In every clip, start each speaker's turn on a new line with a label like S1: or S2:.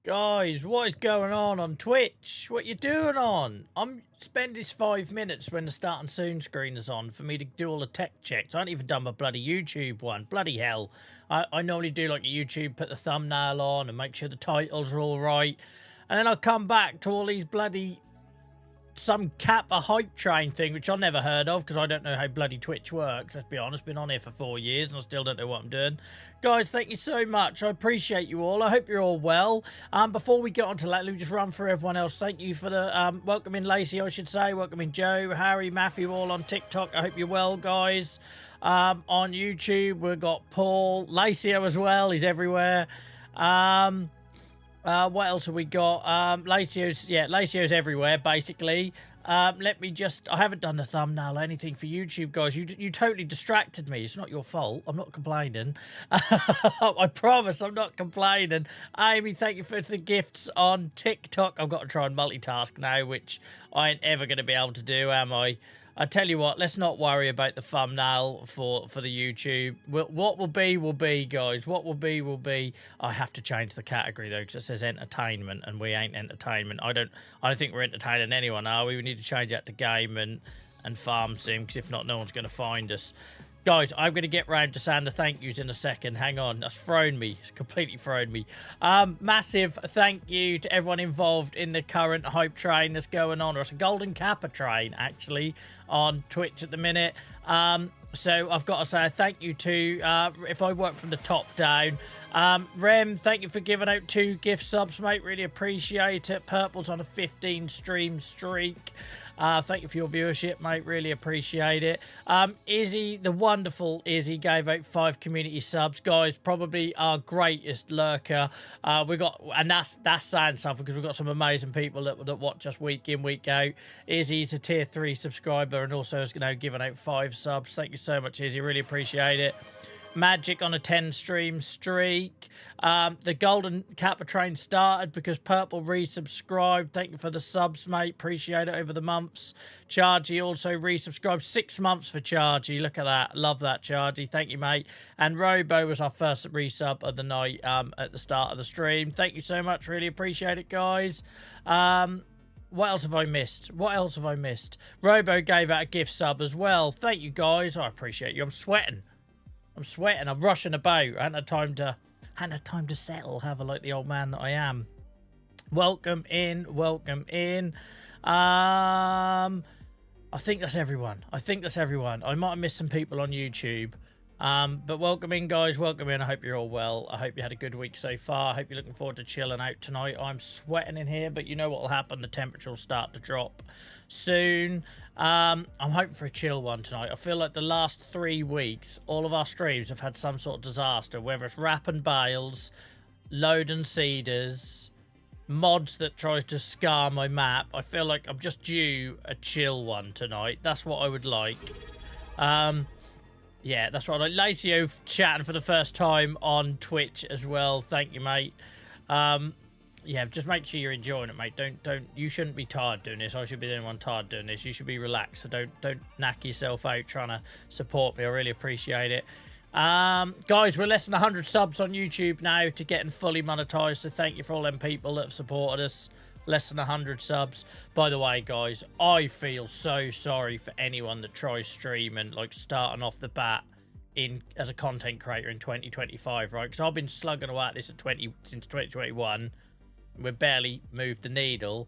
S1: Guys, what is going on Twitch? What you doing on? I'm spending this 5 minutes when the start and soon screen is on for me to do all the tech checks. I haven't even done my bloody YouTube one. Bloody hell. I normally do like a YouTube, put the thumbnail on and make sure the titles are all right. And then I'll come back to all these bloody some Kappa hype train thing, which I've never heard of because I don't know how bloody Twitch works. Let's be honest, been on here for 4 years and I still don't know what I'm doing. Guys, thank you so much. I appreciate you all. I hope you're all well. Before we get on to that, let me just run through everyone else. Thank you for the welcoming Lacey, I should say. Welcoming Joe, Harry, Matthew, all on TikTok. I hope you're well, guys. On YouTube, we've got Paul, Lacey as well. He's everywhere. What else have we got? Lacio's everywhere, basically. Let me just... I haven't done the thumbnail or anything for YouTube, guys. You totally distracted me. It's not your fault. I'm not complaining. I promise I'm not complaining. Amy, thank you for the gifts on TikTok. I've got to try and multitask now, which I ain't ever going to be able to do, am I? I tell you what, let's not worry about the thumbnail for the YouTube. What will be, guys. What will be. I have to change the category though, because it says entertainment, and we ain't entertainment. I don't think we're entertaining anyone, are we? We need to change that to game and farm sim, because if not, no one's going to find us. Guys, I'm going to get round to saying the thank yous in a second. Hang on. That's thrown me. It's completely thrown me. Massive thank you to everyone involved in the current hype train that's going on. Or it's a Golden Kappa train, actually, on Twitch at the minute. So I've got to say thank you to, if I work from the top down, Rem, thank you for giving out 2 gift subs, mate. Really appreciate it. Purple's on a 15 stream streak. Thank you for your viewership, mate. Really appreciate it. Izzy, the wonderful Izzy, gave out 5 community subs. Guys, probably our greatest lurker. And that's saying something, because we've got some amazing people that watch us week in, week out. Izzy's a tier 3 subscriber and also is giving out 5 subs. Thank you so much, Izzy. Really appreciate it. Magic on a 10 stream streak. The Golden Kappa train started because Purple resubscribed. Thank you for the subs, mate. Appreciate it over the months. Chargy also resubscribed. 6 months for Chargy. Look at that. Love that, Chargy. Thank you, mate. And Robo was our first resub of the night at the start of the stream. Thank you so much. Really appreciate it, guys. What else have I missed? Robo gave out a gift sub as well. Thank you, guys. I appreciate you. I'm sweating. I'm rushing about. I hadn't had time to settle, have I, like the old man that I am. Welcome in. I think that's everyone. I might have missed some people on YouTube. But welcome in, guys. Welcome in. I hope you're all well. I hope you had a good week so far. I hope you're looking forward to chilling out tonight. I'm sweating in here, but you know what will happen. The temperature will start to drop soon. I'm hoping for a chill one tonight. I feel like the last 3 weeks, all of our streams have had some sort of disaster, whether it's Rap and Bales, Load and Cedars, mods that tries to scar my map. I feel like I'm just due a chill one tonight. That's what I would like. Yeah, that's right. Like Lacio chatting for the first time on Twitch as well. Thank you, mate. Yeah, just make sure you're enjoying it, mate. Don't. You shouldn't be tired doing this. I should be the only one tired doing this. You should be relaxed. So don't knack yourself out trying to support me. I really appreciate it. Guys, we're less than 100 subs on YouTube now to getting fully monetized. So thank you for all them people that have supported us. Less than 100 subs. By the way, guys, I feel so sorry for anyone that tries streaming, like starting off the bat as a content creator in 2025, right? Because I've been slugging away at this since 2021. We've barely moved the needle.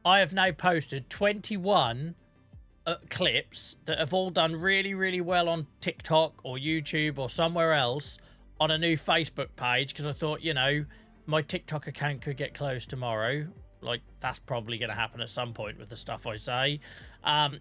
S1: I have now posted 21 clips that have all done really, really well on TikTok or YouTube or somewhere else on a new Facebook page, because I thought, you know, my TikTok account could get closed tomorrow. Like, that's probably going to happen at some point with the stuff I say.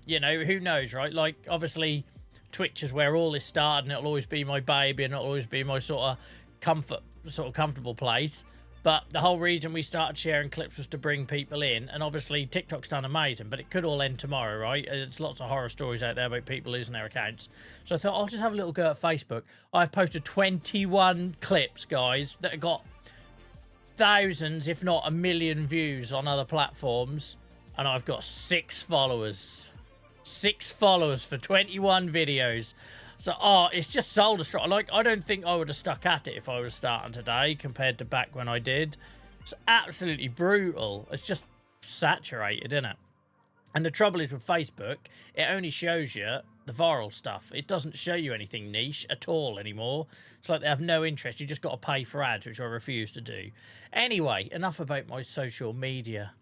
S1: You know, who knows, right? Like, obviously, Twitch is where all this started, and it'll always be my baby, and it'll always be my sort of comfortable place. But the whole reason we started sharing clips was to bring people in, and obviously TikTok's done amazing, but it could all end tomorrow, right? There's lots of horror stories out there about people losing their accounts. So I thought I'll just have a little go at Facebook. I've posted 21 clips, guys, that have got thousands, if not 1 million views on other platforms, and I've got 6 followers. 6 followers for 21 videos. So, it's just soul destruction. Like, I don't think I would have stuck at it if I was starting today compared to back when I did. It's absolutely brutal. It's just saturated, isn't it? And the trouble is with Facebook, it only shows you the viral stuff. It doesn't show you anything niche at all anymore. It's like they have no interest. You just got to pay for ads, which I refuse to do. Anyway, enough about my social media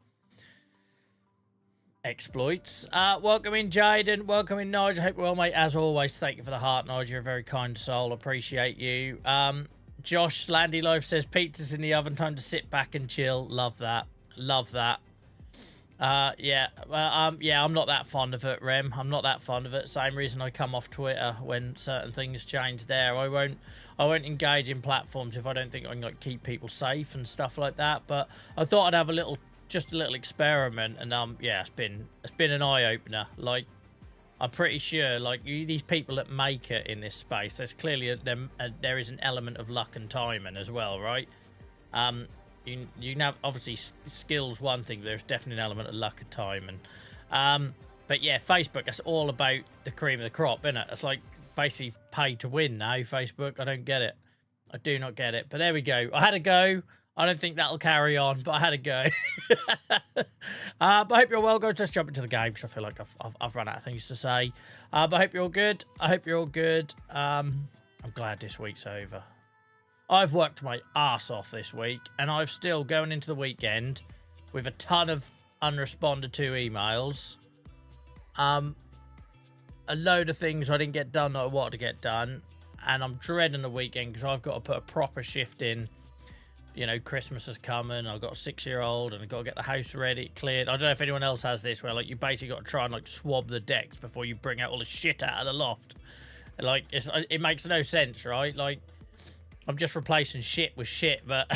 S1: exploits. Welcome in, Jaden. Welcome in, Nigel. I hope you're well, mate. As always, thank you for the heart, Nigel. You're a very kind soul. Appreciate you. Josh Landy Life says, pizza's in the oven. Time to sit back and chill. Love that. Love that. Yeah, I'm not that fond of it, Rem. I'm not that fond of it. Same reason I come off Twitter when certain things change there. I won't engage in platforms if I don't think I can like keep people safe and stuff like that. But I thought I'd have just a little experiment, and yeah, it's been an eye opener. Like, I'm pretty sure, like, these people that make it in this space, there's clearly there is an element of luck and timing as well, right? You have obviously skills one thing, but there's definitely an element of luck and timing. But yeah, Facebook, that's all about the cream of the crop, isn't it? It's like basically pay to win now, Facebook. I don't get it. I do not get it. But there we go. I had a go. I don't think that'll carry on, but I had a go. But I hope you're well. Go just jump into the game because I feel like I've run out of things to say. But I hope you're all good. I hope you're all good. I'm glad this week's over. I've worked my arse off this week, and I've still going into the weekend with a ton of unresponded to emails. A load of things I didn't get done that I wanted to get done, and I'm dreading the weekend because I've got to put a proper shift in. You know, Christmas is coming. I've got a 6-year-old, and I've got to get the house ready, cleared. I don't know if anyone else has this, where like you basically got to try and like swab the decks before you bring out all the shit out of the loft. Like it makes no sense, right? Like I'm just replacing shit with shit, but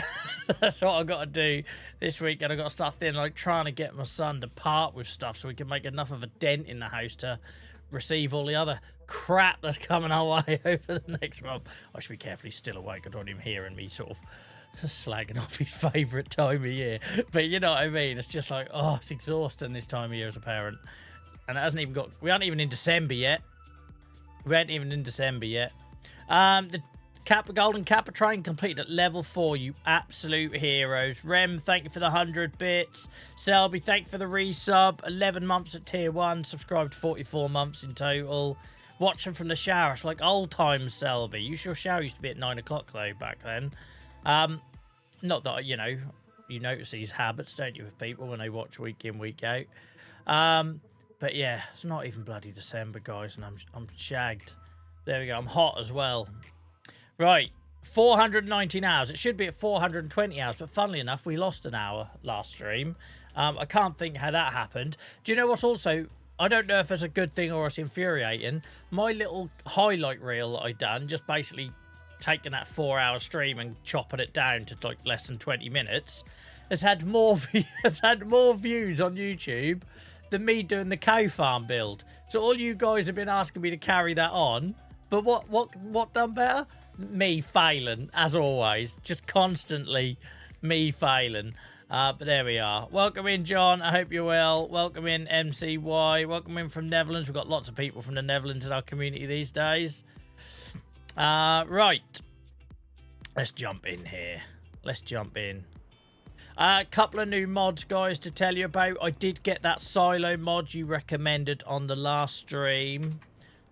S1: that's what I've got to do this week. And I've got to start thinking like trying to get my son to part with stuff so we can make enough of a dent in the house to receive all the other crap that's coming our way over the next month. I should be careful. He's still awake. I don't want him hearing me sort of slagging off his favourite time of year. But you know what I mean? It's just like, oh, it's exhausting this time of year as a parent. And it hasn't even got... We aren't even in December yet. The Golden Kappa train completed at level 4, you absolute heroes. Rem, thank you for the 100 bits. Selby, thank you for the resub. 11 months at tier 1, subscribed 44 months in total. Watching from the shower, it's like old times, Selby. Your shower used to be at 9 o'clock though back then. Not that, you know, you notice these habits, don't you, with people when they watch week in, week out. But yeah, it's not even bloody December, guys, and I'm shagged. There we go. I'm hot as well. Right, 419 hours. It should be at 420 hours, but funnily enough, we lost an hour last stream. I can't think how that happened. Do you know what's also... I don't know if it's a good thing or it's infuriating. My little highlight reel that I done, just basically taking that 4-hour stream and chopping it down to like less than 20 minutes, has had more views on YouTube than me doing the cow farm build. So all you guys have been asking me to carry that on, but what done better? Me failing, as always. Just constantly me failing. But there we are. Welcome in, John. I hope you're well. Welcome in, MCY. Welcome in from Netherlands. We've got lots of people from the Netherlands in our community these days. Right. Let's jump in here. Let's jump in. A couple of new mods, guys, to tell you about. I did get that silo mod you recommended on the last stream.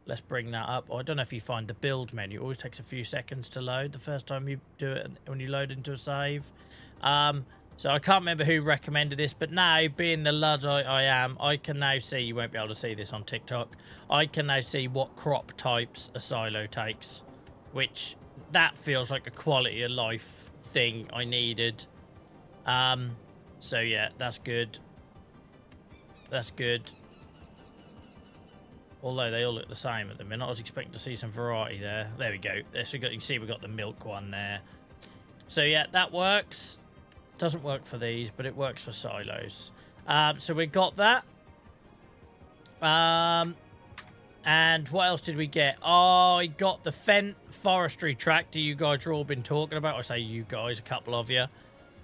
S1: Let's bring that up. Oh, I don't know if you find the build menu. It always takes a few seconds to load the first time you do it when you load into a save. So I can't remember who recommended this, but now, being the lud I am, I can now see, you won't be able to see this on TikTok, I can now see what crop types a silo takes, which that feels like a quality of life thing I needed. So yeah, that's good. That's good. Although they all look the same at the minute. I was expecting to see some variety there. There we go. So you can see we've got the milk one there. So yeah, that works. Doesn't work for these, but it works for silos. So we got that. And what else did we get? Oh, I got the Fent forestry tractor you guys have all been talking about. I say you guys, a couple of you.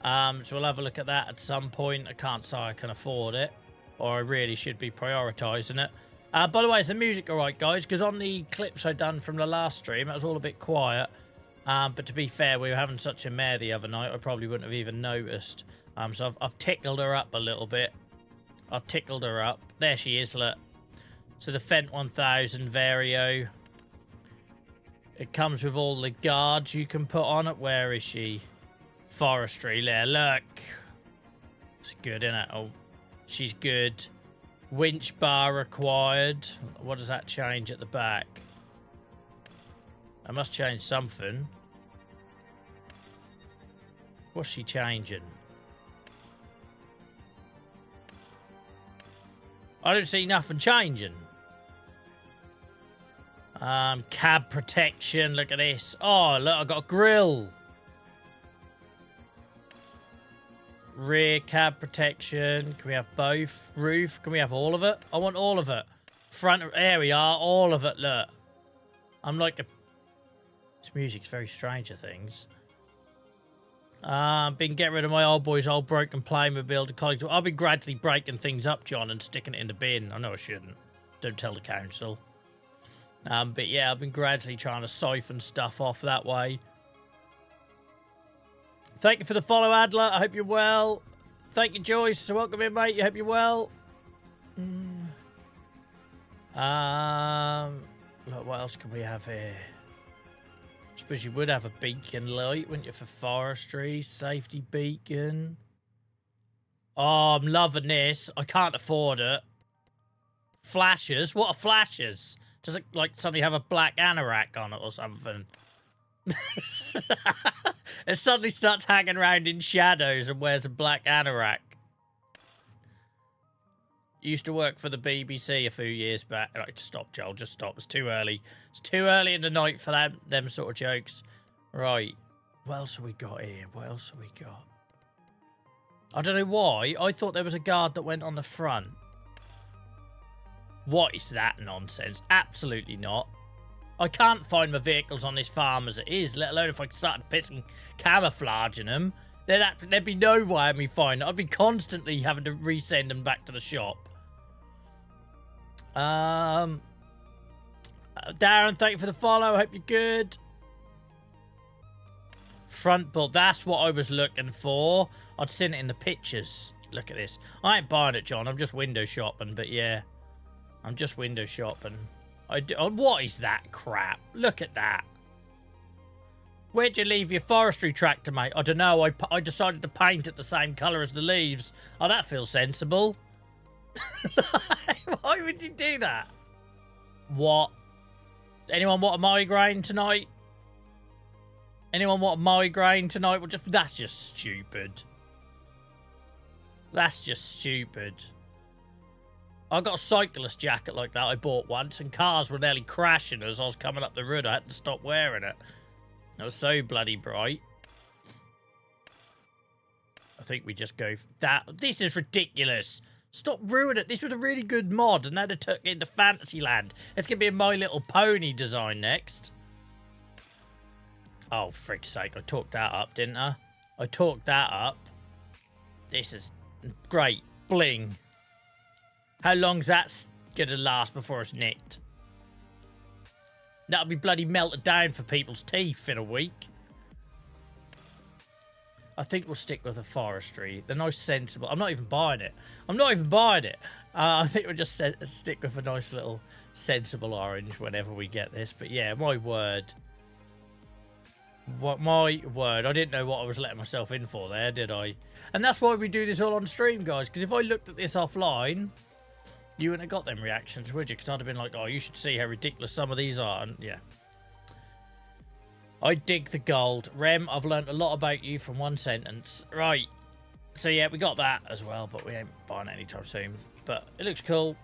S1: So we'll have a look at that at some point. I can't say I can afford it, or I really should be prioritising it. By the way, is the music all right, guys? Because on the clips I done from the last stream, it was all a bit quiet. But to be fair, we were having such a mare the other night, I probably wouldn't have even noticed. So I've tickled her up a little bit. I've tickled her up. There she is, look. So the Fent 1000 Vario. It comes with all the guards you can put on it. Where is she? Forestry there, look. It's good, isn't it? Oh, she's good. Winch bar required. What does that change at the back? I must change something. What's she changing? I don't see nothing changing. Cab protection. Look at this. Oh, look, I got a grill. Rear cab protection. Can we have both? Roof. Can we have all of it? I want all of it. Front. There we are. All of it. Look. I'm like a... This music's very Stranger Things. Been getting rid of my old boy's old broken Playmobil to college. I've been gradually breaking things up, John, and sticking it in the bin. I know I shouldn't. Don't tell the council. But yeah, I've been gradually trying to siphon stuff off that way. Thank you for the follow, Adler. I hope you're well. Thank you, Joyce. Welcome in, mate. I hope you're well. Look, what else can we have here? I suppose you would have a beacon light, wouldn't you, for forestry? Safety beacon. Oh, I'm loving this. I can't afford it. Flashes? What are flashes? Does it, like, suddenly have a black anorak on it or something? It suddenly starts hanging around in shadows and wears a black anorak. Used to work for the BBC a few years back. Right, stop, Joel. Just stop. It's too early. It's too early in the night for them sort of jokes. Right. What else have we got here? What else have we got? I don't know why. I thought there was a guard that went on the front. What is that nonsense? Absolutely not. I can't find my vehicles on this farm as it is, let alone if I started pissing camouflaging them. There'd be no way of me finding it. I'd be constantly having to resend them back to the shop. Darren, thank you for the follow. Hope you're good. Front build. That's what I was looking for. I'd seen it in the pictures. Look at this. I ain't buying it, John. I'm just window shopping, but yeah. I'm just window shopping. Oh, what is that crap? Look at that. Where'd you leave your forestry tractor, mate? I don't know. I decided to paint it the same colour as the leaves. Oh, that feels sensible. Why would you do that? What? Anyone want a migraine tonight? Anyone want a migraine tonight? Well, that's just stupid. That's just stupid. I got a cyclist jacket like that I bought once, and cars were nearly crashing as I was coming up the road. I had to stop wearing it. It was so bloody bright. I think we just go... This is ridiculous. Stop ruining it. This was a really good mod, and now they took it into Fantasyland. It's going to be a My Little Pony design next. Oh, frick's sake. I talked that up, didn't I? I talked that up. This is great. Bling. How long's that going to last before it's nicked? That'll be bloody melted down for people's teeth in a week. I think we'll stick with the forestry. The nice sensible... I'm not even buying it. I'm not even buying it. I think we'll just stick with a nice little sensible orange whenever we get this. But yeah, my word. My word. I didn't know what I was letting myself in for there, did I? And that's why we do this all on stream, guys. Because if I looked at this offline... You wouldn't have got them reactions, would you? Because I'd have been like, oh, you should see how ridiculous some of these are. And yeah. I dig the gold. Rem, I've learned a lot about you from one sentence. Right. So yeah, we got that as well, but we ain't buying it anytime soon. But it looks cool.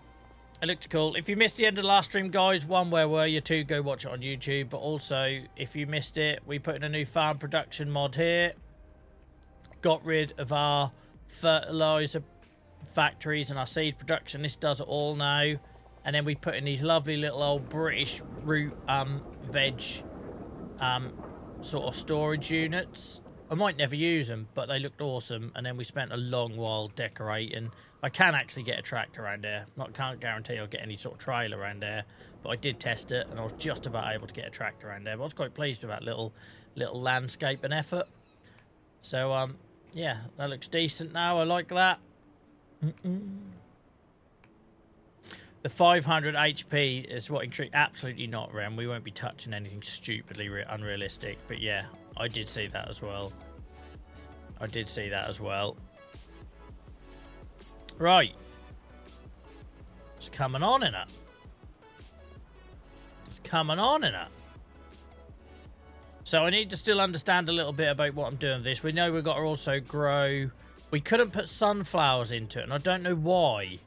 S1: It looked cool. If you missed the end of the last stream, guys, one, where were you? Two, go watch it on YouTube. But also, if you missed it, we put in a new farm production mod here. Got rid of our fertilizer factories and our seed production. This does it all now. And then we put in these lovely little old British root veg sort of storage units. I might never use them, but they looked awesome. And then we spent a long while decorating. I can actually get a tractor around there. Can't guarantee I'll get any sort of trailer around there, but I did test it, and I was just about able to get a tractor around there. But I was quite pleased with that little landscape and effort. So yeah, that looks decent now. I like that. The 500 HP is what intrigued. Absolutely not, Rem. We won't be touching anything stupidly unrealistic. But yeah, I did see that as well. I did see that as well. Right. It's coming on in it. It's coming on in it. So I need to still understand a little bit about what I'm doing with this. We know we've got to also grow. We couldn't put sunflowers into it, and I don't know why.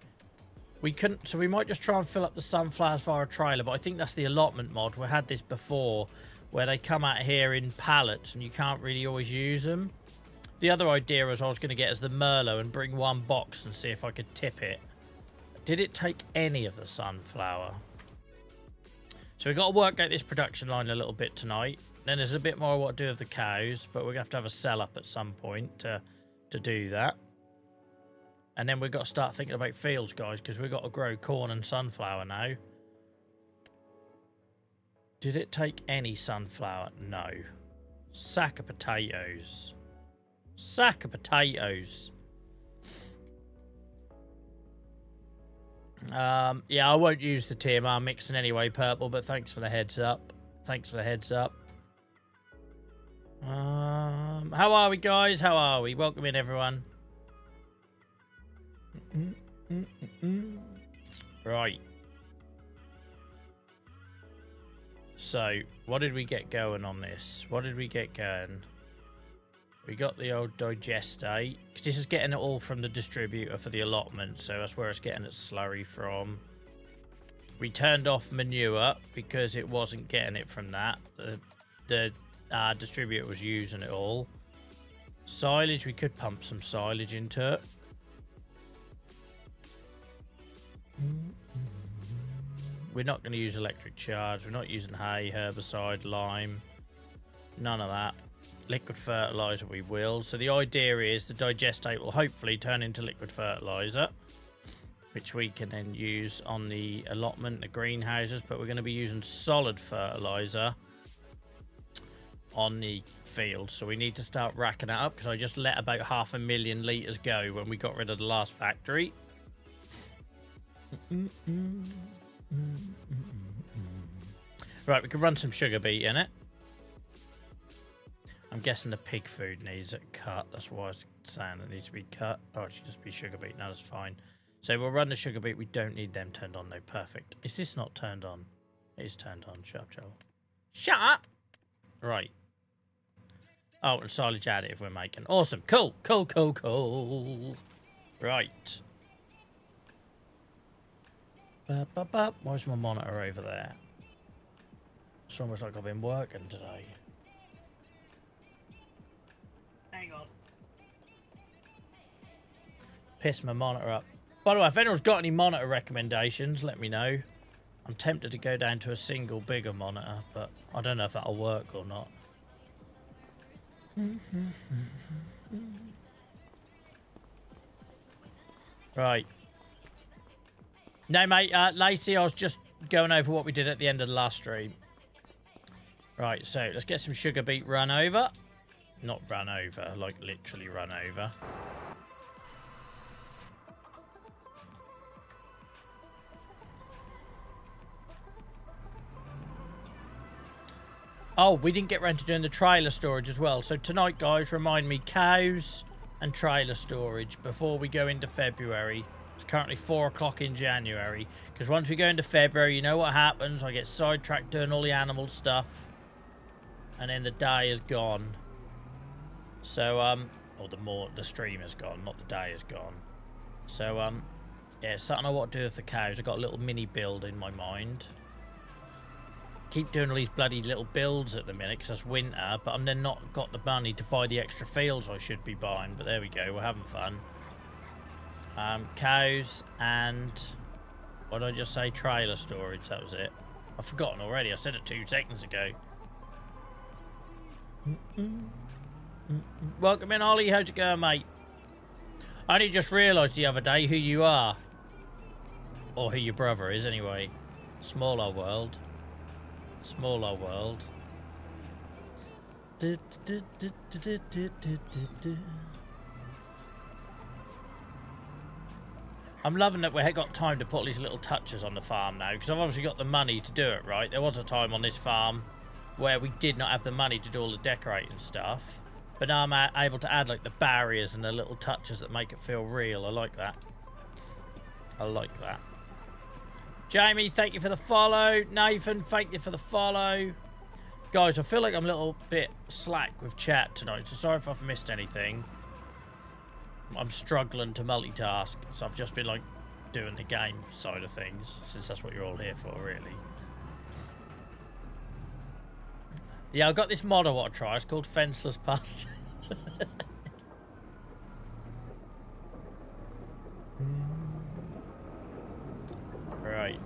S1: We couldn't, so we might just try and fill up the sunflowers via a trailer, but I think that's the allotment mod. We had this before, where they come out here in pallets, and you can't really always use them. The other idea was I was going to get as the Merlot and bring one box and see if I could tip it. Did it take any of the sunflower? So we've got to work out this production line a little bit tonight. Then there's a bit more what to do with the cows, but we're going to have a sell up at some point to do that. And then we've got to start thinking about fields, guys, because we've got to grow corn and sunflower now. Did it take any sunflower? No. Sack of potatoes. Sack of potatoes. Yeah, I won't use the TMR mixing anyway, Purple, but thanks for the heads up. Thanks for the heads up. How are we, guys? How are we? Welcome in, everyone. Right. So, what did we get going on this? What did we get going? We got the old digestate, because this is getting it all from the distributor for the allotment, so that's where it's getting its slurry from. We turned off manure because it wasn't getting it from that. The distributor was using it all. Silage, we could pump some silage into it. We're not going to use electric charge. We're not using hay, herbicide, lime. None of that. Liquid fertilizer we will. So the idea is the digestate will hopefully turn into liquid fertilizer, which we can then use on the allotment, the greenhouses, but we're going to be using solid fertilizer on the field. So we need to start racking that up, because I just let about 500,000 litres go when we got rid of the last factory. Right, we can run some sugar beet in it. I'm guessing the pig food needs it cut. That's why I was saying it needs to be cut. Oh, it should just be sugar beet. No, that's fine. So we'll run the sugar beet. We don't need them turned on, though. Perfect. Is this not turned on? It is turned on. Shut up, Joel. Shut up! Right. Oh, and silage additive we're making. Awesome. Cool. Cool, cool, cool. Right. Where's my monitor over there? It's almost like I've been working today. Hang on. Piss my monitor up. By the way, if anyone's got any monitor recommendations, let me know. I'm tempted to go down to a single bigger monitor, but I don't know if that'll work or not. Right. No, mate, Lacey, I was just going over what we did at the end of the last stream. Right, so let's get some sugar beet run over. Not run over, like literally run over. Oh, we didn't get around to doing the trailer storage as well. So tonight, guys, remind me, cows and trailer storage before we go into February. It's currently 4 o'clock in January. Because once we go into February, you know what happens. I get sidetracked doing all the animal stuff. And then the day is gone. So, or the stream is gone, not the day is gone. So, yeah, so I don't know what to do with the cows. I've got a little mini build in my mind. Keep doing all these bloody little builds at the minute because it's winter, but I'm then not got the money to buy the extra fields I should be buying. But there we go, we're having fun. Cows and what did I just say? Trailer storage. That was it. I've forgotten already. I said it 2 seconds ago. Welcome in, Ollie. How's it going, mate? I only just realised the other day who you are. Or who your brother is, anyway. Smaller world. Smaller world. I'm loving that we've got time to put all these little touches on the farm now, because I've obviously got the money to do it, right? There was a time on this farm where we did not have the money to do all the decorating stuff, but now I'm able to add like the barriers and the little touches that make it feel real. I like that. I like that. Jamie, thank you for the follow. Nathan, thank you for the follow. Guys, I feel like I'm a little bit slack with chat tonight, so sorry if I've missed anything. I'm struggling to multitask, so I've just been like doing the game side of things, since that's what you're all here for, really. Yeah, I've got this mod I want to try. It's called Fenceless Past. Right.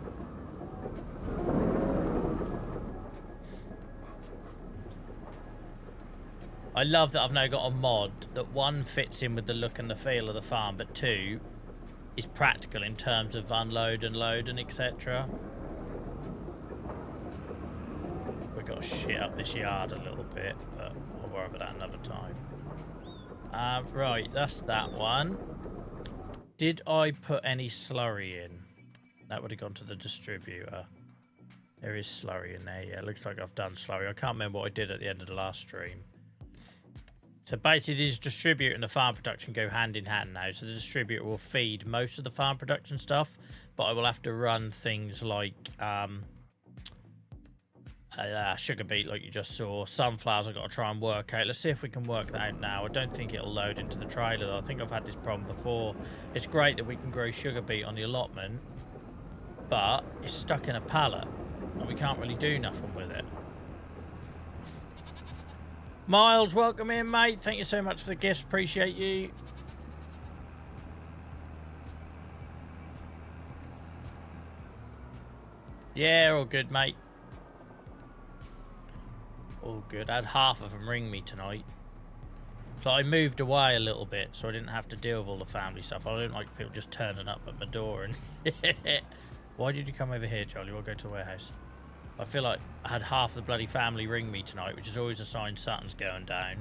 S1: I love that I've now got a mod that, one, fits in with the look and the feel of the farm, but two, is practical in terms of unload and load and etc. We've got to shit up this yard a little bit, but I'll worry about that another time. Right, that's that one. Did I put any slurry in? That would have gone to the distributor. There is slurry in there. Yeah, it looks like I've done slurry. I can't remember what I did at the end of the last stream. So basically, this distributor and the farm production go hand in hand now. So the distributor will feed most of the farm production stuff, but I will have to run things like sugar beet, like you just saw. Sunflowers I've got to try and work out. Let's see if we can work that out now. I don't think it'll load into the trailer, though. I think I've had this problem before. It's great that we can grow sugar beet on the allotment, but it's stuck in a pallet, and we can't really do nothing with it. Miles, welcome in, mate. Thank you so much for the gifts. Appreciate you. Yeah, all good, mate. All good. I had half of them ring me tonight. So I moved away a little bit so I didn't have to deal with all the family stuff. I don't like people just turning up at my door and... Why did you come over here, Charlie? We'll go to the warehouse. I feel like I had half the bloody family ring me tonight, which is always a sign something's going down.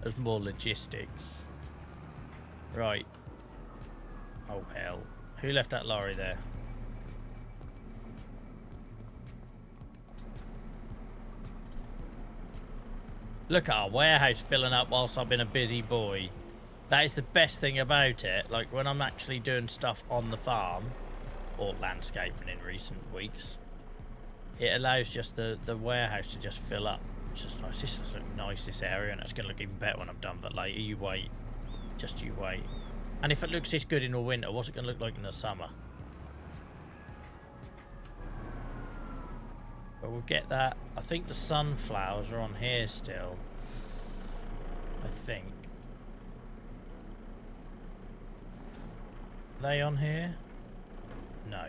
S1: There's more logistics. Right. Oh, hell. Who left that lorry there? Look at our warehouse filling up whilst I've been a busy boy. That is the best thing about it. Like, when I'm actually doing stuff on the farm, or landscaping in recent weeks, it allows just the warehouse to just fill up. It's just nice. This does look nice, this area, and it's going to look even better when I'm done. But later, you wait. Just you wait. And if it looks this good in the winter, what's it going to look like in the summer? But we'll get that. I think the sunflowers are on here still. I think. Are they on here? No.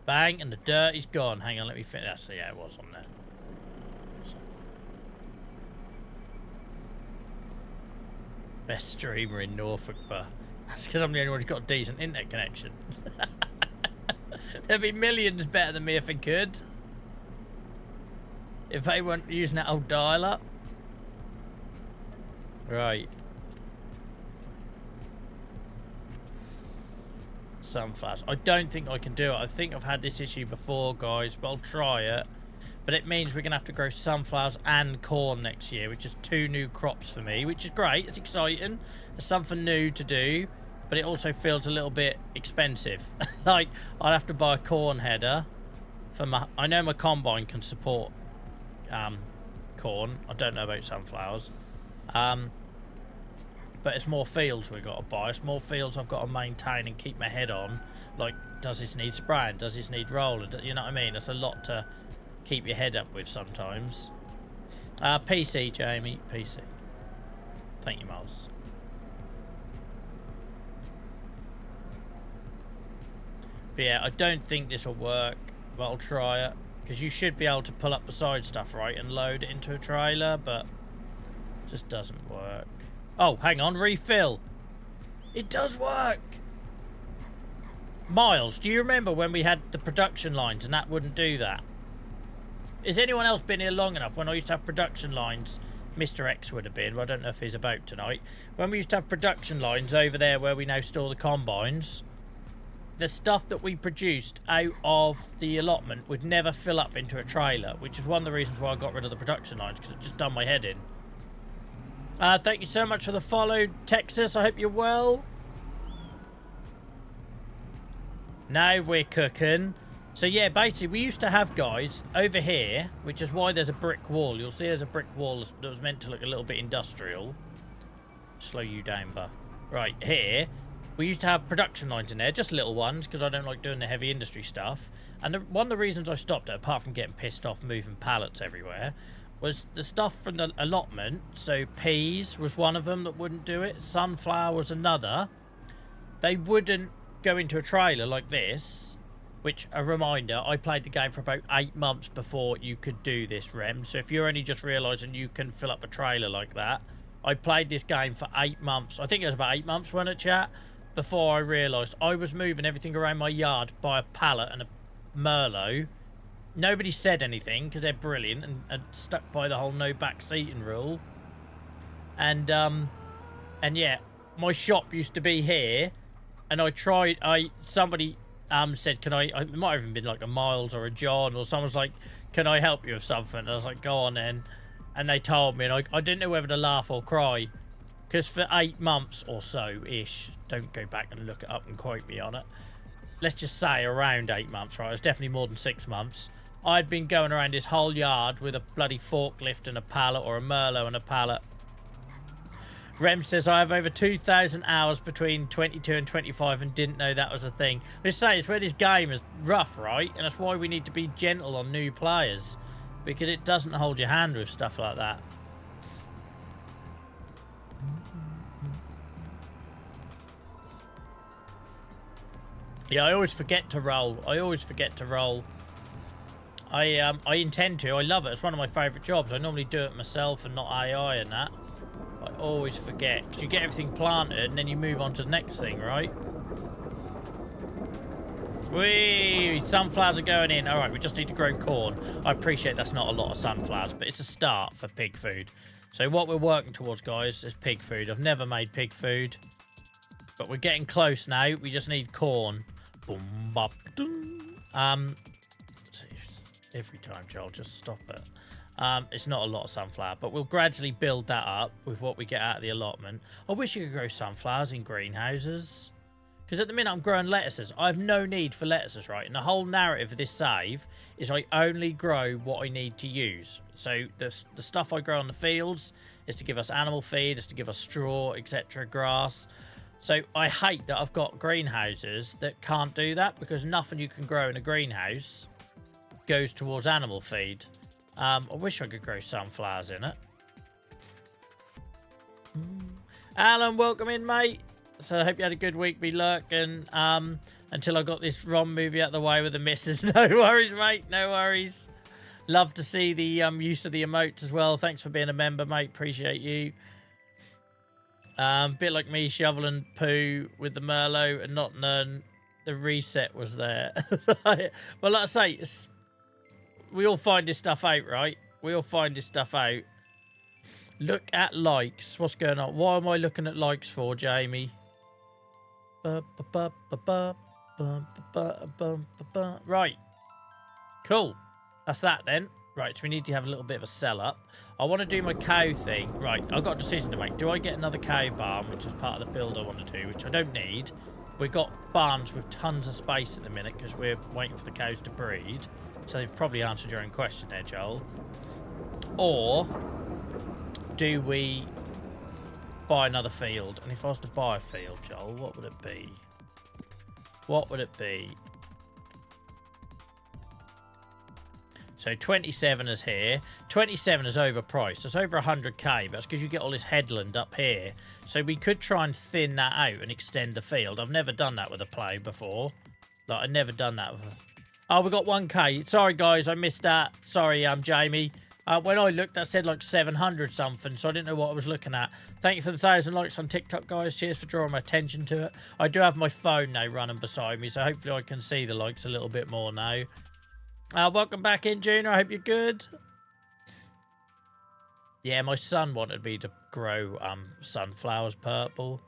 S1: Bang, and the dirt is gone. Hang on, let me finish. Actually, yeah, it was on there. Best streamer in Norfolk, but that's because I'm the only one who's got a decent internet connection. There'd be millions better than me if it could. If they weren't using that old dial-up. Right. Sunflowers. I don't think I can do it. I think I've had this issue before, guys, but I'll try it. But it means we're going to have to grow sunflowers and corn next year, which is 2 new crops for me, which is great. It's exciting. It's something new to do, but it also feels a little bit expensive. Like, I'd have to buy a corn header for my... I know my combine can support corn. I don't know about sunflowers. But it's more fields we've got to buy. It's more fields I've got to maintain and keep my head on. Like, does this need spraying? Does this need rolling? You know what I mean? It's a lot to keep your head up with sometimes. PC, Jamie. PC. Thank you, Miles. But yeah, I don't think this will work, but I'll try it. Because you should be able to pull up beside stuff, right, and load it into a trailer, but it just doesn't work. Oh, hang on, refill. It does work. Miles, do you remember when we had the production lines and that wouldn't do that? Has anyone else been here long enough when I used to have production lines? Mr. X would have been, but I don't know if he's about tonight. When we used to have production lines over there where we now store the combines, the stuff that we produced out of the allotment would never fill up into a trailer, which is one of the reasons why I got rid of the production lines, because it just done my head in. Thank you so much for the follow, Texas. I hope you're well. Now we're cooking. So yeah, basically we used to have guys over here, which is why there's a brick wall. You'll see there's a brick wall that was meant to look a little bit industrial. Slow you down, bud. Right, here. We used to have production lines in there, just little ones, because I don't like doing the heavy industry stuff. And one of the reasons I stopped it, apart from getting pissed off moving pallets everywhere, was the stuff from the allotment. So peas was one of them that wouldn't do it. Sunflower was another. They wouldn't go into a trailer like this, which, a reminder, I played the game for about 8 months before you could do this, Rem. So if you're only just realising you can fill up a trailer like that, I played this game for 8 months. I think it was about 8 months, wasn't it, chat? Before I realised I was moving everything around my yard by a pallet and a Merlot. Nobody said anything because they're brilliant and stuck by the whole no back seating rule. And yeah, my shop used to be here, and somebody said, can I, it might have even been like a Miles or a John, or someone's like, can I help you with something? And I was like, go on then. And they told me, and I didn't know whether to laugh or cry. Because for 8 months or so-ish, don't go back and look it up and quote me on it. Let's just say around 8 months, right? It was definitely more than 6 months. I'd been going around this whole yard with a bloody forklift and a pallet, or a Merlot and a pallet. Rem says, I have over 2,000 hours between 22 and 25 and didn't know that was a thing. Let's say it's where this game is rough, right? And that's why we need to be gentle on new players. Because it doesn't hold your hand with stuff like that. Yeah, I always forget to roll. I intend to. I love it. It's one of my favourite jobs. I normally do it myself and not AI and that. I always forget. Because you get everything planted and then you move on to the next thing, right? Whee! Sunflowers are going in. Alright, we just need to grow corn. I appreciate that's not a lot of sunflowers, but it's a start for pig food. So what we're working towards, guys, is pig food. I've never made pig food. But we're getting close now. We just need corn. Boom, bop, doom. Every time, Joel, just stop it. It's not a lot of sunflower, but we'll gradually build that up with what we get out of the allotment. I wish you could grow sunflowers in greenhouses. Because at the minute I'm growing lettuces. I have no need for lettuces, right? And the whole narrative of this save is I only grow what I need to use. So the stuff I grow on the fields is to give us animal feed, is to give us straw, etc., grass. So I hate that I've got greenhouses that can't do that, because nothing you can grow in a greenhouse goes towards animal feed. I wish I could grow sunflowers in it. Alan, welcome in, mate. So I hope you had a good week. Be lurking until I got this ROM movie out of the way with the missus. No worries, mate. No worries. Love to see the use of the emotes as well. Thanks for being a member, mate. Appreciate you. Bit like me shoveling poo with the Merlot and not knowing the reset was there. Well, like I say, we all find this stuff out, right? We all find this stuff out. Look at likes. What's going on? Why am I looking at likes for, Jamie? Right. Cool. That's that then. Right, so we need to have a little bit of a sell up. I want to do my cow thing. Right, I've got a decision to make. Do I get another cow barn, which is part of the build I want to do, which I don't need. We've got barns with tons of space at the minute because we're waiting for the cows to breed. So they've probably answered your own question there, Joel. Or do we buy another field? And if I was to buy a field, Joel, what would it be? What would it be? So 27 is here. 27 is overpriced. It's over 100k, but that's because you get all this headland up here. So we could try and thin that out and extend the field. I've never done that with a play before. Like, I've never done that with Oh, we got 1K. Sorry, guys, I missed that. Sorry, Jamie. When I looked, that said like 700 something, so I didn't know what I was looking at. Thank you for the 1,000 likes on TikTok, guys. Cheers for drawing my attention to it. I do have my phone now running beside me, so hopefully I can see the likes a little bit more now. Welcome back in, Junior. I hope you're good. Yeah, my son wanted me to grow sunflowers purple.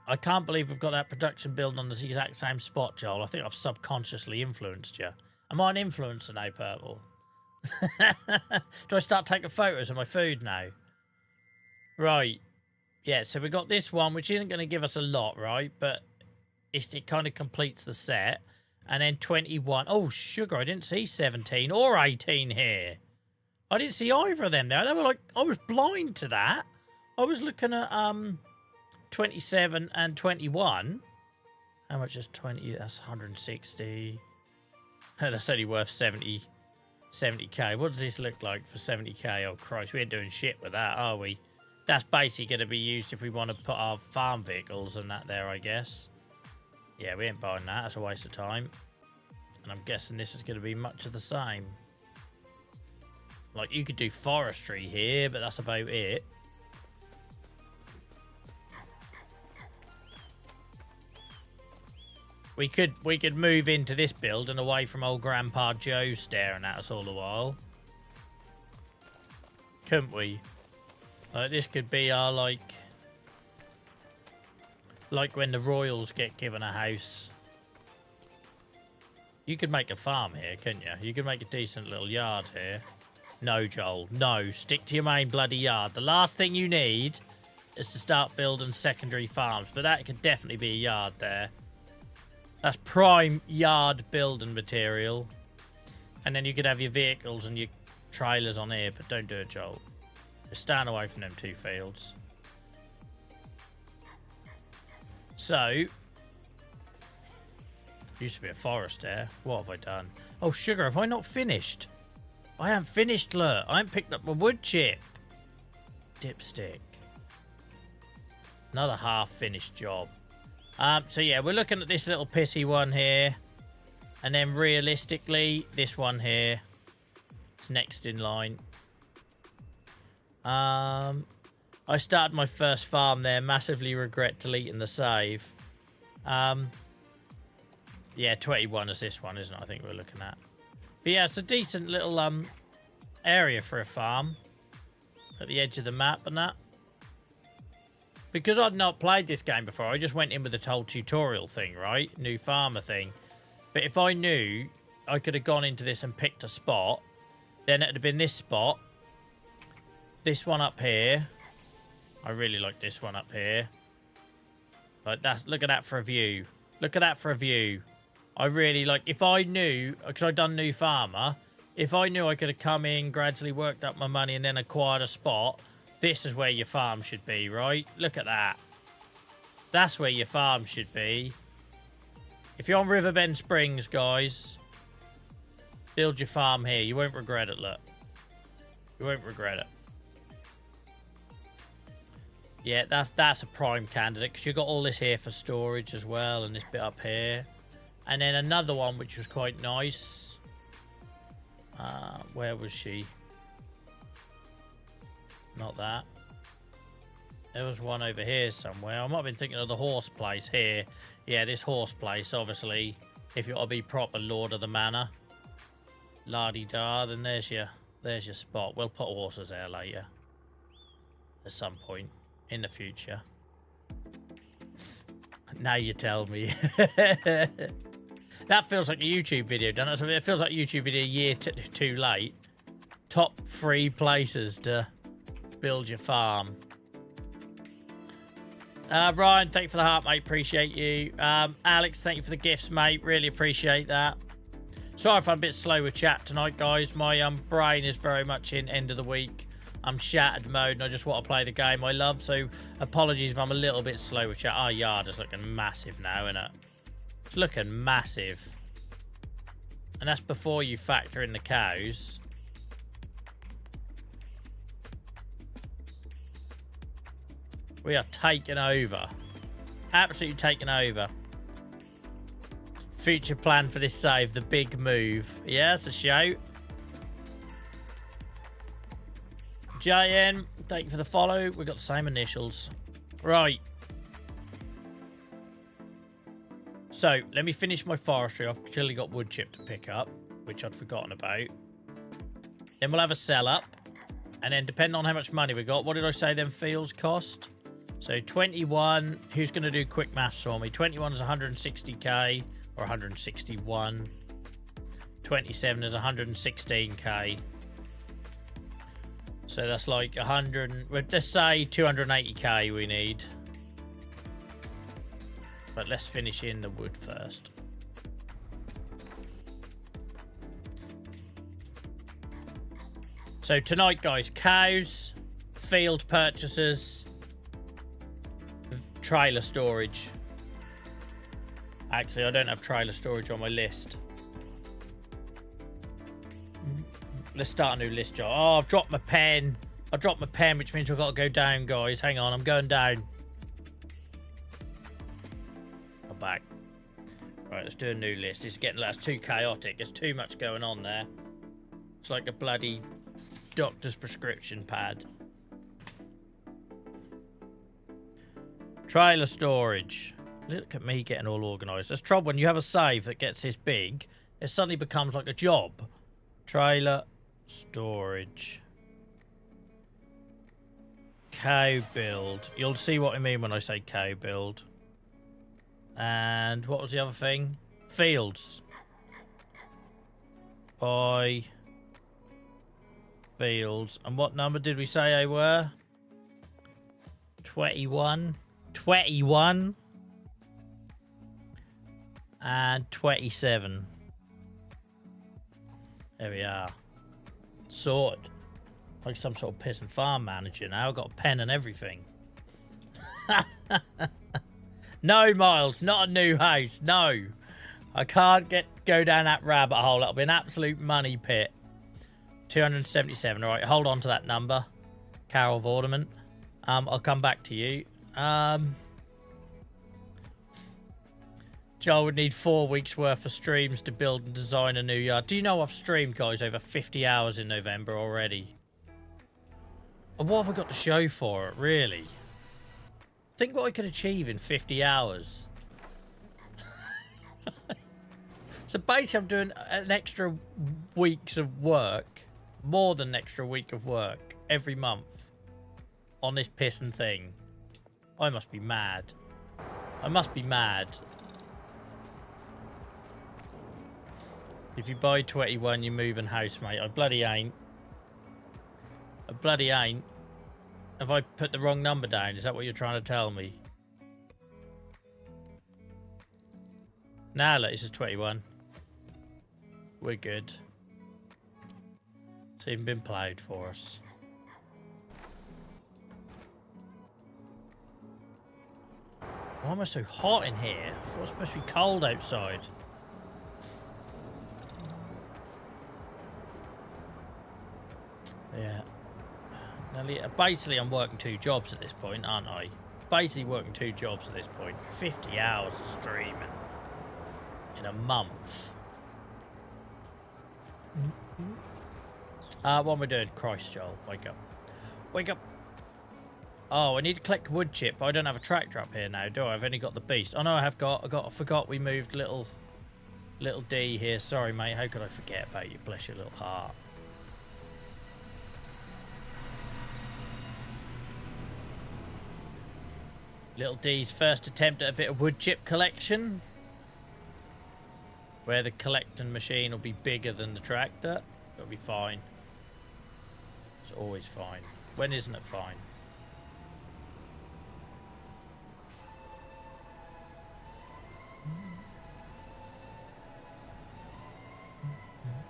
S1: I can't believe we've got that production build on the exact same spot, Joel. I think I've subconsciously influenced you. Am I an influencer now, Purple? Do I start taking photos of my food now? Right. Yeah, so we got this one, which isn't going to give us a lot, right? But it kind of completes the set. And then 21. Oh, sugar, I didn't see 17 or 18 here. I didn't see either of them there. They were like, I was blind to that. I was looking at 27 and 21. How much is 20? That's 160. That's only worth 70k. What does this look like for 70k? Oh, Christ, we ain't doing shit with that, are we? That's basically going to be used if we want to put our farm vehicles and that there, I guess. Yeah, we ain't buying that. That's a waste of time. And I'm guessing this is going to be much of the same. Like, you could do forestry here, but that's about it. We could move into this build and away from old Grandpa Joe staring at us all the while. Couldn't we? Like, this could be our, like when the royals get given a house. You could make a farm here, couldn't you? You could make a decent little yard here. No, Joel. No. Stick to your main bloody yard. The last thing you need is to start building secondary farms. But that could definitely be a yard there. That's prime yard building material. And then you could have your vehicles and your trailers on here. But don't do it, Joel. Just stand away from them two fields. So, used to be a forest there. What have I done? Oh, sugar, have I not finished? I haven't finished, look. I haven't picked up my wood chip. Dipstick. Another half-finished job. So, yeah, we're looking at this little pissy one here. And then, realistically, this one here. It's next in line. I started my first farm there. Massively regret deleting the save. Yeah, 21 is this one, isn't it? I think we're looking at. But yeah, it's a decent little area for a farm. At the edge of the map and that. Because I'd not played this game before, I just went in with the whole tutorial thing, right? New farmer thing. But if I knew I could have gone into this and picked a spot, then it would have been this spot. This one up here. I really like this one up here. Like that. Look at that for a view. Look at that for a view. I really like, if I knew, because I'd done new farmer, if I knew I could have come in, gradually worked up my money and then acquired a spot, this is where your farm should be, right? Look at that. That's where your farm should be. If you're on Riverbend Springs, guys, build your farm here. You won't regret it, look. You won't regret it. Yeah, that's a prime candidate because you've got all this here for storage as well and this bit up here. And then another one which was quite nice. Where was she? Not that. There was one over here somewhere. I might have been thinking of the horse place here. Yeah, this horse place, obviously. If you want to be proper Lord of the Manor. La-di-da, then there's your spot. We'll put horses there later. At some point. In the future. Now you tell me. That feels like a YouTube video, doesn't it? It feels like a YouTube video a year too late. Top 3 places to build your farm. Ryan, thank you for the heart, mate. Appreciate you. Alex, thank you for the gifts, mate. Really appreciate that. Sorry if I'm a bit slow with chat tonight, guys. My brain is very much in end of the week. I'm shattered mode and I just want to play the game I love, so apologies if I'm a little bit slow with chat. Our yard is looking massive now, isn't it? It's looking massive. And that's before you factor in the cows. We are taking over. Absolutely taking over. Future plan for this save, the big move. Yeah, it's a shout. JN, thank you for the follow. We've got the same initials. Right. So, let me finish my forestry. I've clearly got wood chip to pick up, which I'd forgotten about. Then we'll have a sell up. And then depending on how much money we got, what did I say them fields cost? So 21, who's going to do quick maths for me? 21 is 160k or 161. 27 is 116k. So that's like 100, let's say 280k we need. But let's finish in the wood first. So tonight, guys, cows, field purchases, trailer storage. Actually, I don't have trailer storage on my list. Let's start a new list, Joe. Oh, I've dropped my pen. I dropped my pen, which means I've got to go down, guys. Hang on, I'm going down. I'm back. Right, let's do a new list. It's getting, that's too chaotic. There's too much going on there. It's like a bloody doctor's prescription pad. Trailer storage. Look at me getting all organised. That's trouble when you have a save that gets this big. It suddenly becomes like a job. Trailer storage. Cow build. You'll see what I mean when I say cow build. And what was the other thing? Fields. Buy fields. And what number did we say they were? 21. 21. And 27. There we are. Sorted. Like some sort of piss and farm manager now. I've got a pen and everything. No, Miles. Not a new house. No. I can't go down that rabbit hole. That'll be an absolute money pit. 277. All right, hold on to that number. Carol Vorderman. I'll come back to you. Joel would need 4 weeks worth of streams to build and design a new yard. Do you know I've streamed, guys, over 50 hours in November already? And what have I got to show for it, really? Think what I could achieve in 50 hours. So basically I'm doing an extra weeks of work, more than an extra week of work every month on this pissing thing. I must be mad. I must be mad. If you buy 21, you move in house, mate. I bloody ain't. I bloody ain't. Have I put the wrong number down? Is that what you're trying to tell me? Nah, look, this is 21. We're good. It's even been ploughed for us. Why am I so hot in here? I thought it was supposed to be cold outside. Yeah. Now, basically, I'm working 2 jobs at this point, aren't I? Basically working 2 jobs at this point. 50 hours of streaming in a month. What am I doing? Christ, Joel, wake up. Wake up. Oh, I need to collect wood chip. I don't have a tractor up here now, do I? I've only got the beast. Oh, no, I have got. I forgot we moved little D here. Sorry, mate. How could I forget about you? Bless your little heart. Little D's first attempt at a bit of wood chip collection. Where the collecting machine will be bigger than the tractor. It'll be fine. It's always fine. When isn't it fine?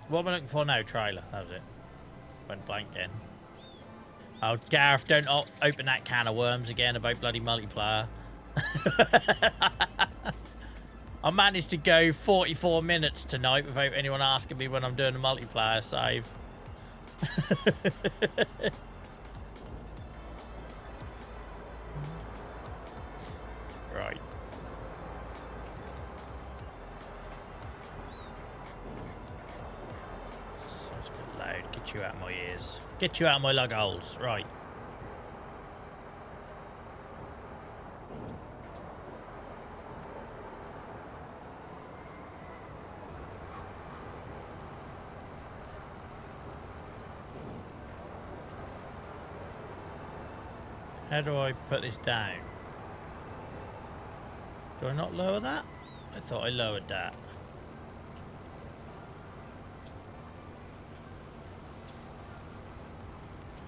S1: What am I looking for now? Trailer. That was it. Went blank again. Oh, Gareth, don't open that can of worms again about bloody multiplayer. I managed to go 44 minutes tonight without anyone asking me when I'm doing a multiplayer save. Right. Get you out of my ears. Get you out of my lug holes. Right. How do I put this down? Do I not lower that? I thought I lowered that.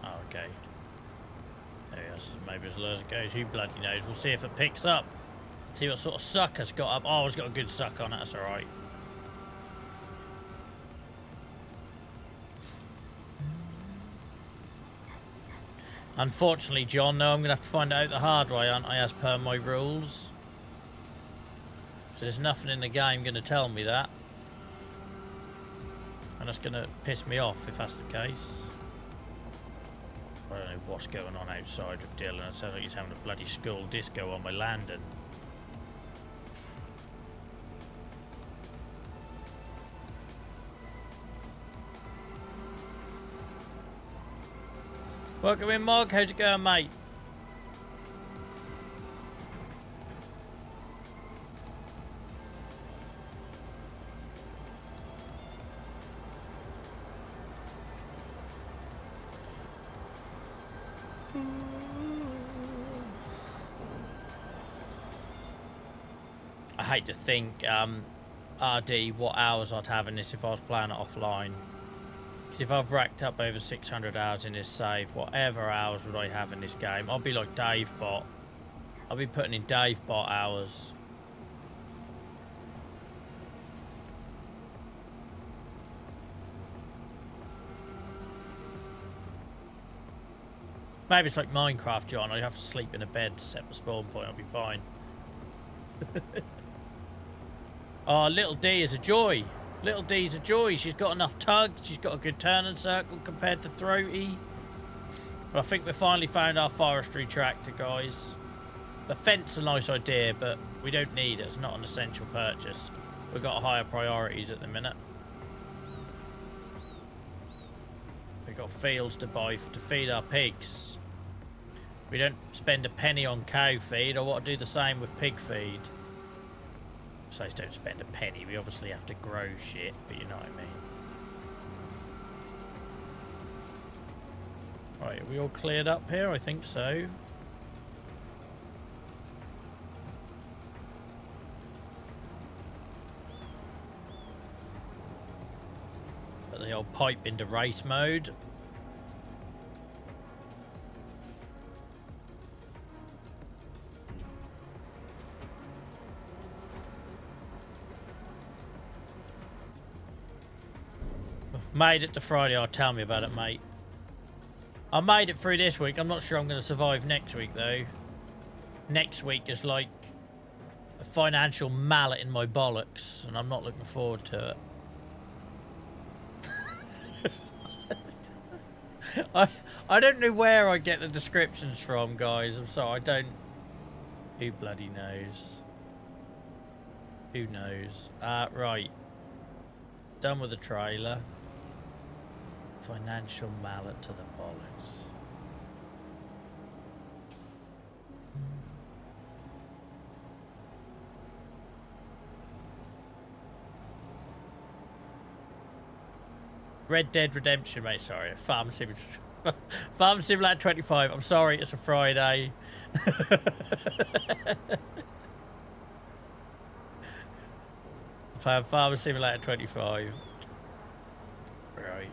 S1: Oh, okay. There he is. Maybe as low as it goes. Who bloody knows? We'll see if it picks up. See what sort of suck it's got up. Oh, it's got a good suck on it. That's alright. Unfortunately, John, no, I'm going to have to find out the hard way, aren't I, as per my rules? So there's nothing in the game going to tell me that. And that's going to piss me off if that's the case. I don't know what's going on outside of Dylan. It sounds like he's having a bloody school disco on my landing. Welcome in, Mog. How's it going, mate? I hate to think, RD, what hours I'd have in this if I was playing it offline. Because if I've racked up over 600 hours in this save, whatever hours would I have in this game? I'll be like Dave Bot. I'll be putting in Dave Bot hours. Maybe it's like Minecraft, John. I have to sleep in a bed to set the spawn point. I'll be fine. Oh, Little D is a joy. Little D's a joy. She's got enough tug. She's got a good turning circle compared to Throaty. Well, I think we finally found our forestry tractor, guys. The fence a nice idea, but we don't need it. It's not an essential purchase. We've got higher priorities at the minute. We've got fields to buy to feed our pigs. We don't spend a penny on cow feed. I want to do the same with pig feed. So don't spend a penny. We obviously have to grow shit, but you know what I mean. Right, are we all cleared up here? I think so. Put the old pipe into race mode. Made it to Friday. Oh, tell me about it, mate. I made it through this week. I'm not sure I'm going to survive next week, though. Next week is like a financial mallet in my bollocks, and I'm not looking forward to it. I don't know where I get the descriptions from, guys. I'm sorry. I don't... Who bloody knows? Who knows? Right. Done with the trailer. Financial mallet to the bollocks. Red Dead Redemption, mate. Sorry, Farm Simulator. Farm Simulator 25. I'm sorry, it's a Friday. Playing Farm Simulator 25. Right.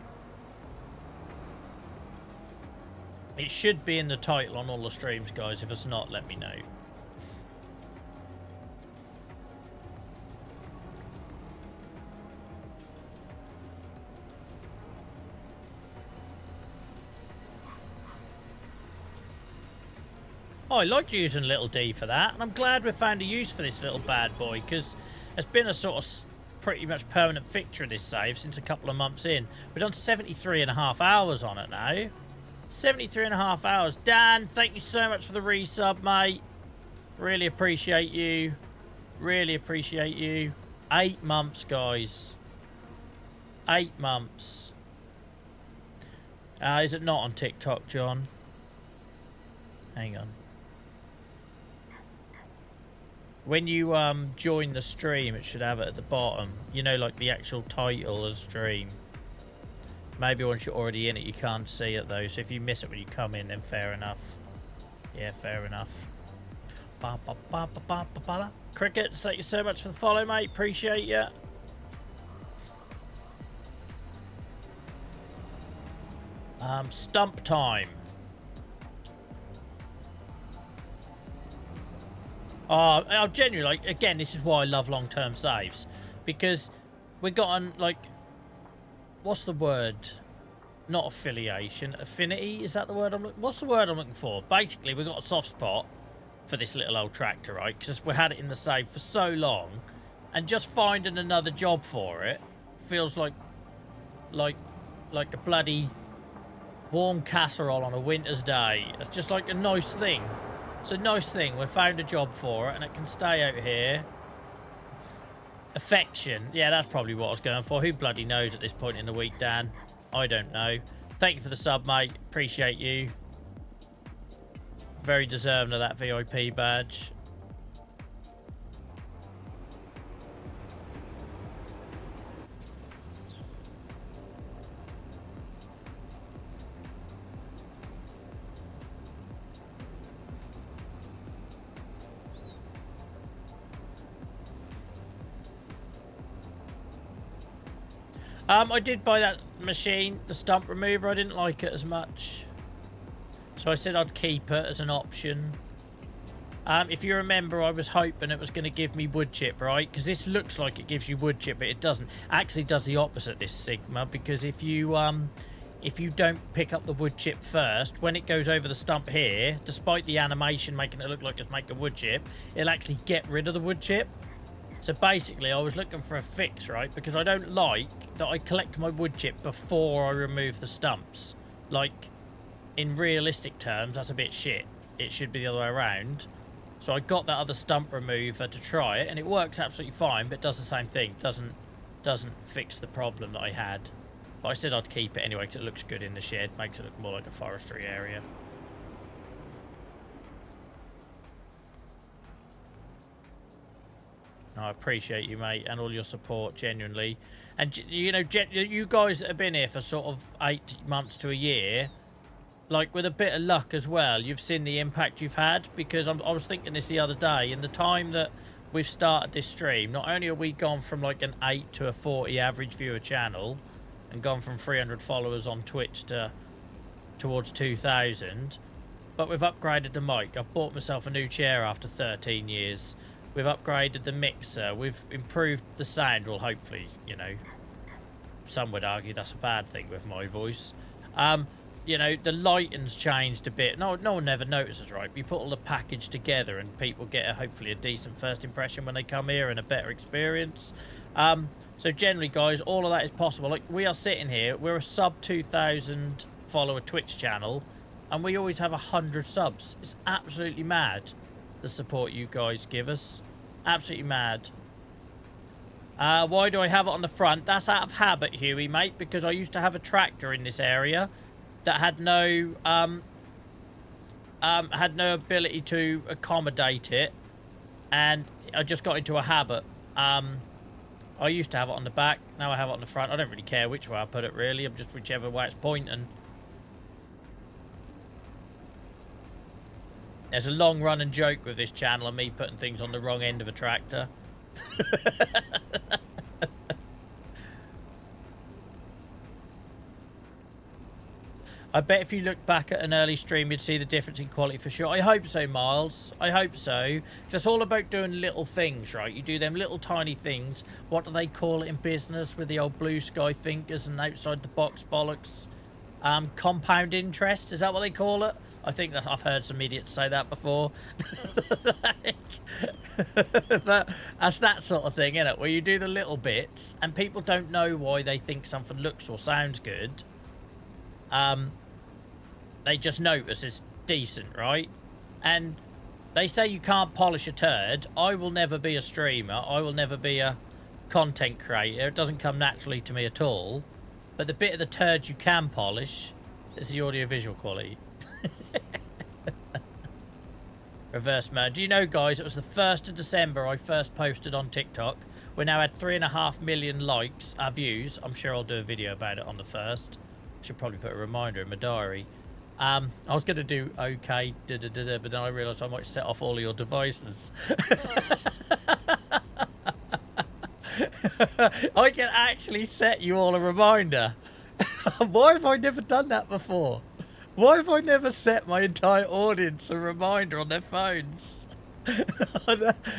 S1: It should be in the title on all the streams, guys. If it's not, let me know. Oh, I liked using Little D for that, and I'm glad we found a use for this little bad boy, because it's been a sort of pretty much permanent fixture of this save since a couple of months in. We've done 73.5 hours on it now. 73.5 hours. Dan, thank you so much for the resub, mate. Really appreciate you. Really appreciate you. 8 months, guys. 8 months. Is it not on TikTok, John? Hang on. When you join the stream, it should have it at the bottom. You know, like the actual title of the stream. Maybe once you're already in it, you can't see it though. So if you miss it when you come in, then fair enough. Yeah, fair enough. Cricket, thank you so much for the follow, mate. Appreciate you. Stump time. I'm genuinely, like, again, this is why I love long-term saves, because we got on, like, what's the word? Not affiliation, affinity. Is that the word what's the word I'm looking for? Basically, we got a soft spot for this little old tractor, right? Because we had it in the save for so long, and just finding another job for it feels like a bloody warm casserole on a winter's day. It's just like a nice thing. It's a nice thing. We found a job for it, and it can stay out here. Affection. Yeah, that's probably what I was going for. Who bloody knows at this point in the week, Dan? I don't know. Thank you for the sub, mate. Appreciate you. Very deserving of that VIP badge. I did buy that machine, the stump remover. I didn't like it as much, so I said I'd keep it as an option. If you remember, I was hoping it was going to give me wood chip, right? Because this looks like it gives you wood chip, but it doesn't. It actually does the opposite, this Sigma, because if you don't pick up the wood chip first, when it goes over the stump here, despite the animation making it look like it's making wood chip, it'll actually get rid of the wood chip. So basically, I was looking for a fix, right? Because I don't like that I collect my wood chip before I remove the stumps. Like, in realistic terms, that's a bit shit. It should be the other way around. So I got that other stump remover to try it, and it works absolutely fine, but does the same thing. Doesn't fix the problem that I had. But I said I'd keep it anyway, because it looks good in the shed. Makes it look more like a forestry area. I appreciate you, mate, and all your support, genuinely. And, you know, you guys that have been here for sort of 8 months to a year, like, with a bit of luck as well, you've seen the impact you've had. Because I was thinking this the other day, in the time that we've started this stream, not only have we gone from, like, an 8 to a 40 average viewer channel, and gone from 300 followers on Twitch to towards 2,000, but we've upgraded the mic. I've bought myself a new chair after 13 years. We've upgraded the mixer. We've improved the sound. Well, hopefully, you know, some would argue that's a bad thing with my voice. You know, the lighting's changed a bit. No one ever notices, right? You put all the package together and people get hopefully a decent first impression when they come here and a better experience. So generally, guys, all of that is possible. Like, we are sitting here. We're a sub 2,000 follower Twitch channel, and we always have 100 subs. It's absolutely mad, the support you guys give us. Absolutely mad. Why do I have it on the front? That's out of habit, Huey, mate, because I used to have a tractor in this area that had no ability to accommodate it, and I just got into a habit. I used to have it on the back, now I have it on the front. I don't really care which way I put it, really. I'm just whichever way it's pointing. There's a long running joke with this channel of me putting things on the wrong end of a tractor. I bet if you look back at an early stream, you'd see the difference in quality for sure. I hope so, Miles. I hope so. Because it's all about doing little things, right? You do them little tiny things. What do they call it in business with the old blue sky thinkers and outside the box bollocks? Compound interest, is that what they call it? I think that I've heard some idiots say that before. But that's that sort of thing, isn't it? Where you do the little bits and people don't know why they think something looks or sounds good. They just notice it's decent, right? And they say you can't polish a turd. I will never be a streamer. I will never be a content creator. It doesn't come naturally to me at all. But the bit of the turd you can polish, It's the audio-visual quality. Reverse mode. Do you know, guys, it was the 1st of December I first posted on TikTok. We now had 3.5 million likes, views. I'm sure I'll do a video about it on the 1st. Should probably put a reminder in my diary. I was going to do okay, but then I realised I might set off all of your devices. I can actually set you all a reminder. Why have I never done that before? Why have I never set my entire audience a reminder on their phones?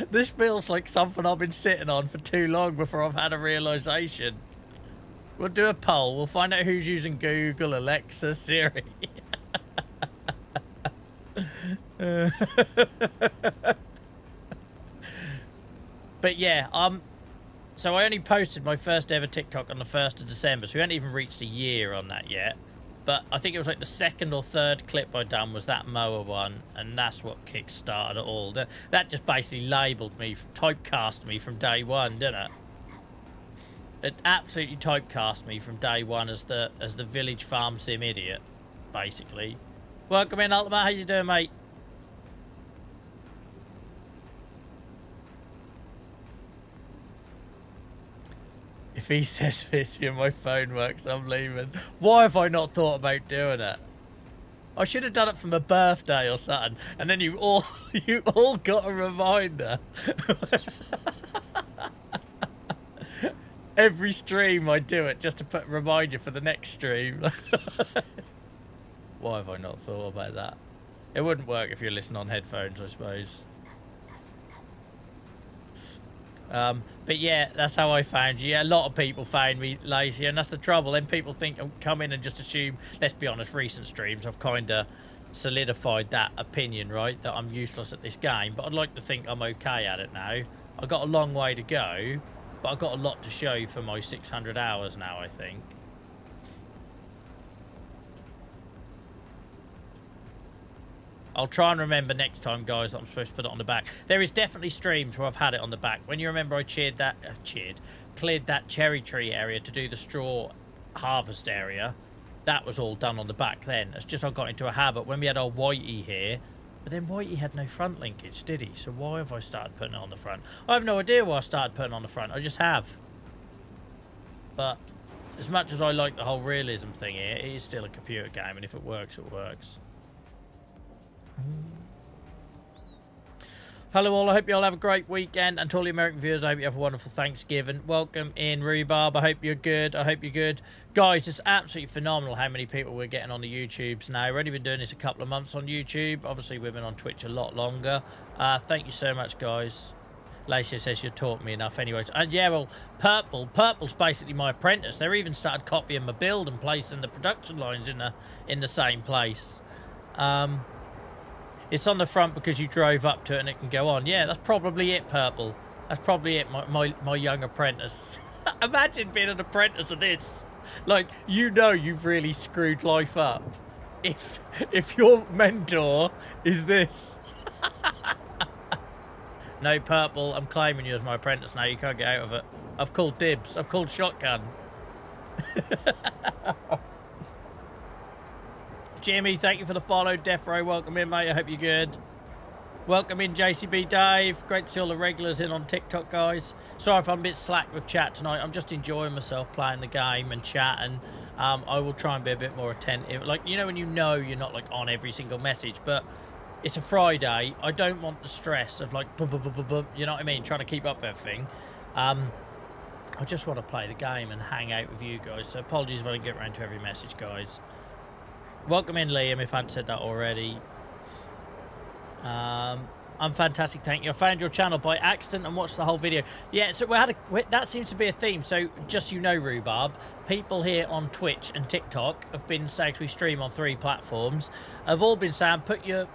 S1: This feels like something I've been sitting on for too long before I've had a realisation. We'll do a poll. We'll find out who's using Google, Alexa, Siri. But yeah, so I only posted my first ever TikTok on the 1st of December, so we haven't even reached a year on that yet. But I think it was like the 2nd or 3rd clip I done was that mower one, and that's what kick-started it all. That just basically labelled me, typecast me from day one, didn't it? It absolutely typecast me from day one as the village farm sim idiot, basically. Welcome in, Ultimate. How you doing, mate? If he says my phone works, I'm leaving. Why have I not thought about doing it? I should have done it for my birthday or something, and then you all got a reminder. Every stream I do it just to put a reminder for the next stream. Why have I not thought about that? It wouldn't work if you're listening on headphones, I suppose. But yeah, that's how I found you. Yeah, a lot of people found me lazy, and that's the trouble. Then people think, come in and just assume, let's be honest, recent streams, I've kind of solidified that opinion, right? That I'm useless at this game, but I'd like to think I'm okay at it now. I've got a long way to go, but I've got a lot to show for my 600 hours now, I think. I'll try and remember next time, guys, that I'm supposed to put it on the back. There is definitely streams where I've had it on the back. When you remember I cleared that cherry tree area to do the straw harvest area, that was all done on the back then. It's just I got into a habit when we had our Whitey here, but then Whitey had no front linkage, did he? So why have I started putting it on the front? I have no idea why I started putting it on the front. I just have. But as much as I like the whole realism thing here, it is still a computer game, and if it works, it works. Hello all, I hope you all have a great weekend, and to all the American viewers, I hope you have a wonderful Thanksgiving. Welcome in, Rhubarb. I hope you're good. I hope you're good. Guys, it's absolutely phenomenal how many people we're getting on the YouTubes now. We've only been doing this a couple of months on YouTube. Obviously, we've been on Twitch a lot longer. Thank you so much, guys. Lacey says you taught me enough anyways. And yeah, well, Purple's basically my apprentice. They're even started copying my build and placing the production lines in the same place. It's on the front because you drove up to it and it can go on. Yeah, that's probably it, Purple. That's probably it, my young apprentice. Imagine being an apprentice of this. Like, you know you've really screwed life up if your mentor is this. No, Purple, I'm claiming you as my apprentice now. You can't get out of it. I've called dibs. I've called shotgun. Jimmy, thank you for the follow. Defro, welcome in, mate. I hope you're good. Welcome in, JCB Dave. Great to see all the regulars in on TikTok, guys. Sorry if I'm a bit slack with chat tonight. I'm just enjoying myself playing the game and chatting. I will try and be a bit more attentive. Like, you know when you're not, like, on every single message, but it's a Friday. I don't want the stress of, like, boom, boom, boom, boom, boom, you know what I mean? Trying to keep up everything. I just want to play the game and hang out with you guys. So apologies if I didn't get around to every message, guys. Welcome in, Liam, if I hadn't said that already. I'm fantastic, thank you. I found your channel by accident and watched the whole video. Yeah, so that seems to be a theme. So just you know, Rhubarb, people here on Twitch and TikTok have been saying, we stream on 3 platforms, have all been saying, put your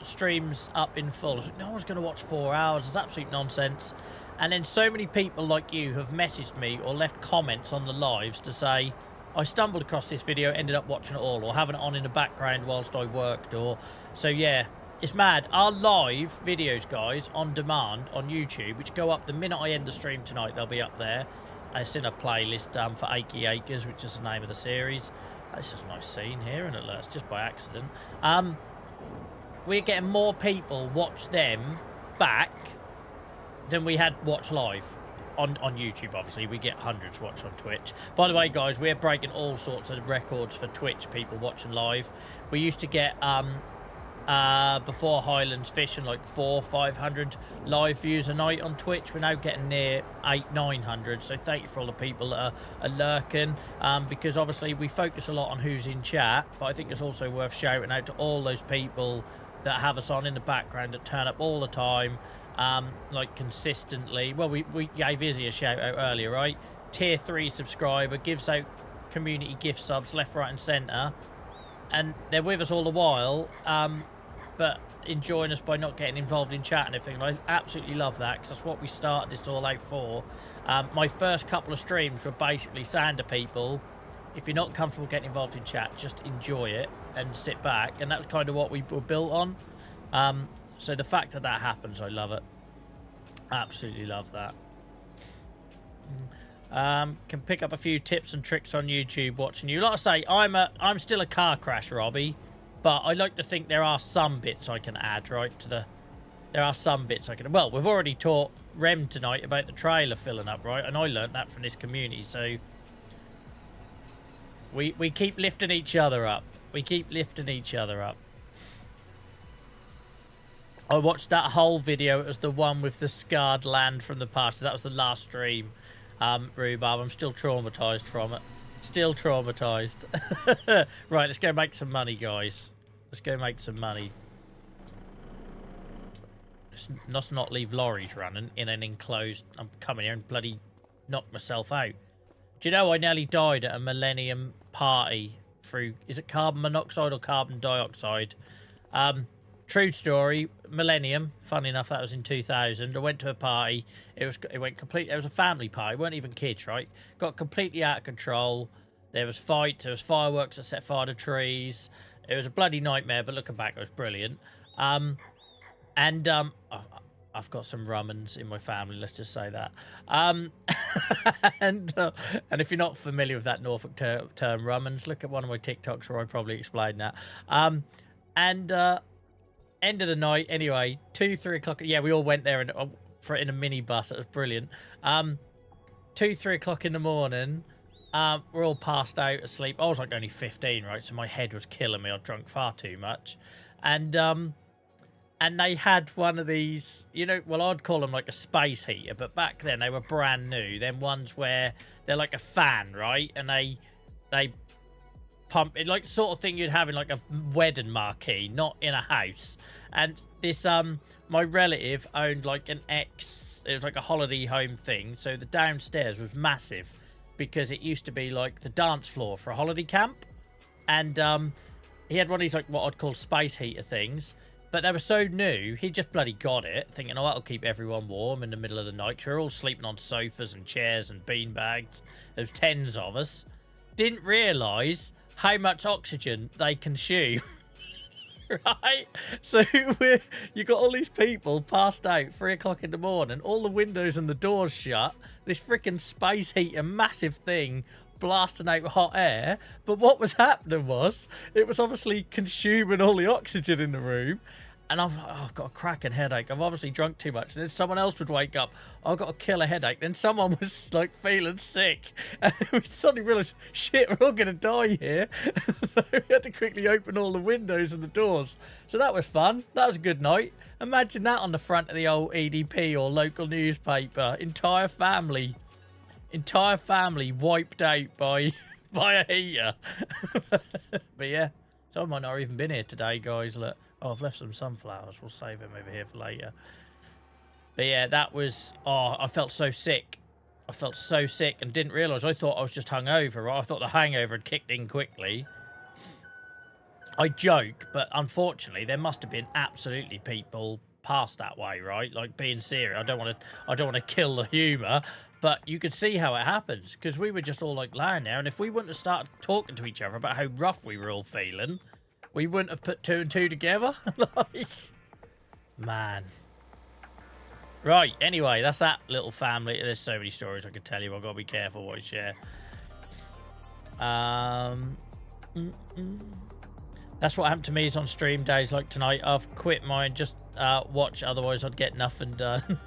S1: streams up in full. No one's going to watch 4 hours. It's absolute nonsense. And then so many people like you have messaged me or left comments on the lives to say, I stumbled across this video, ended up watching it all, or having it on in the background whilst I worked, or... So, yeah, it's mad. Our live videos, guys, on demand on YouTube, which go up the minute I end the stream tonight, they'll be up there. it's in a playlist for Achy Acres, which is the name of the series. This is a nice scene here, and it's just by accident. We're getting more people watch them back than we had watch live on YouTube. Obviously, we get hundreds watch on Twitch. By the way, guys, we're breaking all sorts of records for Twitch people watching live. We used to get before Highlands Fishing like 400-500 live views a night on Twitch. We're now getting near 800-900, so thank you for all the people that are lurking, because obviously we focus a lot on who's in chat, but I think it's also worth shouting out to all those people that have us on in the background, that turn up all the time, like consistently. Well, we gave Izzy a shout out earlier, right? Tier 3 subscriber, gives out community gift subs left, right and centre, and they're with us all the while, but enjoying us by not getting involved in chat and everything. And I absolutely love that, because that's what we started this all out for. My first couple of streams were basically saying to people, if you're not comfortable getting involved in chat, just enjoy it and sit back. And that was kind of what we were built on. So the fact that that happens, I love it. Absolutely love that. Can pick up a few tips and tricks on YouTube watching you. Like I say, I'm still a car crash Robbie, but I like to think there are some bits I can add, right, to the... There are some bits I can... Well, we've already taught Rem tonight about the trailer filling up, right? And I learnt that from this community, so... We keep lifting each other up. We keep lifting each other up. I watched that whole video. It was the one with the scarred land from the past. That was the last stream, Rhubarb. I'm still traumatised from it. Still traumatised. Right, let's go make some money, guys. Let's go make some money. Let's not leave lorries running in an enclosed... I'm coming here and bloody knock myself out. Do you know I nearly died at a Millennium party through... Is it carbon monoxide or carbon dioxide? True story. Millennium. Funny enough, that was in 2000. I went to a party. It went complete... It was a family party. It weren't even kids, right? Got completely out of control. There was fights. There was fireworks that set fire to trees. It was a bloody nightmare, but looking back, it was brilliant. I've got some Rummans in my family, let's just say that. And if you're not familiar with that Norfolk term Rummans, look at one of my TikToks where I probably explained that. End of the night, anyway, 2-3 o'clock. Yeah, we all went there in a minibus. It was brilliant. 2-3 o'clock in the morning. We're all passed out asleep. I was like only 15, right? So my head was killing me. I'd drunk far too much. And they had one of these, you know, well, I'd call them like a space heater, but back then they were brand new. Them ones where they're like a fan, right? And they pump it, like the sort of thing you'd have in like a wedding marquee, not in a house. And this, my relative owned like it was like a holiday home thing. So the downstairs was massive, because it used to be like the dance floor for a holiday camp. And he had one of these like what I'd call space heater things, but they were so new, he just bloody got it, thinking, oh, that'll keep everyone warm in the middle of the night. 'Cause we were all sleeping on sofas and chairs and bean bags. There was tens of us. Didn't realise how much oxygen they consume. Right? So you got all these people passed out 3 o'clock in the morning, all the windows and the doors shut, this freaking space heater, massive thing, blasting out hot air. But what was happening was, it was obviously consuming all the oxygen in the room. And I'm like, oh, I've got a cracking headache. I've obviously drunk too much. And then someone else would wake up. I've got a killer headache. Then someone was like feeling sick. And we suddenly realised, shit, we're all going to die here. So we had to quickly open all the windows and the doors. So that was fun. That was a good night. Imagine that on the front of the old EDP or local newspaper. Entire family wiped out by a heater. But yeah, someone might not have even been here today, guys. Look. Oh, I've left some sunflowers. We'll save them over here for later. But yeah, that was... Oh, I felt so sick. I felt so sick and didn't realise. I thought I was just hungover. Right? I thought the hangover had kicked in quickly. I joke, but unfortunately, there must have been absolutely people past that way, right? Like, being serious. I don't want to kill the humour, but you could see how it happens, because we were just all like lying there, and if we wouldn't have started talking to each other about how rough we were all feeling, we wouldn't have put 2 and 2 together. Like, man. Right, anyway, that's that little family. There's so many stories I could tell you. I've got to be careful what I share. That's what happened to me is on stream days like tonight. I've quit mine, just watch, otherwise I'd get nothing done.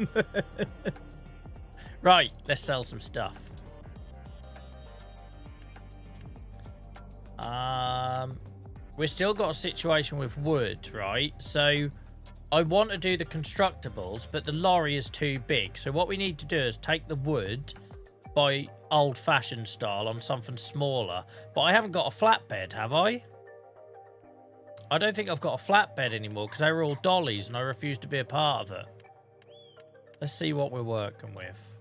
S1: Right, let's sell some stuff. We've still got a situation with wood, right? So I want to do the constructibles, but the lorry is too big. So what we need to do is take the wood by old-fashioned style on something smaller. But I haven't got a flatbed, have I? I don't think I've got a flatbed anymore because they were all dollies and I refused to be a part of it. Let's see what we're working with.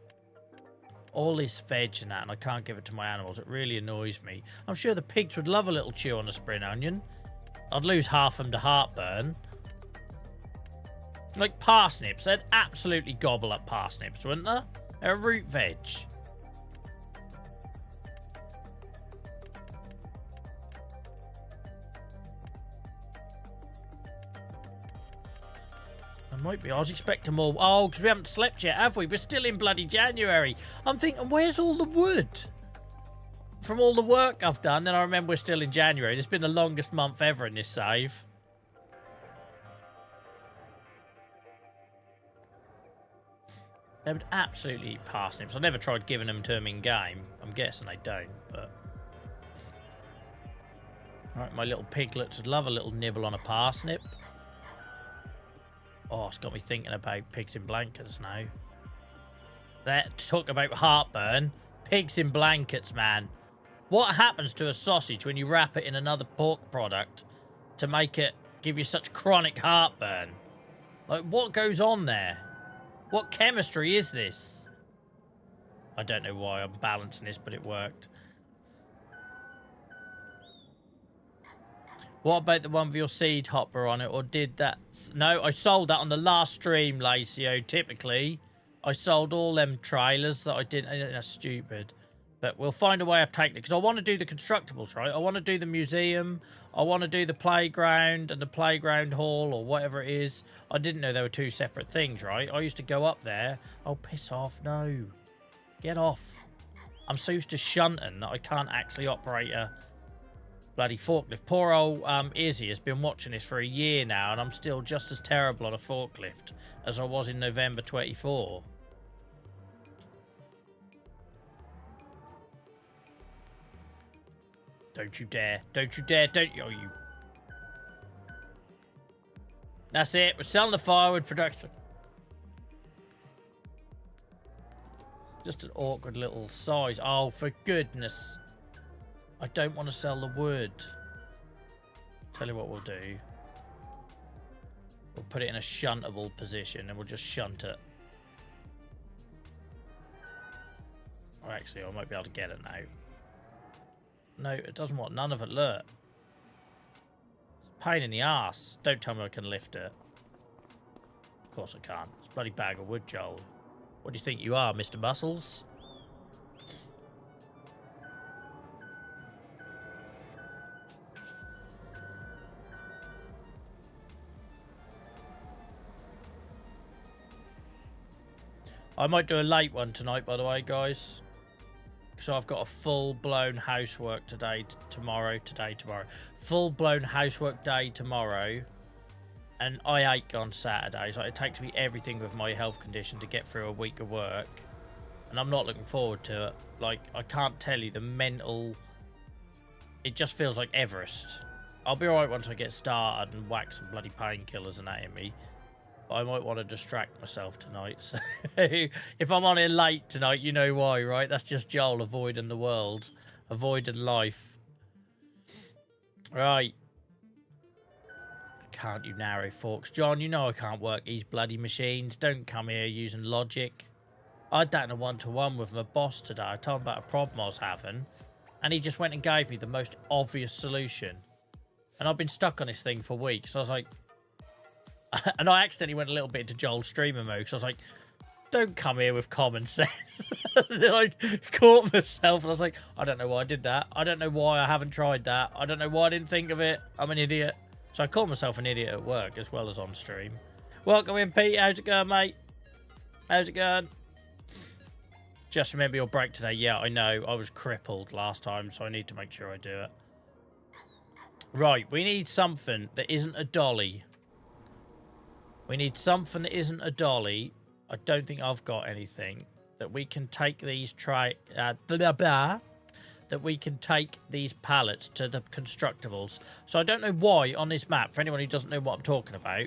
S1: All this veg and that, and I can't give it to my animals. It really annoys me. I'm sure the pigs would love a little chew on a spring onion. I'd lose half of them to heartburn. Like parsnips. They'd absolutely gobble up parsnips, wouldn't they? They're a root veg. Might be. I was expecting more. Oh, because we haven't slept yet, have we? We're still in bloody January. I'm thinking, where's all the wood? From all the work I've done, then I remember we're still in January. It's been the longest month ever in this save. They would absolutely eat parsnips. I never tried giving them to them in game. I'm guessing they don't, but... Alright, my little piglets would love a little nibble on a parsnip. Oh, it's got me thinking about pigs in blankets now. That talk about heartburn. Pigs in blankets, man. What happens to a sausage when you wrap it in another pork product to make it give you such chronic heartburn? Like, what goes on there? What chemistry is this? I don't know why I'm balancing this, but it worked. What about the one with your seed hopper on it, or did that? No, I sold that on the last stream, Lacio. Typically, I sold all them trailers that I did. That's stupid. But we'll find a way of taking it, because I want to do the constructibles, right? I want to do the museum. I want to do the playground and the playground hall, or whatever it is. I didn't know they were two separate things, right? I used to go up there. Oh, piss off. No. Get off. I'm so used to shunting that I can't actually operate a... bloody forklift. Poor old Izzy has been watching this for a year now, and I'm still just as terrible on a forklift as I was in November 24. Don't you dare. Don't you dare. Don't you. Oh, you. That's it. We're selling the firewood production. Just an awkward little size. Oh, for goodness. I don't want to sell the wood. Tell you what we'll do. We'll put it in a shuntable position and we'll just shunt it. Or actually, I might be able to get it now. No, it doesn't want none of it. Look. It's a pain in the ass. Don't tell me I can lift it. Of course I can't. It's a bloody bag of wood, Joel. What do you think you are, Mr. Muscles? I might do a late one tonight, by the way, guys. So I've got a full-blown housework tomorrow. Full-blown housework day tomorrow. And I ache on Saturdays. Like, it takes me everything with my health condition to get through a week of work. And I'm not looking forward to it. Like, I can't tell you the mental... It just feels like Everest. I'll be alright once I get started and whack some bloody painkillers and that in me. I might want to distract myself tonight. So if I'm on here late tonight, you know why, right? That's just Joel avoiding the world. Avoiding life. Right. Can't you narrow forks? John, you know I can't work these bloody machines. Don't come here using logic. I had that in a one-to-one with my boss today. I told him about a problem I was having. And he just went and gave me the most obvious solution. And I've been stuck on this thing for weeks. So I was like... And I accidentally went a little bit into Joel's streamer mode, because I was like, don't come here with common sense. Then I caught myself, and I was like, I don't know why I did that. I don't know why I haven't tried that. I don't know why I didn't think of it. I'm an idiot. So I called myself an idiot at work as well as on stream. Welcome in, Pete. How's it going, mate? How's it going? Just remember your break today. Yeah, I know. I was crippled last time, so I need to make sure I do it. Right, we need something that isn't a dolly. We need something that isn't a dolly. I don't think I've got anything that we can take these that we can take these pallets to the constructables. So I don't know why on this map, for anyone who doesn't know what I'm talking about,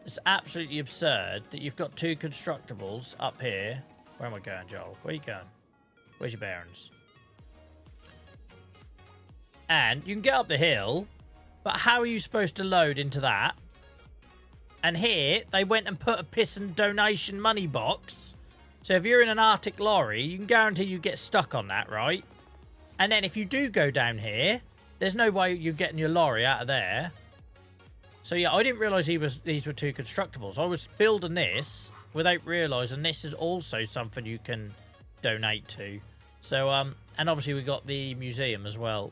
S1: it's absolutely absurd that you've got 2 constructables up here. Where am I going, Joel? Where are you going? Where's your bearings? And you can get up the hill, but how are you supposed to load into that? And here, they went and put a piss and donation money box. So if you're in an Arctic lorry, you can guarantee you get stuck on that, right? And then if you do go down here, there's no way you're getting your lorry out of there. So yeah, I didn't realise these were 2 constructables. I was building this without realising this is also something you can donate to. So, and obviously we got the museum as well.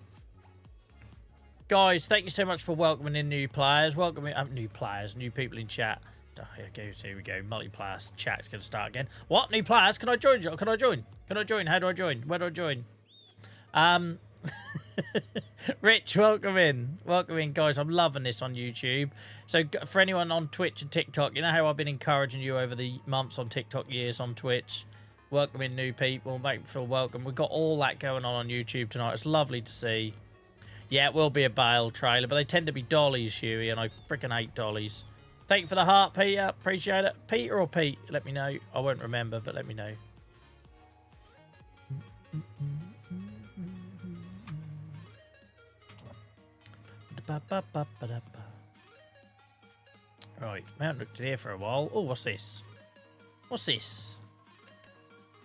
S1: Guys, thank you so much for welcoming in new players. Welcoming new people in chat. Oh, here we go. Multiplayer chat's going to start again. What? New players? Can I join? Can I join? Can I join? How do I join? Where do I join? Rich, welcome in. Welcome in, guys. I'm loving this on YouTube. So for anyone on Twitch and TikTok, you know how I've been encouraging you over the months on TikTok, years on Twitch. Welcoming new people, make them feel welcome. We've got all that going on YouTube tonight. It's lovely to see. Yeah, it will be a bale trailer, but they tend to be dollies, Huey, and I freaking hate dollies. Thank you for the heart, Peter. Appreciate it. Peter or Pete? Let me know. I won't remember, but let me know. Right, I haven't looked at here for a while. Oh, what's this? What's this?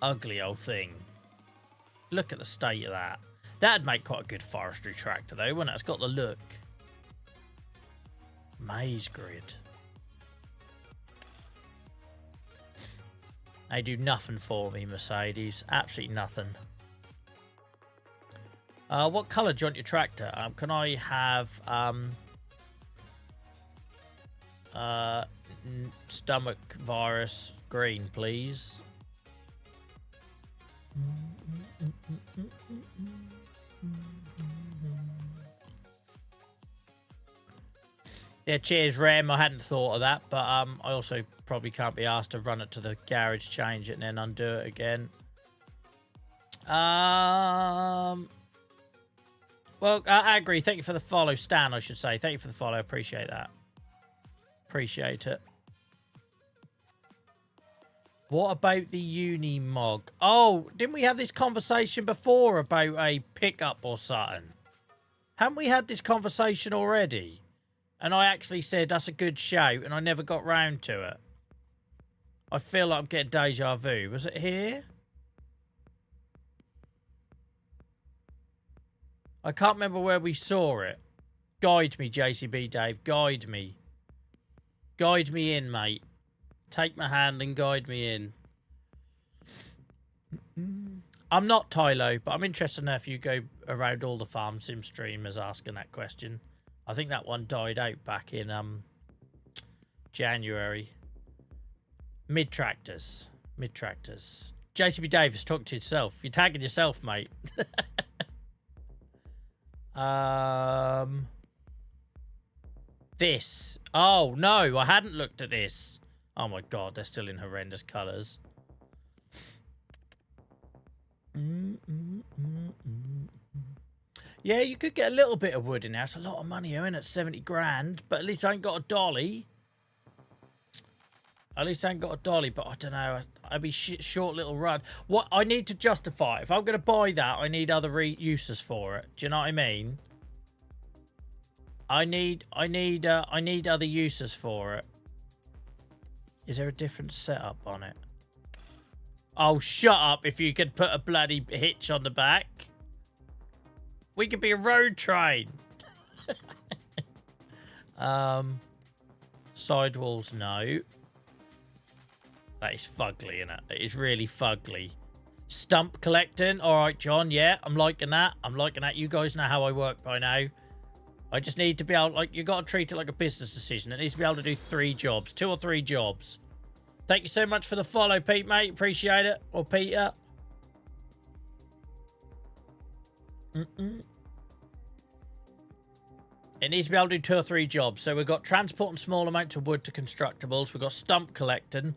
S1: Ugly old thing. Look at the state of that. That'd make quite a good forestry tractor, though, wouldn't it? It's got the look. Maze grid. They do nothing for me, Mercedes. Absolutely nothing. What colour do you want your tractor? Can I have stomach virus green, please? Yeah, cheers, Rem. I hadn't thought of that, but I also probably can't be asked to run it to the garage, change it, and then undo it again. Well, Agri, thank you for the follow. Stan, I should say. Thank you for the follow. Appreciate that. Appreciate it. What about the Unimog? Oh, didn't we have this conversation before about a pickup or something? Haven't we had this conversation already? And I actually said that's a good shout, and I never got round to it. I feel like I'm getting deja vu. Was it here? I can't remember where we saw it. Guide me, JCB Dave. Guide me. Guide me in, mate. Take my hand and guide me in. I'm not Tylo, but I'm interested to know if you go around all the farm sim streamers asking that question. I think that one died out back in January. Mid-tractors. Mid-tractors. JCB Davis, talk to yourself. You're tagging yourself, mate. This. Oh, no, I hadn't looked at this. Oh, my God, they're still in horrendous colours. Yeah, you could get a little bit of wood in there. It's a lot of money, isn't it? 70 grand. But at least I ain't got a dolly. At least I ain't got a dolly, but I don't know. I'd be short little run. What I need to justify. If I'm going to buy that, I need other uses for it. Do you know what I mean? I need other uses for it. Is there a different setup on it? Oh, shut up if you could put a bloody hitch on the back. We could be a road train. Sidewalls, no. That is fugly, innit? It is really fugly. Stump collecting. All right, John. Yeah, I'm liking that. I'm liking that. You guys know how I work by now. I just need to be able, like, you got to treat it like a business decision. It needs to be able to do 3 jobs. 2 or 3 jobs. Thank you so much for the follow, Pete, mate. Appreciate it. Or Peter. It needs to be able to do 2 or 3 jobs. So we've got transporting small amounts of wood to constructibles. We've got stump collecting.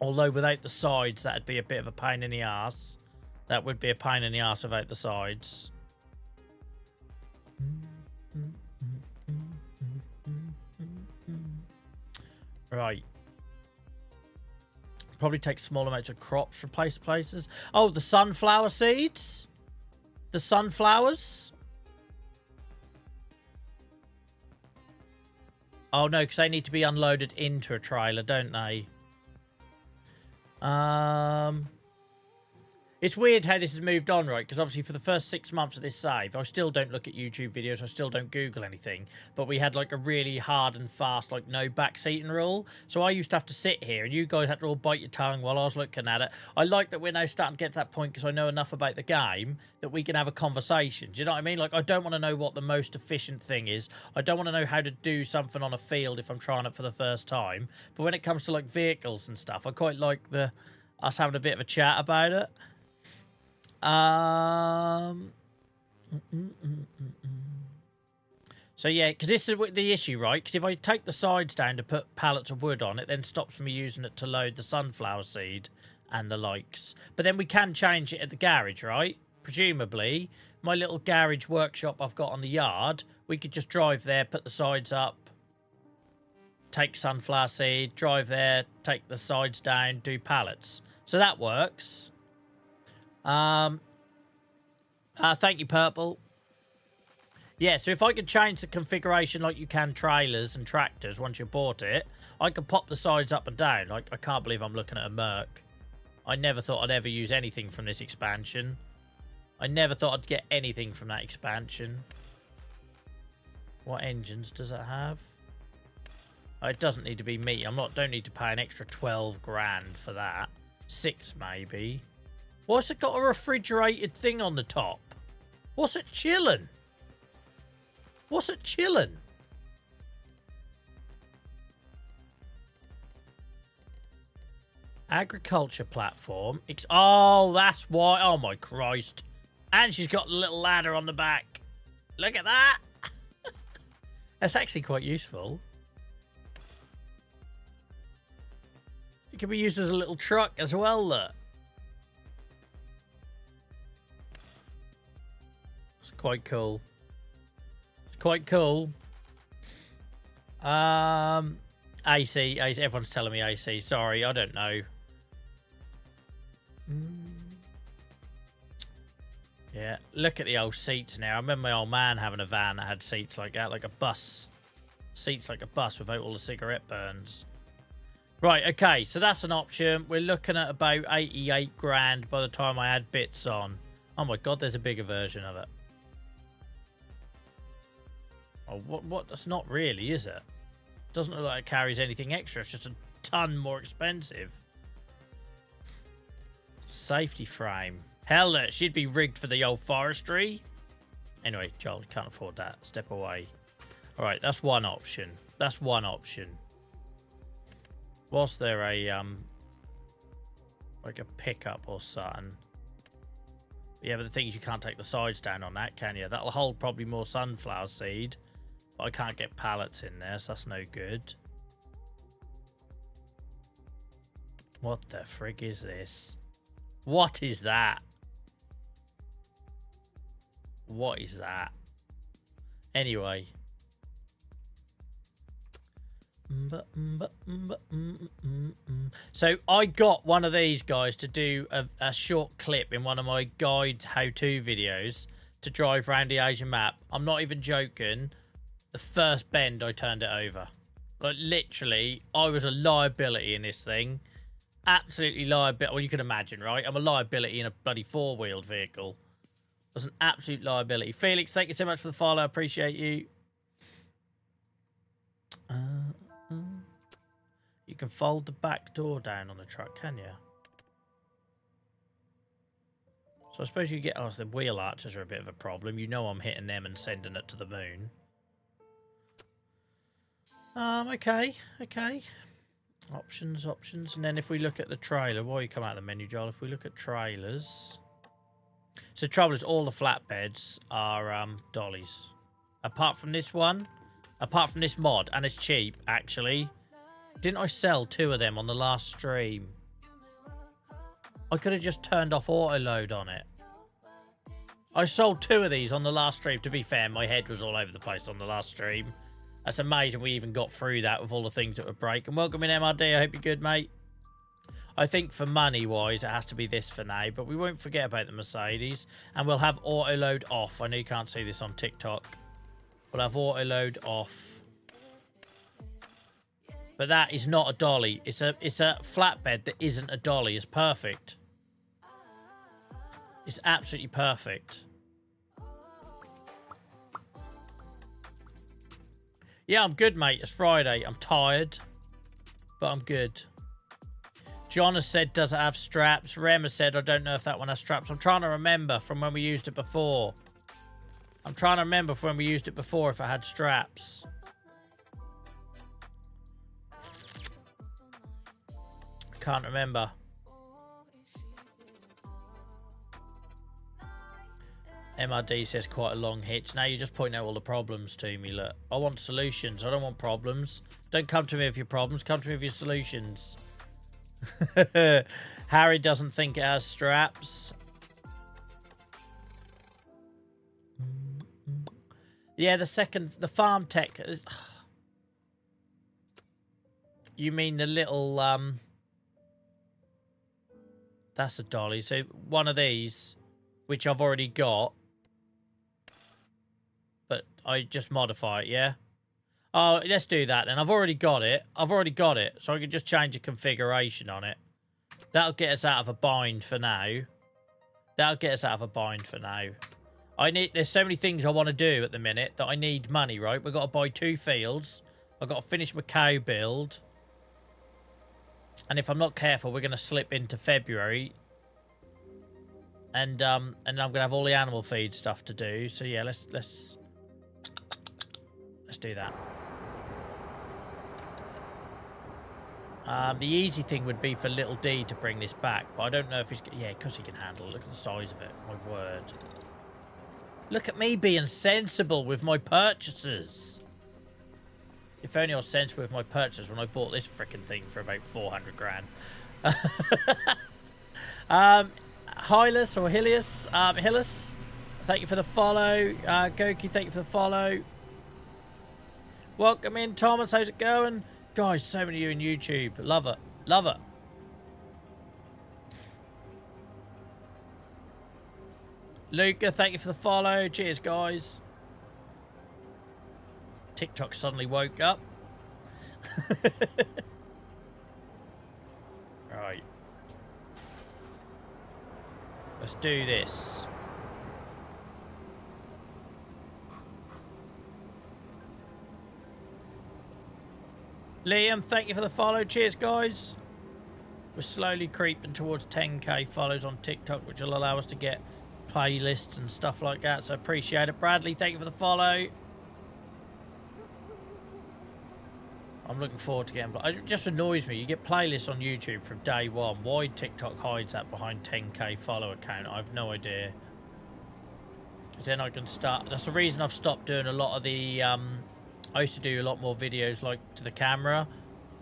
S1: Although without the sides, that'd be a bit of a pain in the arse. That would be a pain in the arse without the sides. Right. Probably take small amounts of crops from place to places. Oh, the sunflower seeds? The sunflowers? Oh, no, because they need to be unloaded into a trailer, don't they? It's weird how this has moved on, right? Because obviously for the first 6 months of this save, I still don't look at YouTube videos. I still don't Google anything. But we had like a really hard and fast, like no backseating rule. So I used to have to sit here and you guys had to all bite your tongue while I was looking at it. I like that we're now starting to get to that point because I know enough about the game that we can have a conversation. Do you know what I mean? Like, I don't want to know what the most efficient thing is. I don't want to know how to do something on a field if I'm trying it for the first time. But when it comes to like vehicles and stuff, I quite like us having a bit of a chat about it. So yeah, because this is the issue, right? Because if I take the sides down to put pallets of wood on, it then stops me using it to load the sunflower seed and the likes. But then we can change it at the garage, right? Presumably, my little garage workshop I've got on the yard, we could just drive there, put the sides up, take sunflower seed, drive there, take the sides down, do pallets. So that works. Thank you, Purple. Yeah, so if I could change the configuration like you can trailers and tractors once you bought it, I could pop the sides up and down. Like, I can't believe I'm looking at a Merc. I never thought I'd ever use anything from this expansion. I never thought I'd get anything from that expansion. What engines does it have? Oh, it doesn't need to be me. Don't need to pay an extra 12 grand for that. 6 maybe. What's it got a refrigerated thing on the top? What's it chilling? What's it chilling? Agriculture platform. Oh, that's why. Oh, my Christ. And she's got a little ladder on the back. Look at that. That's actually quite useful. It can be used as a little truck as well, look. It's quite cool. It's quite cool. AC. Everyone's telling me AC. Sorry, I don't know. Yeah, look at the old seats now. I remember my old man having a van that had seats like that, like a bus. Seats like a bus without all the cigarette burns. Right, okay, so that's an option. We're looking at about 88 grand by the time I add bits on. Oh my god, there's a bigger version of it. Oh, what? That's not really, is it? Doesn't look like it carries anything extra. It's just a ton more expensive. Safety frame. Hell, she'd be rigged for the old forestry. Anyway, Joel, can't afford that. Step away. All right, that's one option. That's one option. Was there a, like a pickup or something? Yeah, but the thing is you can't take the sides down on that, can you? That'll hold probably more sunflower seed. But I can't get pallets in there, so that's no good. What the frig is this? What is that? What is that? Anyway. So I got one of these guys to do a short clip in one of my guide how-to videos to drive around the Asian map. I'm not even joking. The first bend, I turned it over. Like, literally, I was a liability in this thing. Absolutely liability. Well, you can imagine, right? I'm a liability in a bloody four-wheeled vehicle. I was an absolute liability. Felix, thank you so much for the follow. I appreciate you. You can fold the back door down on the truck, can you? So I suppose you get... Oh, the wheel arches are a bit of a problem. You know I'm hitting them and sending it to the moon. Okay. Options, options. And then if we look at the trailer, while you come out of the menu, Joel, if we look at trailers. So the trouble is all the flatbeds are dollies. Apart from this one, apart from this mod, and it's cheap, actually. Didn't I sell 2 of them on the last stream? I could have just turned off auto load on it. I sold 2 of these on the last stream. To be fair, my head was all over the place on the last stream. That's amazing we even got through that with all the things that would break. And welcome in, MRD. I hope you're good, mate. I think for money-wise, it has to be this for now. But we won't forget about the Mercedes. And we'll have auto load off. I know you can't see this on TikTok. We'll have auto load off. But that is not a dolly. It's a flatbed that isn't a dolly. It's perfect. It's absolutely perfect. Yeah, I'm good, mate. It's Friday. I'm tired, but I'm good. John has said, does it have straps? Rem has said, I don't know if that one has straps. I'm trying to remember from when we used it before. I'm trying to remember from when we used it before if it had straps. I can't remember. MRD says quite a long hitch. Now you're just pointing out all the problems to me. Look, I want solutions. I don't want problems. Don't come to me with your problems. Come to me with your solutions. Harry doesn't think it has straps. Yeah, the farm tech. You mean the little, that's a dolly. So one of these, which I've already got. But I just modify it, yeah? Oh, let's do that then. I've already got it. So I can just change the configuration on it. That'll get us out of a bind for now. There's so many things I want to do at the minute that I need money, right? We've got to buy 2 fields. I've got to finish my cow build. And if I'm not careful, we're going to slip into February. And I'm going to have all the animal feed stuff to do. So yeah, let's do that. The easy thing would be for little D to bring this back, but I don't know if he's... Yeah, because he can handle it. Look at the size of it. My word. Look at me being sensible with my purchases. If only I was sensible with my purchases when I bought this freaking thing for about 400 grand. Hylas or Hilius, Hillis, thank you for the follow. Goki, thank you for the follow. Welcome in, Thomas. How's it going? Guys, so many of you in YouTube. Love it. Love it. Luca, thank you for the follow. Cheers, guys. TikTok suddenly woke up. Right. Let's do this. Liam, thank you for the follow. Cheers, guys. We're slowly creeping towards 10k follows on TikTok, which will allow us to get playlists and stuff like that. So appreciate it. Bradley, thank you for the follow. I'm looking forward to getting... It just annoys me. You get playlists on YouTube from day one. Why TikTok hides that behind 10k follow account, I have no idea. Because then I can start... That's the reason I've stopped doing a lot of the... I used to do a lot more videos like to the camera,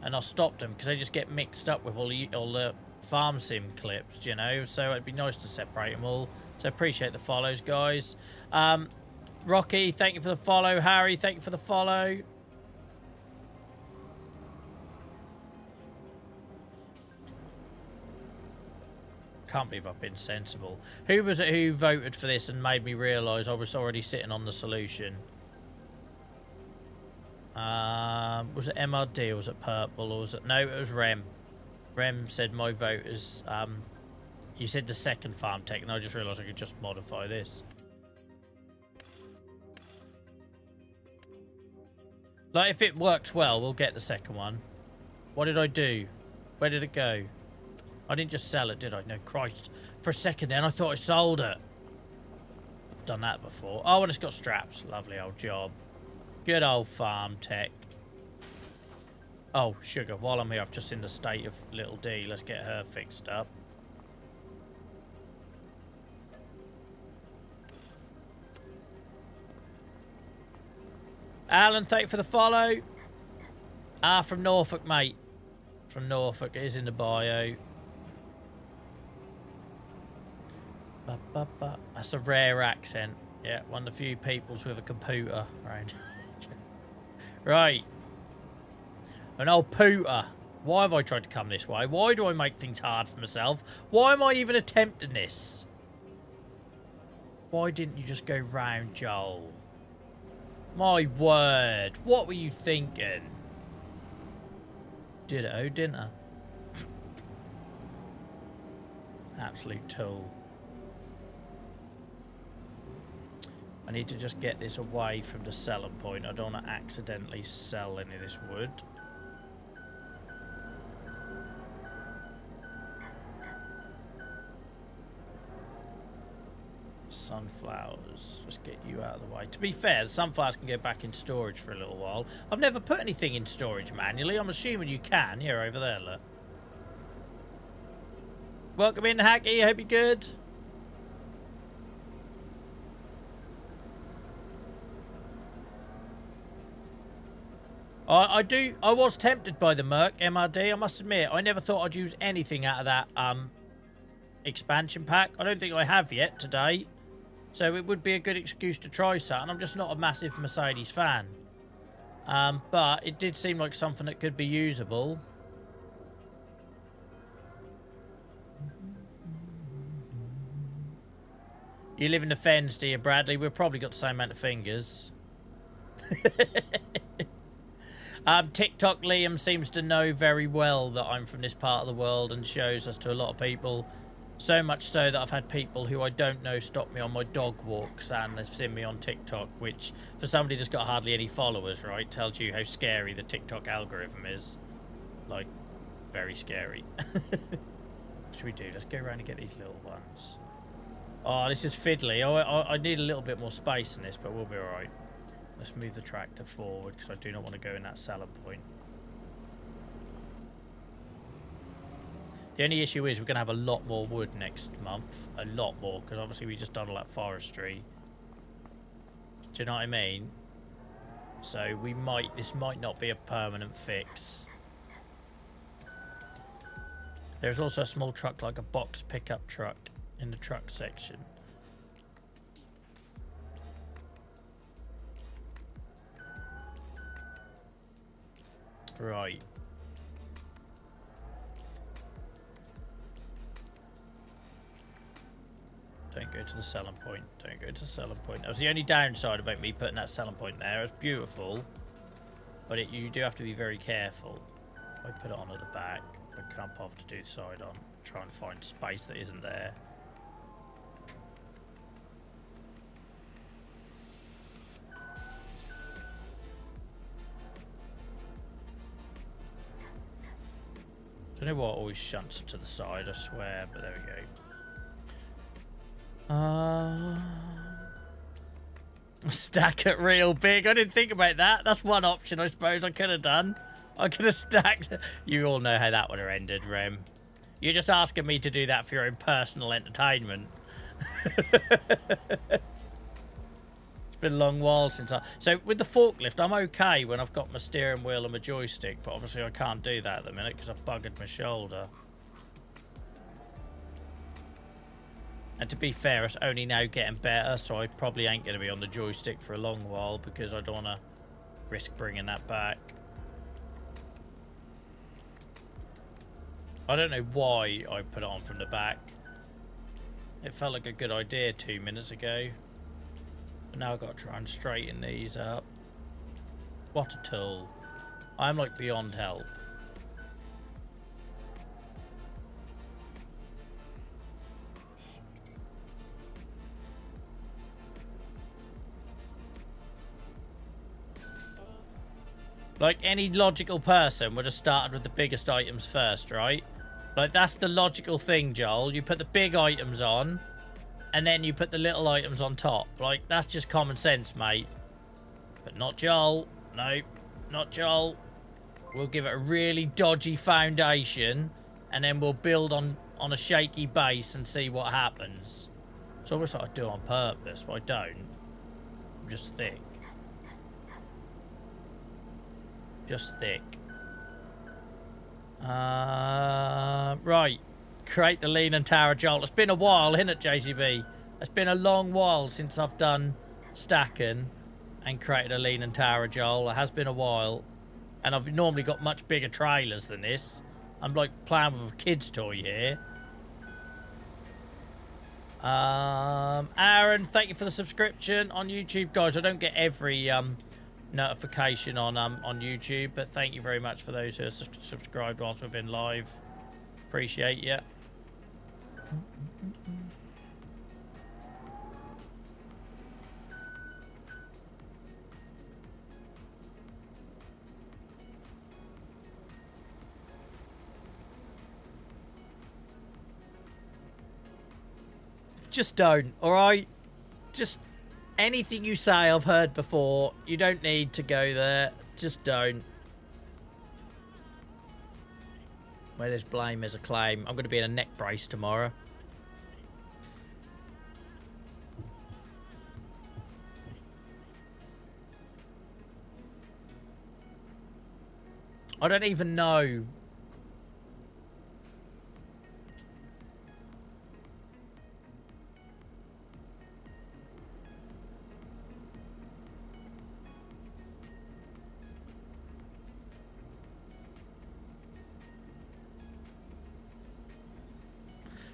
S1: and I stopped them because they just get mixed up with all the farm sim clips, you know. So it'd be nice to separate them all. So appreciate the follows, guys. Rocky, thank you for the follow. Harry, thank you for the follow. Can't believe I've been sensible. Who was it who voted for this and made me realise I was already sitting on the solution? Was it MRD or was it Purple or was it... No, it was Rem. Rem said my vote is... you said the second farm tech and I just realised I could just modify this. Like, if it works well, we'll get the second one. What did I do? Where did it go? I didn't just sell it, did I? No, Christ. For a second then, I thought I sold it. I've done that before. Oh, and it's got straps. Lovely old job. Good old farm tech. Oh, sugar. While I'm here, I've just seen the state of little D. Let's get her fixed up. Alan, thank you for the follow. From Norfolk, mate. From Norfolk. It is in the bio. That's a rare accent. Yeah, one of the few peoples with a computer around. Right. An old pooter. Why have I tried to come this way? Why do I make things hard for myself? Why am I even attempting this? Why didn't you just go round, Joel? My word. What were you thinking? Ditto, didn't I? Absolute tool. I need to just get this away from the selling point. I don't want to accidentally sell any of this wood. Sunflowers. Let's get you out of the way. To be fair, the sunflowers can go back in storage for a little while. I've never put anything in storage manually. I'm assuming you can. Here, over there, look. Welcome in, Hacky. Hope you're good. I was tempted by the Merc MRD, I must admit. I never thought I'd use anything out of that expansion pack. I don't think I have yet today. So it would be a good excuse to try something. I'm just not a massive Mercedes fan. But it did seem like something that could be usable. You live in the Fens, do you, Bradley? We've probably got the same amount of fingers. TikTok Liam seems to know very well that I'm from this part of the world and shows us to a lot of people. So much so that I've had people who I don't know stop me on my dog walks and they've seen me on TikTok, which for somebody that's got hardly any followers, right, tells you how scary the TikTok algorithm is. Like, very scary. What should we do? Let's go around and get these little ones. Oh, this is fiddly. I need a little bit more space in this, but we'll be alright. Let's move the tractor forward because I do not want to go in that salad point. The only issue is we're going to have a lot more wood next month. A lot more, because obviously we just done all that forestry. Do you know what I mean? So we might, this might not be a permanent fix. There's also a small truck, like a box pickup truck in the truck section. Right. Don't go to the selling point. Don't go to the selling point. That was the only downside about me putting that selling point there. It's beautiful, but you do have to be very careful. If I put it on at the back, I can't bother to do the side on. Try and find space that isn't there. Don't know what always shunts it to the side, I swear, but there we go. Stack it real big. I didn't think about that. That's one option I suppose I could have done. I could have stacked. You all know how that would have ended, Rem. You're just asking me to do that for your own personal entertainment. It's been a long while since I... So with the forklift, I'm okay when I've got my steering wheel and my joystick, but obviously I can't do that at the minute because I've buggered my shoulder. And to be fair, it's only now getting better, so I probably ain't going to be on the joystick for a long while because I don't want to risk bringing that back. I don't know why I put it on from the back. It felt like a good idea 2 minutes ago. But now I've got to try and straighten these up. What a tool. I'm like beyond help. Like any logical person would have started with the biggest items first, right? Like that's the logical thing, Joel. You put the big items on and then you put the little items on top. Like that's just common sense, mate. But not Joel. No, not Joel. We'll give it a really dodgy foundation, and then we'll build on a shaky base and see what happens. It's almost like I do on purpose, but I don't. I'm just thick. Just thick. Right. Create the lean and tower jolt. It's been a while, isn't it, JCB? It's been a long while since I've done stacking and created a lean and tower jolt. It has been a while. And I've normally got much bigger trailers than this. I'm like playing with a kid's toy here. Aaron, thank you for the subscription on YouTube, guys. I don't get every notification on YouTube, but thank you very much for those who are subscribed whilst we've been live. Appreciate you. Just don't, alright? Just anything you say I've heard before. You don't need to go there. Just don't. Where there's blame, there's a claim. I'm going to be in a neck brace tomorrow. I don't even know.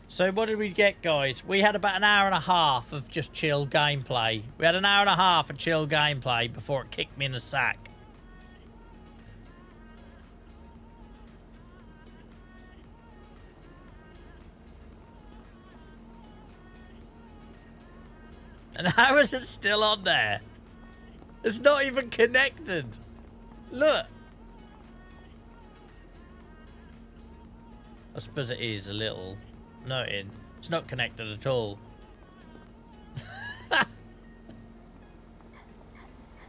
S1: So what did we get, guys? We had about an hour and a half of just chill gameplay. We had an hour and a half of chill gameplay before it kicked me in the sack. And how is it still on there? It's not even connected. Look. I suppose it is a little. Noted. It's not connected at all.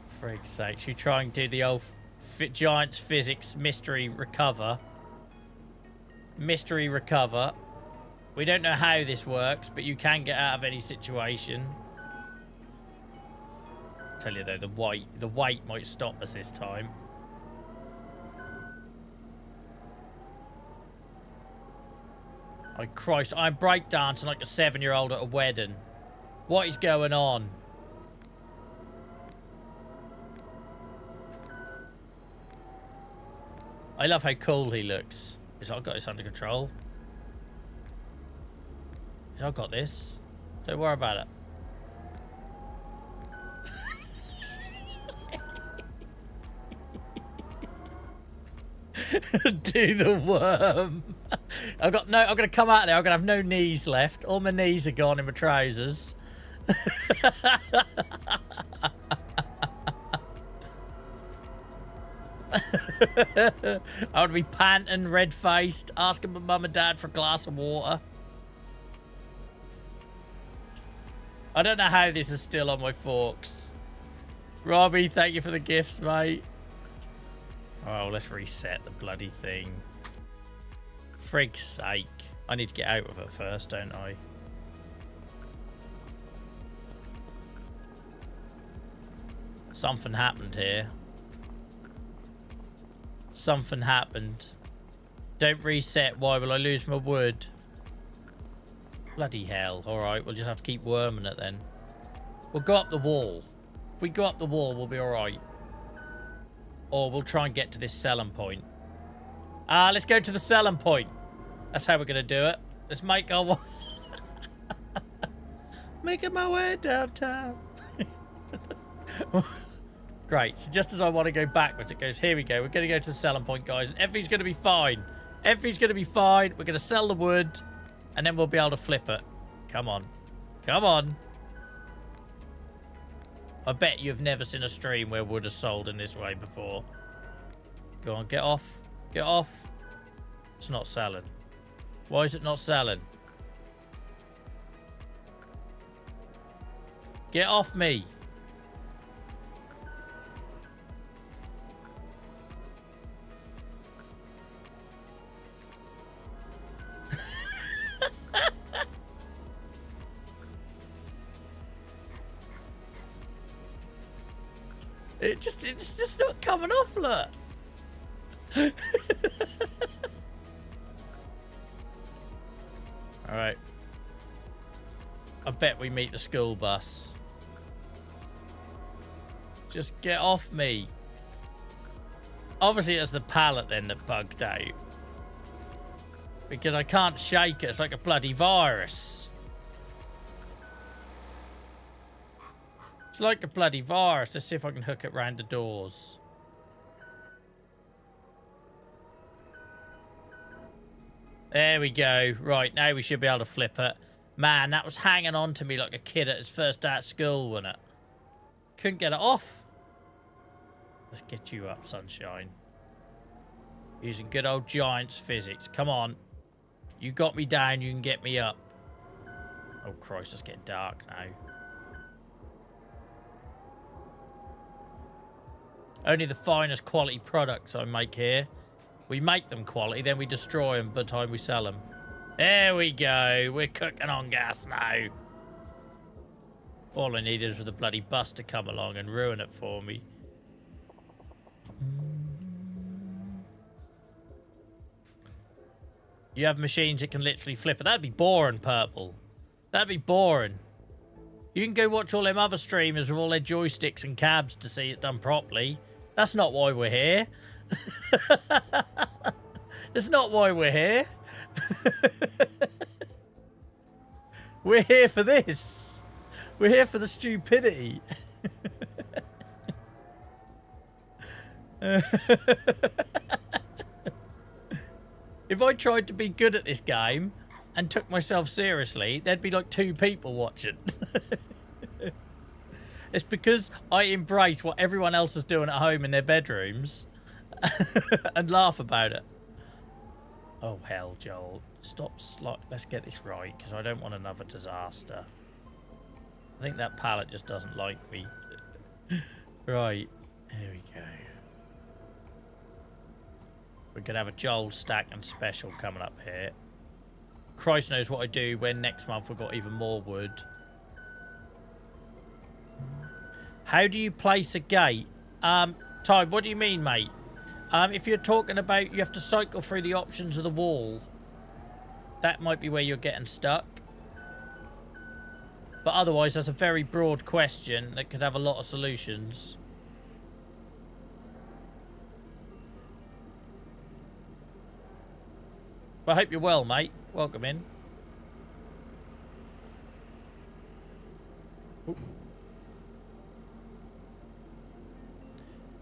S1: Frig's sake. Should we try and do the old Giants physics mystery recover? Mystery recover. We don't know how this works, but you can get out of any situation. Tell you though, the weight might stop us this time. Oh Christ, I'm breakdancing like a 7-year-old at a wedding. What is going on? I love how cool he looks. I've got this under control. I've got this. Don't worry about it. Do the worm. I'm gonna come out there. I'm gonna have no knees left. All my knees are gone in my trousers. I would be panting, red-faced, asking my mum and dad for a glass of water. I don't know how this is still on my forks. Robbie, thank you for the gifts, mate. Oh, let's reset the bloody thing. Frig's sake. I need to get out of it first, don't I? Something happened here. Something happened. Don't reset. Why will I lose my wood? Bloody hell. Alright, we'll just have to keep worming it then. We'll go up the wall. If we go up the wall, we'll be alright. Or we'll try and get to this selling point. Let's go to the selling point. That's how we're going to do it. Let's make our way. Making my way downtown. Great. So just as I want to go backwards, it goes, here we go. We're going to go to the selling point, guys. Everything's going to be fine. Everything's going to be fine. We're going to sell the wood, and then we'll be able to flip it. Come on. Come on. I bet you've never seen a stream where wood is sold in this way before. Go on, get off. Get off. It's not selling. Why is it not selling? Get off me. It's just not coming off, look. Alright. I bet we meet the school bus. Just get off me. Obviously, it's the pallet then that bugged out. Because I can't shake it. It's like a bloody virus. It's like a bloody virus. Let's see if I can hook it round the doors. There we go. Right, now we should be able to flip it. Man, that was hanging on to me like a kid at his first day at school, wasn't it? Couldn't get it off. Let's get you up, sunshine. Using good old Giants physics. Come on. You got me down, you can get me up. Oh, Christ, it's getting dark now. Only the finest quality products I make here. We make them quality, then we destroy them by the time we sell them. There we go. We're cooking on gas now. All I needed was for the bloody bus to come along and ruin it for me. You have machines that can literally flip it. That'd be boring, Purple. That'd be boring. You can go watch all them other streamers with all their joysticks and cabs to see it done properly. That's not why we're here. That's not why we're here. We're here for this. We're here for the stupidity. If I tried to be good at this game and took myself seriously, there'd be like 2 people watching. It's because I embrace what everyone else is doing at home in their bedrooms and laugh about it. Oh, hell, Joel. Stop. Let's get this right, because I don't want another disaster. I think that pallet just doesn't like me. Right. Here we go. We're going to have a Joel stack and special coming up here. Christ knows what I do when next month we've got even more wood. How do you place a gate? Ty, what do you mean, mate? If you're talking about you have to cycle through the options of the wall, that might be where you're getting stuck. But otherwise, that's a very broad question that could have a lot of solutions. Well, I hope you're well, mate. Welcome in. Ooh.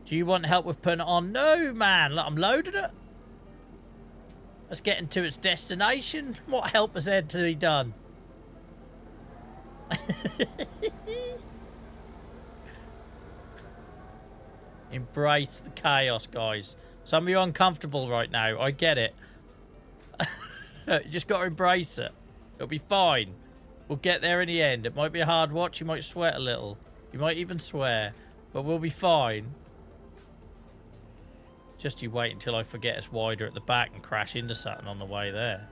S1: Do you want help with putting it on? No, man. Look, I'm loaded it. Let's get into its destination. What help is there to be done? Embrace the chaos, guys. Some of you are uncomfortable right now. I get it. You just got to embrace it. It'll be fine. We'll get there in the end. It might be a hard watch. You might sweat a little. You might even swear. But we'll be fine. Just you wait until I forget it's wider at the back and crash into something on the way there.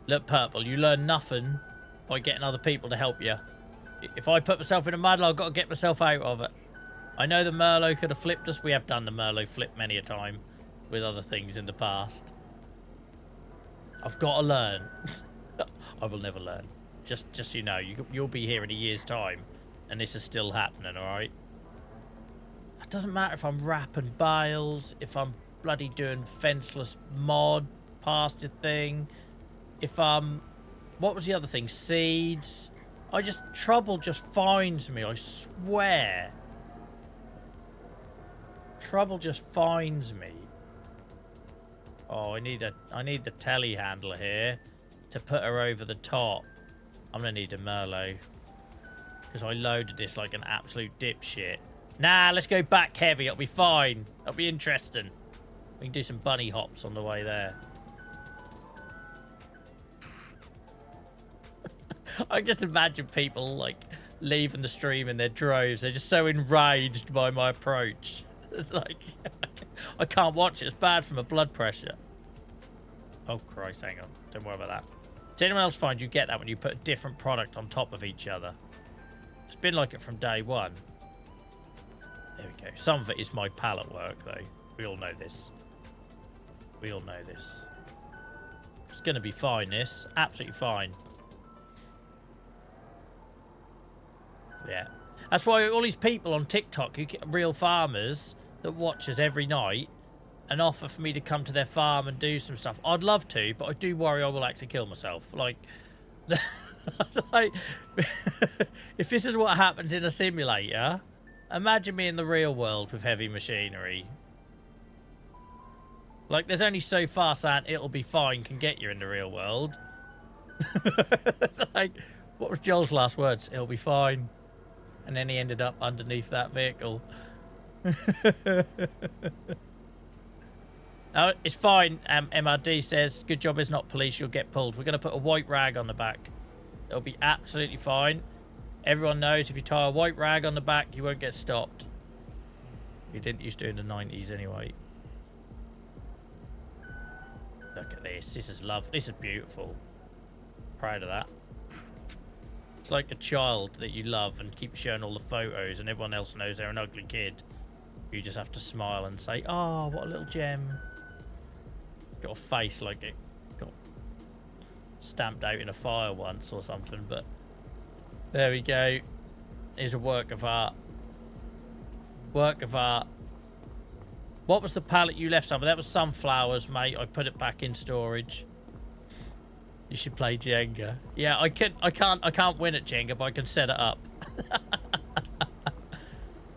S1: Look, Purple, you learn nothing by getting other people to help you. If I put myself in a muddle, I've got to get myself out of it. I know the Merlot could have flipped us. We have done the Merlot flip many a time with other things in the past. I've got to learn. I will never learn. Just so you know, you'll be here in a year's time, and this is still happening, all right? It doesn't matter if I'm wrapping bales, if I'm bloody doing fenceless mod pasture thing, if I'm... What was the other thing? Seeds. Trouble just finds me, I swear. Trouble just finds me. Oh, I need the telehandler here to put her over the top. I'm gonna need a Merlot because I loaded this like an absolute dipshit. Nah, let's go back heavy. It'll be fine. It'll be interesting. We can do some bunny hops on the way there. I just imagine people like leaving the stream in their droves. They're just so enraged by my approach. It's like I can't watch it. It's bad for my blood pressure. Oh Christ, hang on. Don't worry about that. Does anyone else find you get that when you put a different product on top of each other? It's been like it from day one. There we go. Some of it is my palette work, though. We all know this. We all know this. It's going to be fine, this. Absolutely fine. Yeah. That's why all these people on TikTok, who real farmers that watch us every night and offer for me to come to their farm and do some stuff. I'd love to, but I do worry I will actually kill myself. Like, like if this is what happens in a simulator, imagine me in the real world with heavy machinery. Like, there's only so far saying it'll be fine can get you in the real world. Like, what was Joel's last words? It'll be fine. And then he ended up underneath that vehicle. Oh, it's fine, MRD says. Good job is not police, you'll get pulled. We're going to put a white rag on the back. It'll be absolutely fine. Everyone knows if you tie a white rag on the back, you won't get stopped. You didn't used to in the 90s anyway. Look at this. This is lovely. This is beautiful. Proud of that. It's like a child that you love and keep showing all the photos and everyone else knows they're an ugly kid. You just have to smile and say, oh, what a little gem. Got a face like it got stamped out in a fire once or something, but there we go. Here's a work of art. Work of art. What was the pallet you left somewhere? That was sunflowers, mate. I put it back in storage. You should play Jenga. Yeah, I can't win at Jenga, but I can set it up.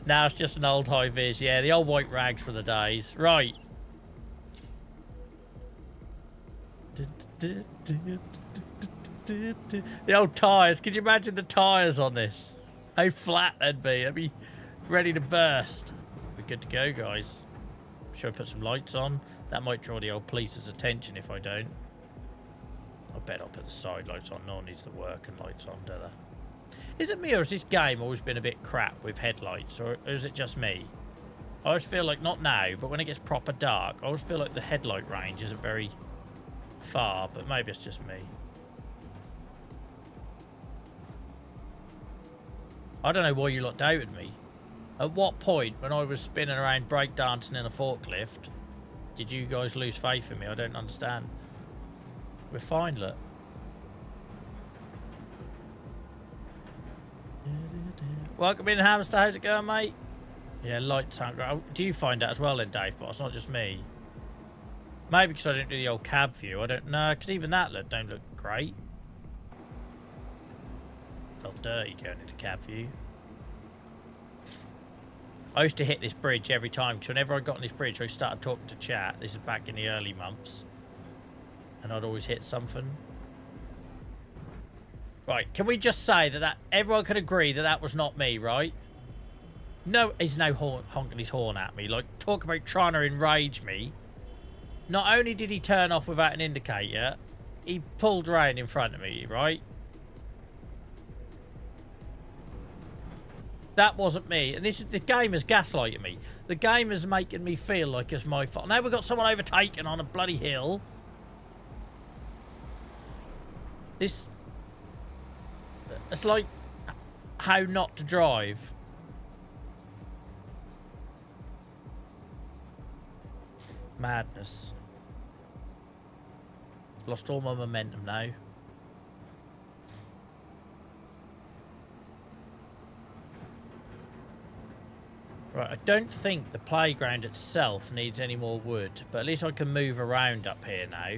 S1: Now it's just an old high vis. Yeah, the old white rags for the days. Right. The old tyres. Could you imagine the tyres on this? How flat they'd be. They'd be ready to burst. We're good to go, guys. Should I put some lights on? That might draw the old police's attention if I don't. I bet I'll put the side lights on. No one needs the working lights on, do they? Is it me or has this game always been a bit crap with headlights? Or is it just me? I always feel like, not now, but when it gets proper dark, I always feel like the headlight range isn't very far, but maybe it's just me. I don't know why you lot doubted me. At what point, when I was spinning around breakdancing in a forklift, did you guys lose faith in me? I don't understand. We're fine, look. Welcome in, Hamster. How's it going, mate? Yeah, lights aren't great. Do you find that as well then, Dave? But it's not just me. Maybe because I didn't do the old cab view. I don't know, because even that don't look great. Felt dirty going into cab view. I used to hit this bridge every time, because whenever I got on this bridge, I started talking to chat. This is back in the early months. And I'd always hit something. Right, can we just say that everyone can agree that that was not me, right? No, he's now honking his horn at me. Like, talk about trying to enrage me. Not only did he turn off without an indicator, he pulled around in front of me, right? That wasn't me. And the game is gaslighting me. The game is making me feel like it's my fault. Now we've got someone overtaken on a bloody hill. It's like how not to drive. Madness. Lost all my momentum now. Right, I don't think the playground itself needs any more wood, but at least I can move around up here now.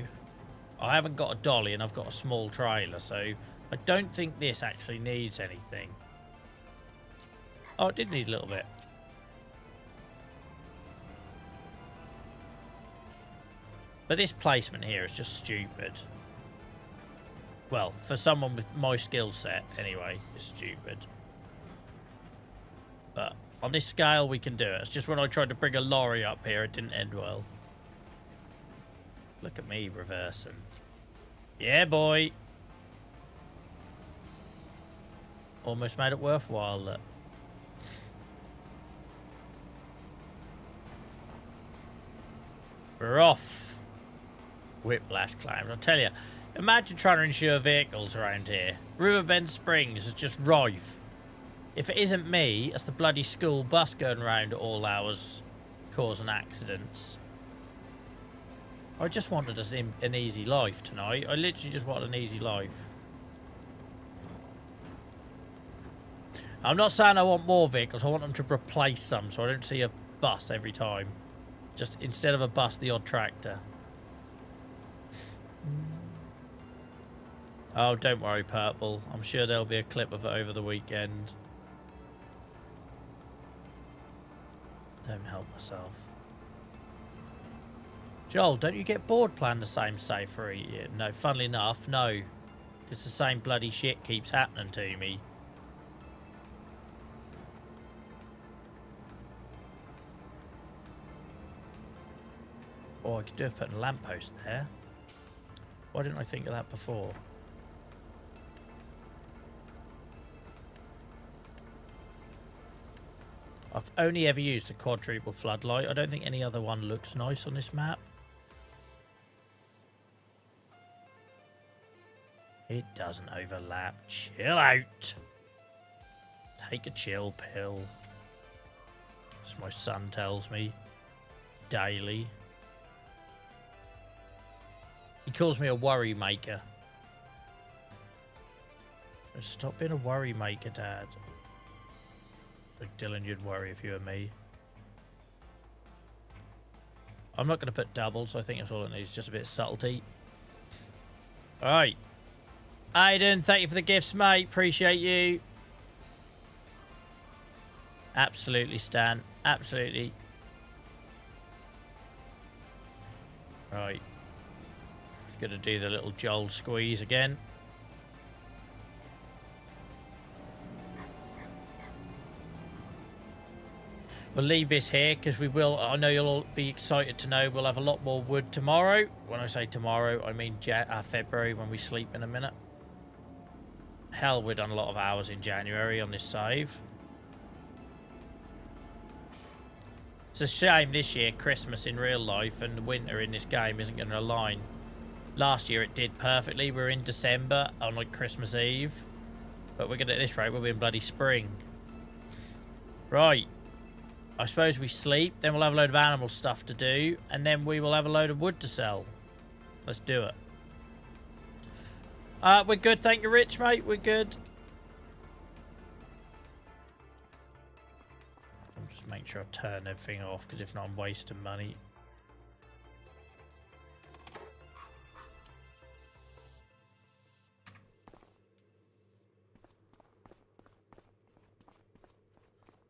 S1: I haven't got a dolly and I've got a small trailer, so I don't think this actually needs anything. Oh, it did need a little bit. But this placement here is just stupid. Well, for someone with my skill set, anyway, it's stupid. But on this scale, we can do it. It's just when I tried to bring a lorry up here, it didn't end well. Look at me reversing. Yeah, boy. Almost made it worthwhile, look. We're off. Whiplash claims. I'll tell you, Imagine trying to insure vehicles around here. Riverbend Springs is just rife. If it isn't me, it's the bloody school bus going around at all hours causing accidents. I just wanted an easy life tonight. I literally just wanted an easy life. I'm not saying I want more vehicles. I want them to replace some so I don't see a bus every time. Just instead of a bus, the odd tractor. Oh, don't worry, Purple. I'm sure there'll be a clip of it over the weekend. Don't help myself. Joel, don't you get bored playing the same save for a year? No, funnily enough, no. Because the same bloody shit keeps happening to me. Oh, I could do with putting a lamppost there. Why didn't I think of that before? I've only ever used a quadruple floodlight. I don't think any other one looks nice on this map. It doesn't overlap. Chill out. Take a chill pill. As my son tells me daily. He calls me a worry maker. Stop being a worry maker, Dad. Like Dylan, you'd worry if you were me. I'm not going to put doubles. I think that's all it needs. Just a bit of subtlety. Alright. Aiden, thank you for the gifts, mate. Appreciate you. Absolutely, Stan. Absolutely. Right. Gonna do the little Joel squeeze again. We'll leave this here because we will. I know you'll all be excited to know we'll have a lot more wood tomorrow. When I say tomorrow, I mean February when we sleep in a minute. Hell, we've done a lot of hours in January on this save. It's a shame this year Christmas in real life and winter in this game isn't going to align. Last year it did perfectly. We're in December on like Christmas Eve. But we're going to, at this rate, we'll be in bloody spring. Right. I suppose we sleep, then we'll have a load of animal stuff to do, and then we will have a load of wood to sell. Let's do it. We're good, thank you, Rich, mate. We're good. I'll just make sure I turn everything off, because if not, I'm wasting money.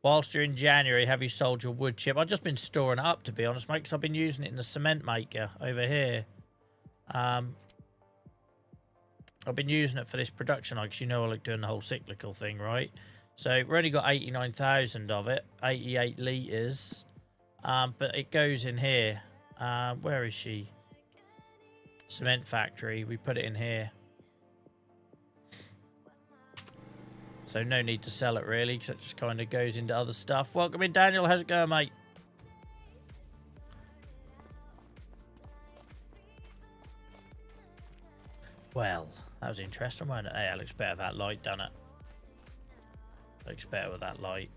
S1: Whilst you're in January, have you sold your wood chip? I've just been storing it up, to be honest, mate, because I've been using it in the cement maker over here. I've been using it for this production, because you know I like doing the whole cyclical thing, right? So we've only got 89,000 of it, 88 litres. But it goes in here. Where is she? Cement factory. We put it in here. So no need to sell it, really, because it just kind of goes into other stuff. Welcome in, Daniel. How's it going, mate? Well, that was interesting, wasn't it? Hey, that looks better with that light, doesn't it? Looks better with that light.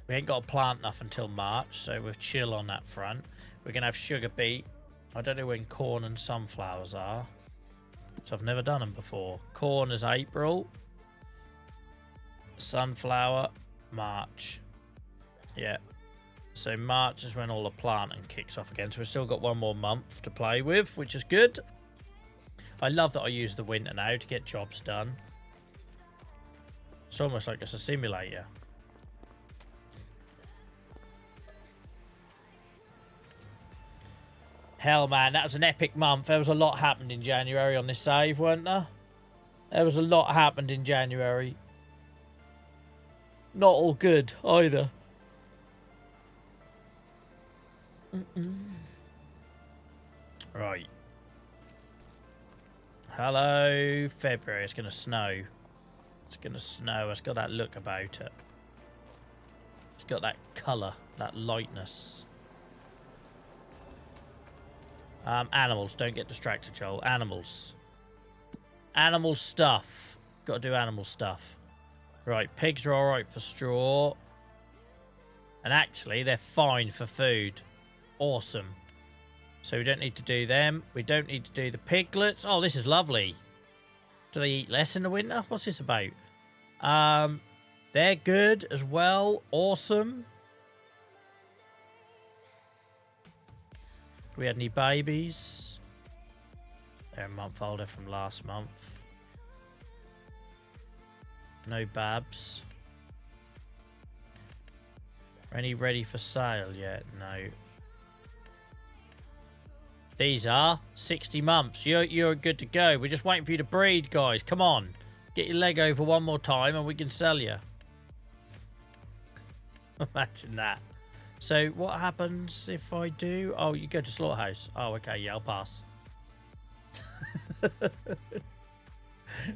S1: We ain't got to plant nothing until March, so we'll chill on that front. We're going to have sugar beet. I don't know when corn and sunflowers are. So I've never done them before. Corn is April. Sunflower, March. Yeah. So March is when all the planting kicks off again. So we've still got one more month to play with, which is good. I love that I use the winter now to get jobs done. It's almost like it's a simulator. Hell, man, that was an epic month. There was a lot happened in January on this save, weren't there? There was a lot happened in January. Not all good, either. Right. Hello, February. It's going to snow. It's going to snow. It's got that look about it. It's got that colour, that lightness. Animals. Don't get distracted, Joel. Animals. Animal stuff. Got to do animal stuff. Right, pigs are alright for straw. And actually, they're fine for food. Awesome. So we don't need to do them. We don't need to do the piglets. Oh, this is lovely. Do they eat less in the winter? What's this about? They're good as well. Awesome. We had any babies? They're a month older from last month. No babs. Any ready for sale yet? No. These are 60 months. You're good to go. We're just waiting for you to breed, guys. Come on. Get your leg over one more time and we can sell you. Imagine that. So what happens if I do? Oh, you go to slaughterhouse. Oh, okay. Yeah, I'll pass.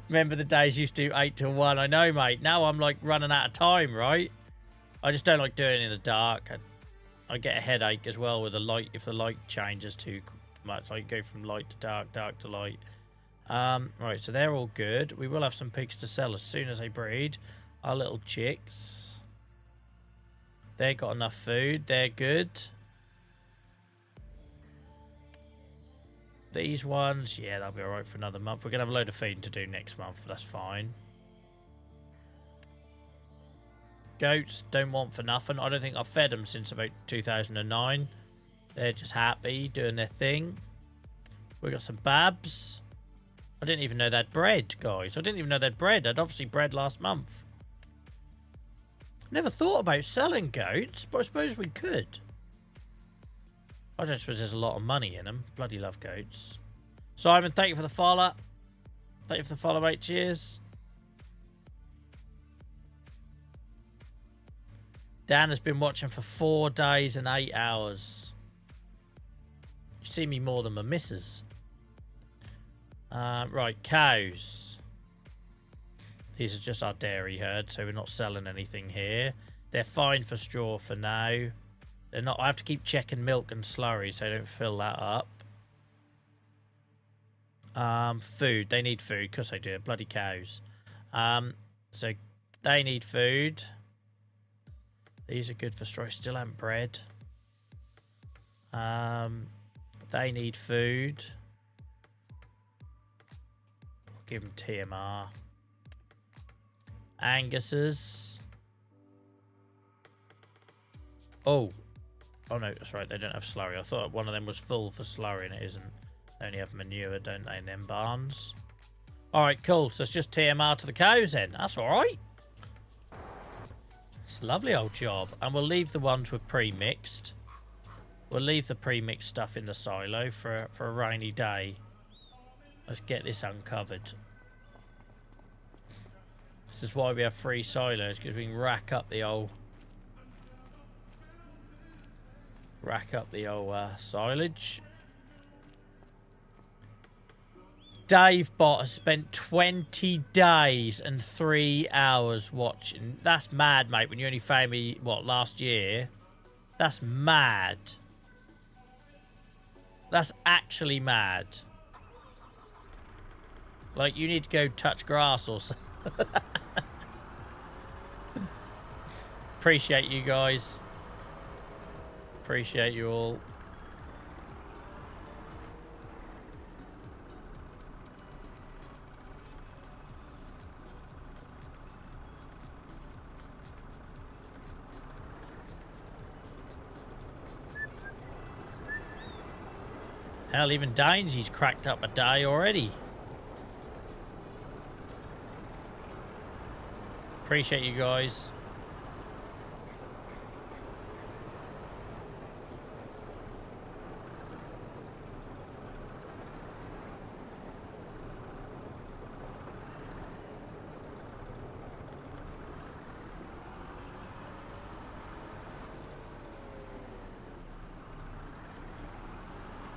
S1: Remember the days you used to do 8 till 1? I know, mate. Now I'm like running out of time, right? I just don't like doing it in the dark. I get a headache as well with the light. If the light changes too much, I go from light to dark, dark to light. Right, so they're all good. We will have some pigs to sell as soon as they breed. Our little chicks. They got enough food. They're good. These ones, yeah, they'll be alright for another month. We're going to have a load of feeding to do next month, but that's fine. Goats, don't want for nothing. I don't think I've fed them since about 2009. They're just happy, doing their thing. We got some babs. I didn't even know they'd bred, guys. I didn't even know they'd bred. They'd obviously bred last month. Never thought about selling goats, but I suppose we could. I don't suppose there's a lot of money in them. Bloody love goats. Simon, thank you for the follow. Thank you for the follow, mate. Cheers. Dan has been watching for 4 days and 8 hours. You see me more than my missus. Right, cows. These are just our dairy herd, so we're not selling anything here. They're fine for straw for now. They're not. I have to keep checking milk and slurry so I don't fill that up. Food. They need food because they do. Bloody cows. So they need food. These are good for straw. Still haven't bred. They need food. I'll give them TMR. Angus's. Oh no, that's right. They don't have slurry. I thought one of them was full for slurry, and it isn't. They only have manure, don't they, in them barns? All right, cool. So it's just TMR to the cows then. That's all right. It's a lovely old job. And we'll leave the ones with pre-mixed. We'll leave the pre-mixed stuff in the silo for a rainy day. Let's get this uncovered. This is why we have 3 silos, because we can rack up the old silage. Dave Bot has spent 20 days and 3 hours watching. That's mad, mate, when you only found me, what, last year? That's mad. That's actually mad. Like, you need to go touch grass or something. Appreciate you guys. Appreciate you all. Hell, even Dainesy's cracked up a day already. Appreciate you guys.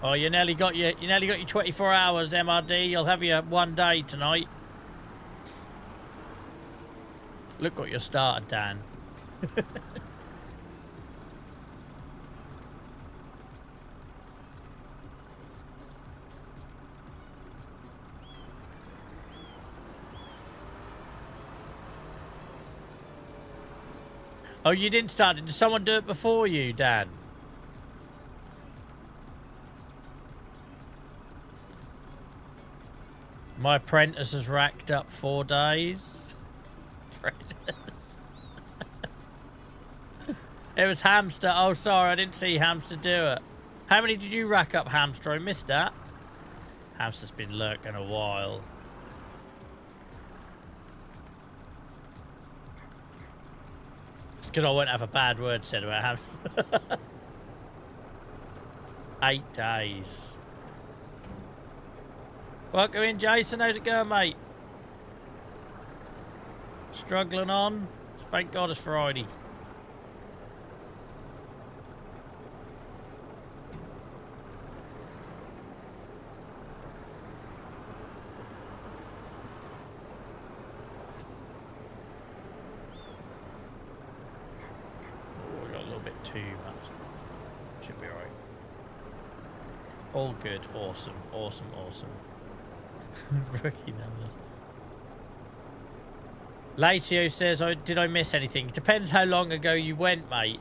S1: Oh, you nearly got your 24 hours, MRD. You'll have your 1 day tonight. Look what you started, Dan. Oh, you didn't start it. Did someone do it before you, Dan? My apprentice has racked up 4 days. It was Hamster. Oh, sorry, I didn't see Hamster do it. How many did you rack up, Hamster? I missed that. Hamster's been lurking a while. It's because I won't have a bad word said about Hamster. 8 days. Welcome in, Jason. How's it going, mate? Struggling on? Thank God it's Friday. Oh, we got a little bit too much. Should be alright. All good. Awesome. Awesome. Awesome. Rookie numbers. Lacio says, "Oh, did I miss anything?" Depends how long ago you went, mate.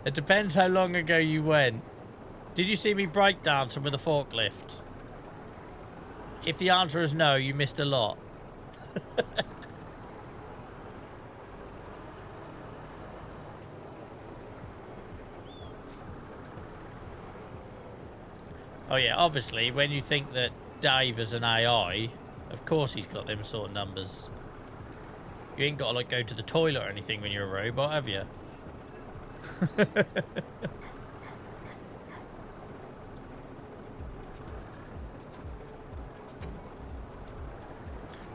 S1: It depends how long ago you went. Did you see me breakdancing with a forklift? If the answer is no, you missed a lot. Oh yeah, obviously, when you think that Dave is an AI, of course he's got them sort of numbers. You ain't got to, like, go to the toilet or anything when you're a robot, have you?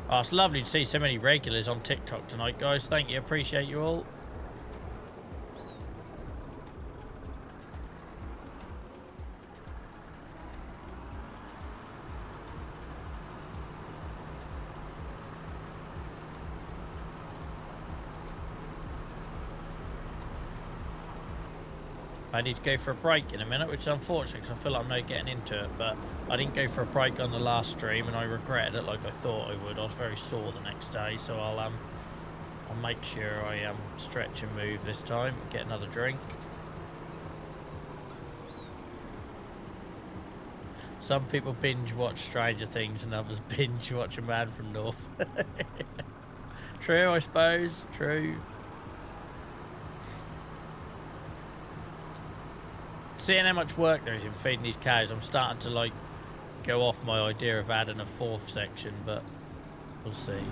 S1: Oh, it's lovely to see so many regulars on TikTok tonight, guys. Thank you. Appreciate you all. I need to go for a break in a minute, which is unfortunate because I feel like I'm not getting into it, but I didn't go for a break on the last stream and I regretted it like I thought I would. I was very sore the next day, so I'll make sure I stretch and move this time, get another drink. Some people binge watch Stranger Things and others binge watch A Man from North. True, I suppose. True. Seeing how much work there is in feeding these cows, I'm starting to, like, go off my idea of adding a 4th section, but we'll see.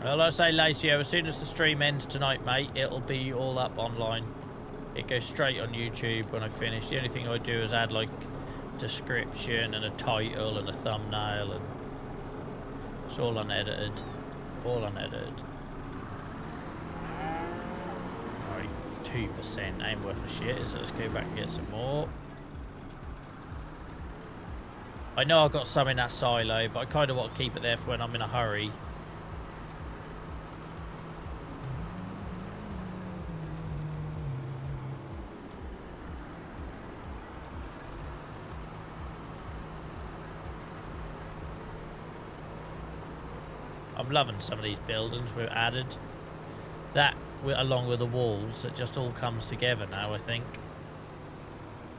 S1: Well, like I say, Lacio, as soon as the stream ends tonight, mate, it'll be all up online. It goes straight on YouTube when I finish. The only thing I do is add, like, description and a title and a thumbnail, and it's all unedited. All unedited. Alright, 2% ain't worth a shit, so let's go back and get some more. I know I've got some in that silo, but I kind of want to keep it there for when I'm in a hurry. I'm loving some of these buildings we've added. That, along with the walls, it just all comes together now, I think.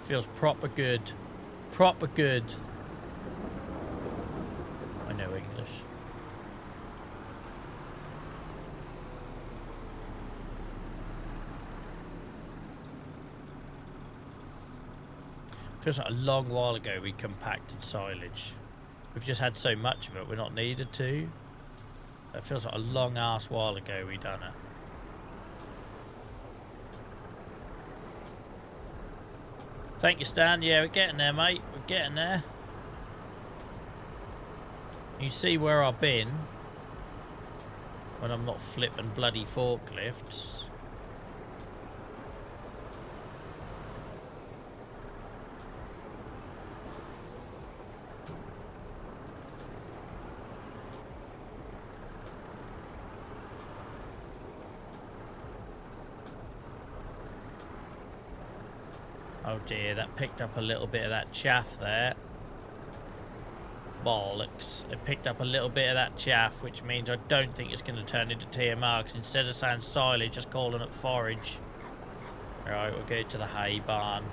S1: Feels proper good. Proper good. I know English. Feels like a long while ago we compacted silage. We've just had so much of it, we're not needed to. It feels like a long ass while ago we done it. Thank you, Stan. Yeah, we're getting there, mate. We're getting there. You see where I've been when I'm not flipping bloody forklifts. Oh dear, that picked up a little bit of that chaff there. Bollocks. It picked up a little bit of that chaff, which means I don't think it's going to turn into TMR, because instead of saying silage, just calling it forage. Alright, we'll go to the hay barn.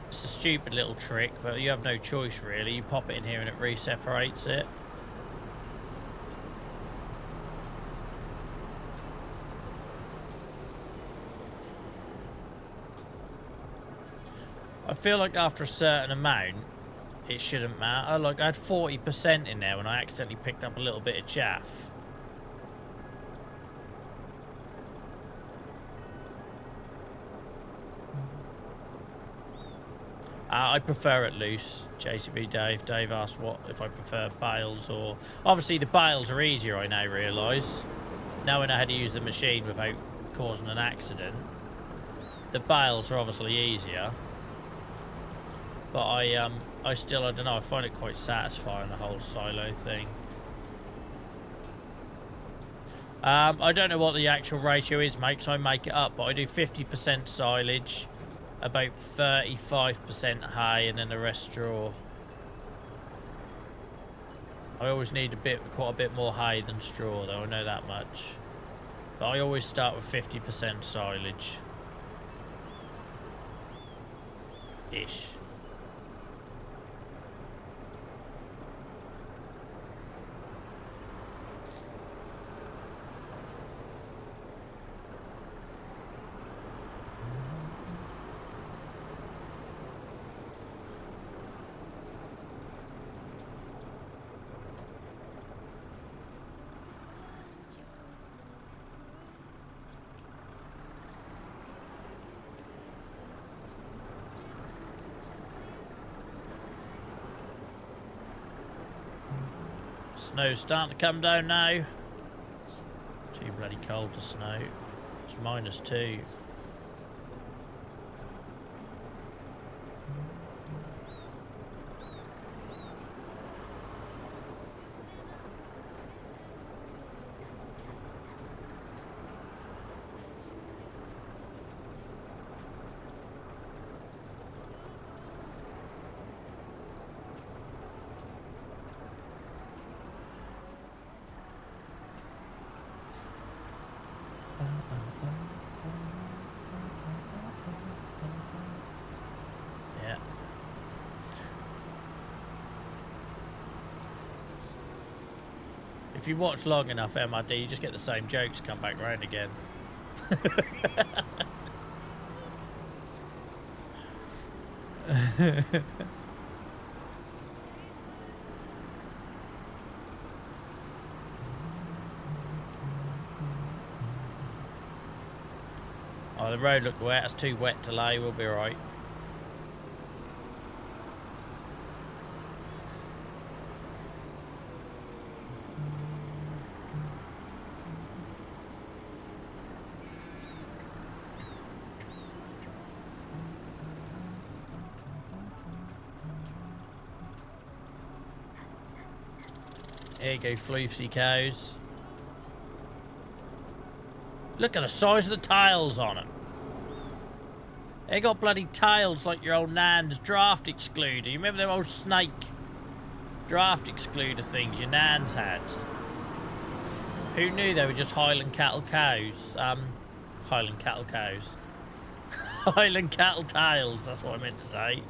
S1: It's a stupid little trick, but you have no choice really. You pop it in here and it re-separates it. I feel like after a certain amount, it shouldn't matter. Like, I had 40% in there when I accidentally picked up a little bit of chaff. I prefer it loose. JCB Dave. Dave asked what if I prefer bales or... Obviously, the bales are easier, I now realise. Knowing how to use the machine without causing an accident. The bales are obviously easier. But I don't know, I find it quite satisfying, the whole silo thing. I don't know what the actual ratio is, mate, because I make it up, but I do 50% silage, about 35% hay, and then the rest straw. I always need quite a bit more hay than straw, though, I know that much. But I always start with 50% silage. Ish. Snow's starting to come down now. Too bloody cold to snow. It's -2. If you watch long enough, MRD, you just get the same jokes come back round again. Oh, the road looked wet. It's too wet to lay. We'll be alright. Here you go, floofsy cows. Look at the size of the tails on it. They got bloody tails like your old nan's draft excluder. You remember them old snake draft excluder things your nans had? Who knew they were just Highland cattle cows? Highland cattle cows. Highland cattle tails, that's what I meant to say.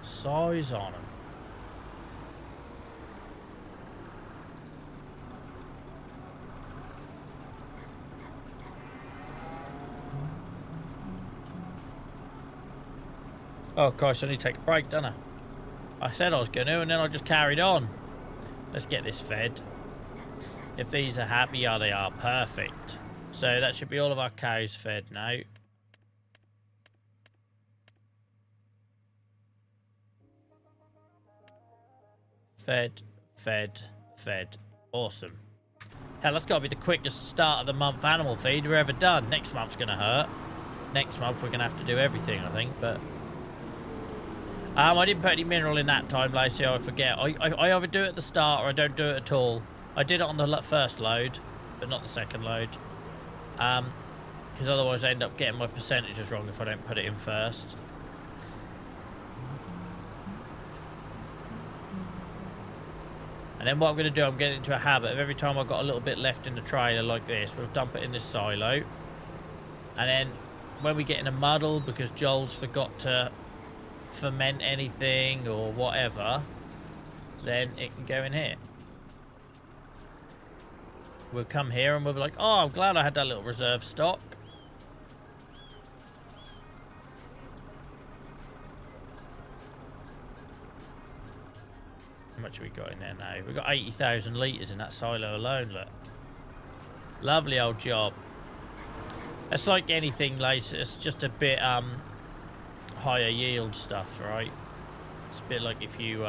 S1: Size on them. Oh gosh, I need to take a break, don't I? I said I was going to, and then I just carried on. Let's get this fed. If these are happy, yeah, they are. Perfect. So that should be all of our cows fed now. Fed, fed, fed. Awesome. Hell, that's got to be the quickest start of the month animal feed we've ever done. Next month's going to hurt. Next month we're going to have to do everything, I think, but... I didn't put any mineral in that time, Lacey, I forget. I either do it at the start or I don't do it at all. I did it on the first load, but not the second load. Because otherwise I end up getting my percentages wrong if I don't put it in first. And then what I'm going to do, I'm getting into a habit of every time I've got a little bit left in the trailer like this, we'll dump it in this silo. And then when we get in a muddle because Joel's forgot to ferment anything or whatever, then it can go in here. We'll come here and we'll be like, oh, I'm glad I had that little reserve stock. How much have we got in there now? We've got 80,000 litres in that silo alone, look. Lovely old job. It's like anything, Lace, it's just a bit higher yield stuff, right? It's a bit like if you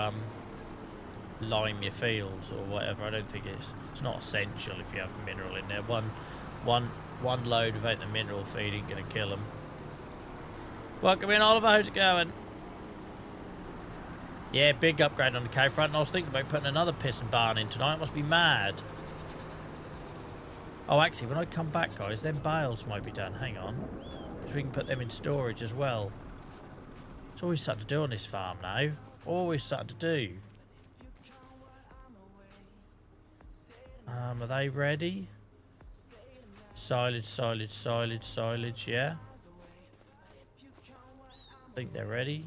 S1: lime your fields or whatever. I don't think it's not essential if you have mineral in there. One load without the mineral feed ain't gonna kill them. Welcome in, Oliver. How's it going? Yeah, big upgrade on the cow front. And I was thinking about putting another pissing barn in tonight. It must be mad. Oh, actually, when I come back, guys, then bales might be done. Hang on, because we can put them in storage as well. It's always something to do on this farm now. Always something to do. Are they ready? Silage, silage, silage, silage, yeah. I think they're ready.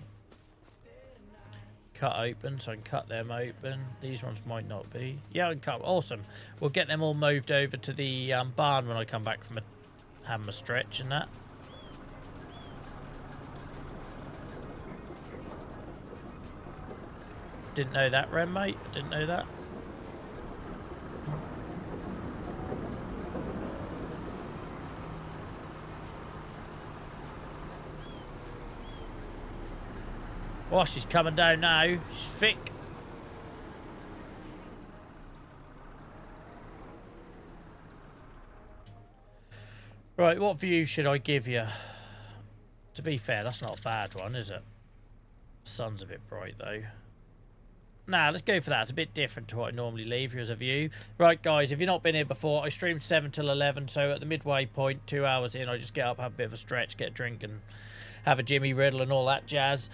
S1: Cut open, so I can cut them open. These ones might not be. Yeah, I can cut. Awesome. We'll get them all moved over to the barn when I come back from having a stretch and that. Didn't know that, Ren, mate. Didn't know that. Oh, she's coming down now. She's thick. Right, what view should I give you? To be fair, that's not a bad one, is it? Sun's a bit bright, though. Nah, let's go for that. It's a bit different to what I normally leave you as a view. Right, guys, if you've not been here before, I streamed 7 till 11, so at the midway point, 2 hours in, I just get up, have a bit of a stretch, get a drink, and have a Jimmy Riddle and all that jazz.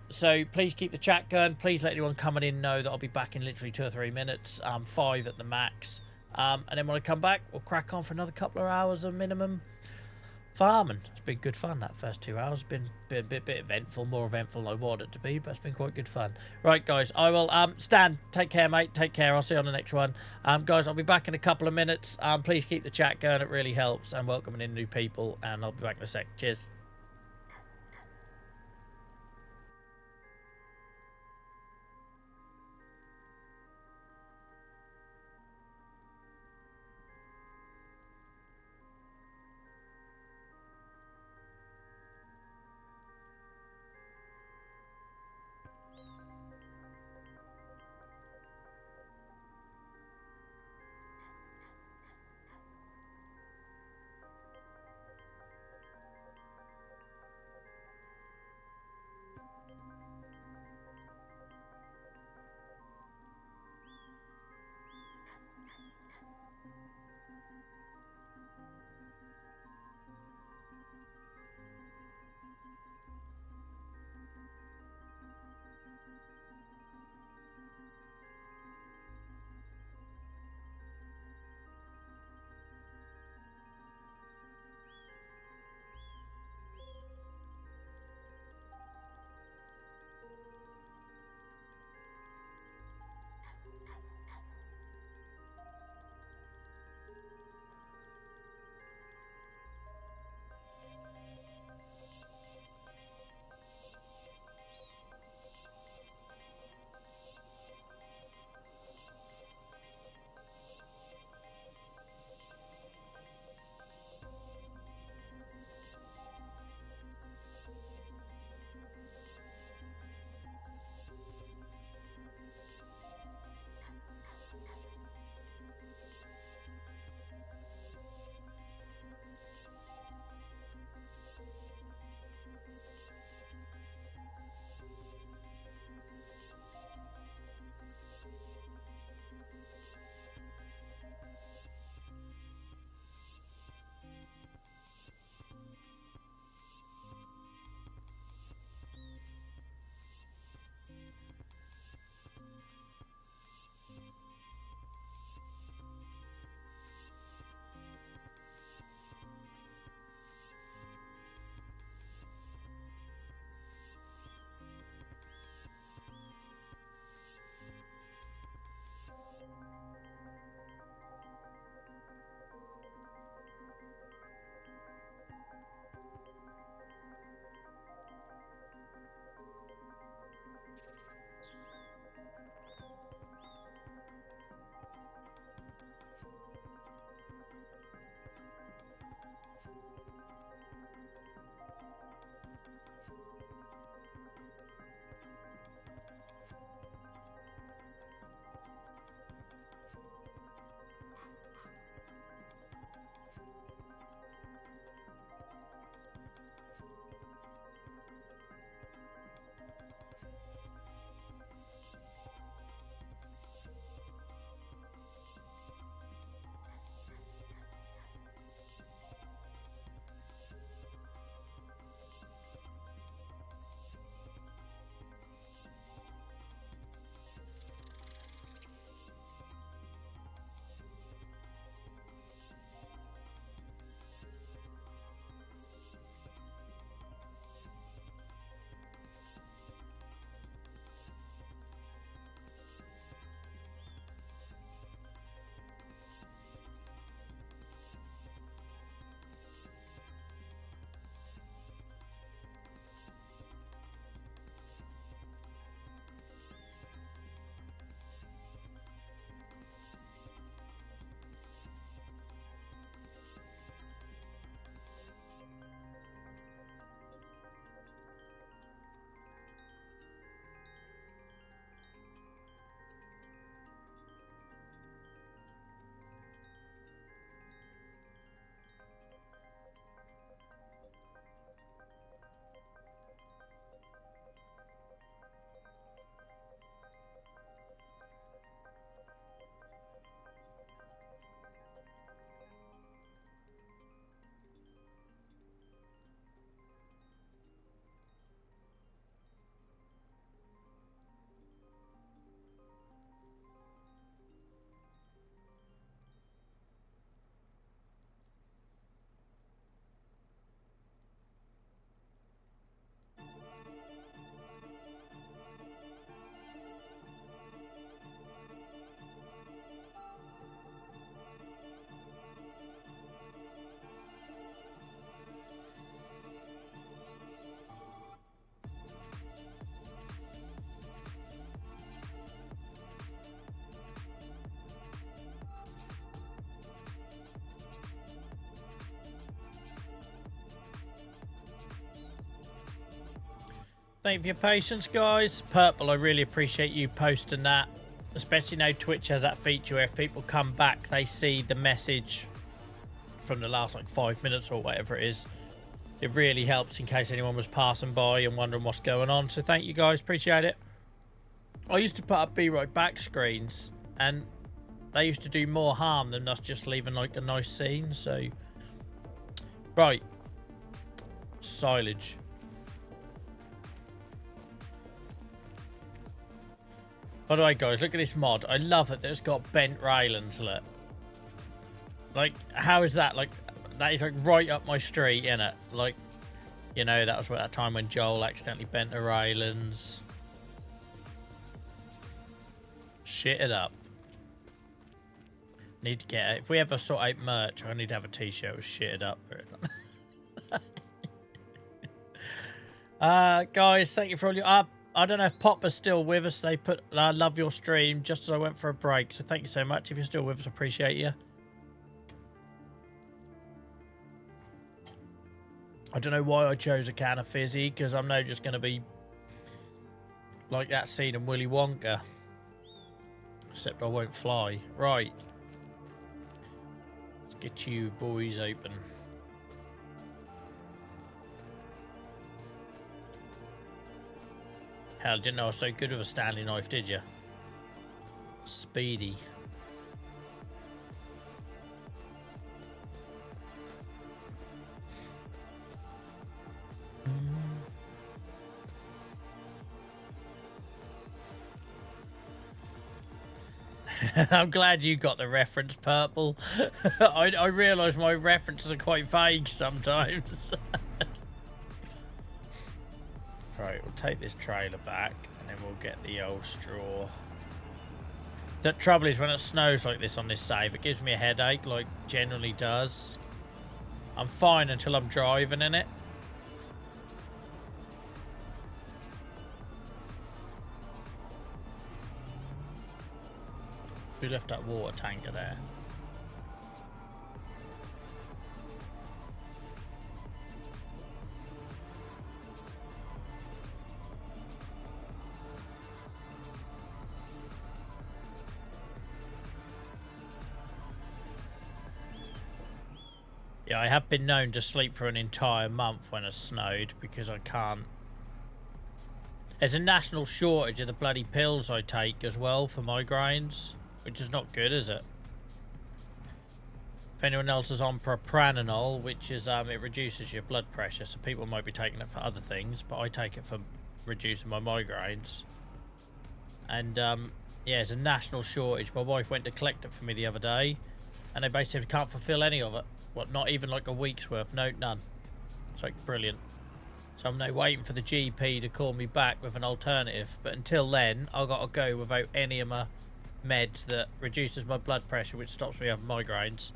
S1: So please keep the chat going. Please let anyone coming in know that I'll be back in literally 2 or 3 minutes, 5 at the max. And then when I come back, we'll crack on for another couple of hours of minimum farming. It's been good fun, that first 2 hours. Been a bit eventful, more eventful than I wanted it to be, but it's been quite good fun. Right, guys, I will, Stan, take care, mate. Take care. I'll see you on the next one. Guys, I'll be back in a couple of minutes. Please keep the chat going. It really helps. And welcoming in new people. And I'll be back in a sec. Cheers. Thank you for your patience, guys. Purple, I really appreciate you posting that. Especially now Twitch has that feature where if people come back, they see the message from the last like 5 minutes or whatever it is. It really helps in case anyone was passing by and wondering what's going on. So thank you guys, appreciate it. I used to put up Be Right Back screens and they used to do more harm than us just leaving like a nice scene. So right, silage. By the way, guys, look at this mod. I love it that it's got bent railings, look. Like, how is that? Like, that is like right up my street, innit? Like, you know, that was that time when Joel accidentally bent the railings. Shit it up. Need to get it. If we ever sort out merch, I need to have a t-shirt with shit it up. Guys, thank you for all your... I don't know if Popper's still with us. They put, I love your stream just as I went for a break. So thank you so much. If you're still with us, appreciate you. I don't know why I chose a can of fizzy, because I'm now just going to be like that scene in Willy Wonka. Except I won't fly. Right. Let's get you boys open. Hell, didn't know I was so good with a Stanley knife, did you? Speedy. I'm glad you got the reference, Purple. I realise my references are quite vague sometimes. Right, we'll take this trailer back and then we'll get the old straw. The trouble is when it snows like this on this save, it gives me a headache, like generally does. I'm fine until I'm driving in it. We left that water tanker there. Yeah, I have been known to sleep for an entire month when it snowed because I can't. There's a national shortage of the bloody pills I take as well for migraines, which is not good, is it? If anyone else is on propranolol, which is it reduces your blood pressure, so people might be taking it for other things, but I take it for reducing my migraines. And yeah, it's a national shortage. My wife went to collect it for me the other day, and they basically can't fulfill any of it. What, not even like a week's worth? No, none. It's like brilliant. So I'm now waiting for the GP to call me back with an alternative. But until then, I've got to go without any of my meds that reduces my blood pressure, which stops me having migraines.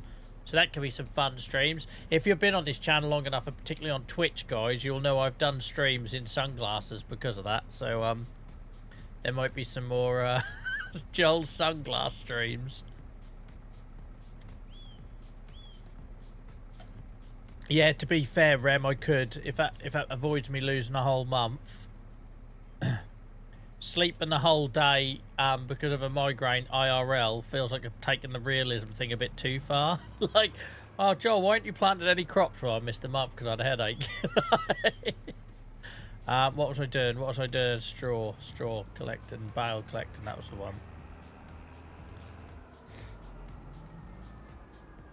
S1: So that could be some fun streams. If you've been on this channel long enough, and particularly on Twitch, guys, you'll know I've done streams in sunglasses because of that. So there might be some more Joel sunglass streams. Yeah, to be fair, Rem, I could, if that avoids me losing a whole month. Sleeping the whole day because of a migraine IRL feels like I'm taking the realism thing a bit too far. Like, oh, Joel, why aren't you planted any crops? Well, I missed a month because I had a headache. What was I doing? What was I doing? Straw collecting, bale collecting, that was the one.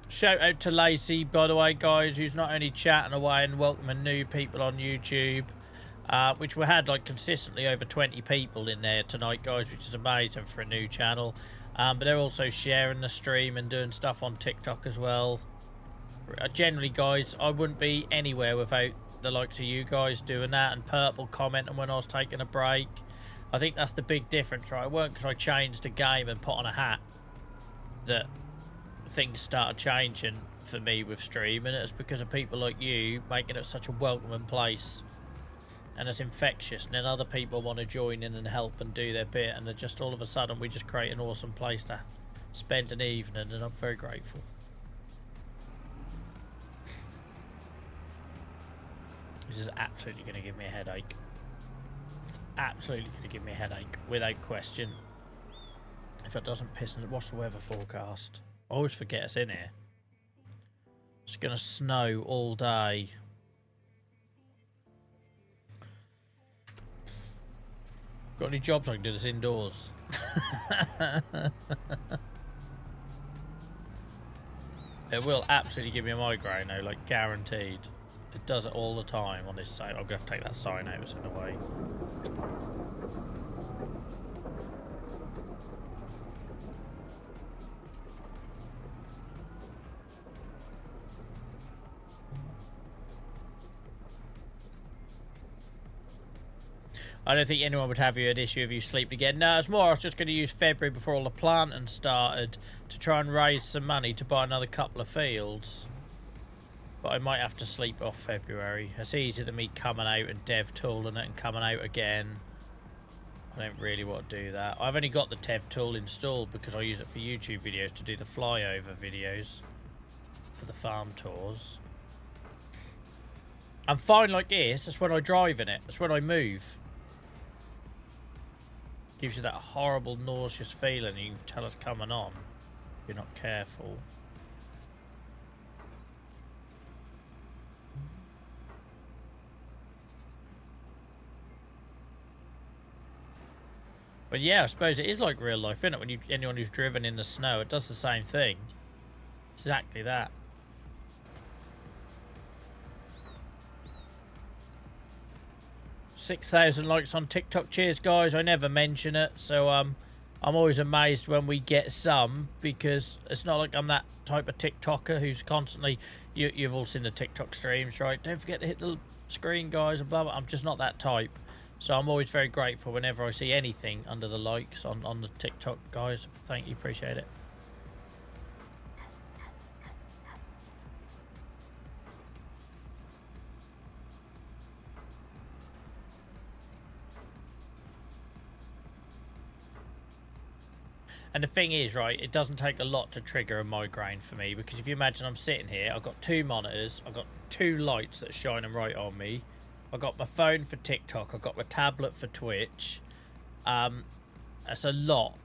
S1: Shout out to Lacey, by the way, guys, who's not only chatting away and welcoming new people on YouTube, which we had like consistently over 20 people in there tonight, guys, which is amazing for a new channel. But they're also sharing the stream and doing stuff on TikTok as well. Generally, guys, I wouldn't be anywhere without the likes of you guys doing that, and Purple commenting when I was taking a break. I think that's the big difference, right? It weren't because I changed the game and put on a hat that things started changing for me with streaming. It's because of people like you making it such a welcoming place, and it's infectious, and then other people want to join in and help and do their bit, and then just all of a sudden we just create an awesome place to spend an evening, and I'm very grateful. This is absolutely going to give me a headache. absolutely going to give me a headache, without question. If it doesn't piss, what's the weather forecast? I always forget it's in here. It's going to snow all day. Got any jobs I can do this indoors? It will absolutely give me a migraine though, like guaranteed. It does it all the time on this site. I'm going to have to take that sign out, it's in the way. I don't think anyone would have an issue if you sleep again. No, it's more I was just going to use February before all the planting started to try and raise some money to buy another couple of fields. But I might have to sleep off February. It's easier than me coming out and dev tooling it and coming out again. I don't really want to do that. I've only got the dev tool installed because I use it for YouTube videos to do the flyover videos for the farm tours. I'm fine like this. That's when I drive in it. That's when I move. Gives you that horrible nauseous feeling you can tell it's coming on if you're not careful. But yeah, I suppose it is like real life, isn't it? When anyone who's driven in the snow, it does the same thing. Exactly that. 6,000 likes on TikTok. Cheers, guys. I never mention it, so I'm always amazed when we get some, because it's not like I'm that type of TikToker who's constantly... You've all seen the TikTok streams, right? Don't forget to hit the screen, guys, and blah, blah. I'm just not that type. So I'm always very grateful whenever I see anything under the likes on the TikTok, guys. Thank you. Appreciate it. And the thing is, right, it doesn't take a lot to trigger a migraine for me, because if you imagine I'm sitting here, I've got 2 monitors, I've got 2 lights that are shining right on me, I've got my phone for TikTok, I've got my tablet for Twitch. That's a lot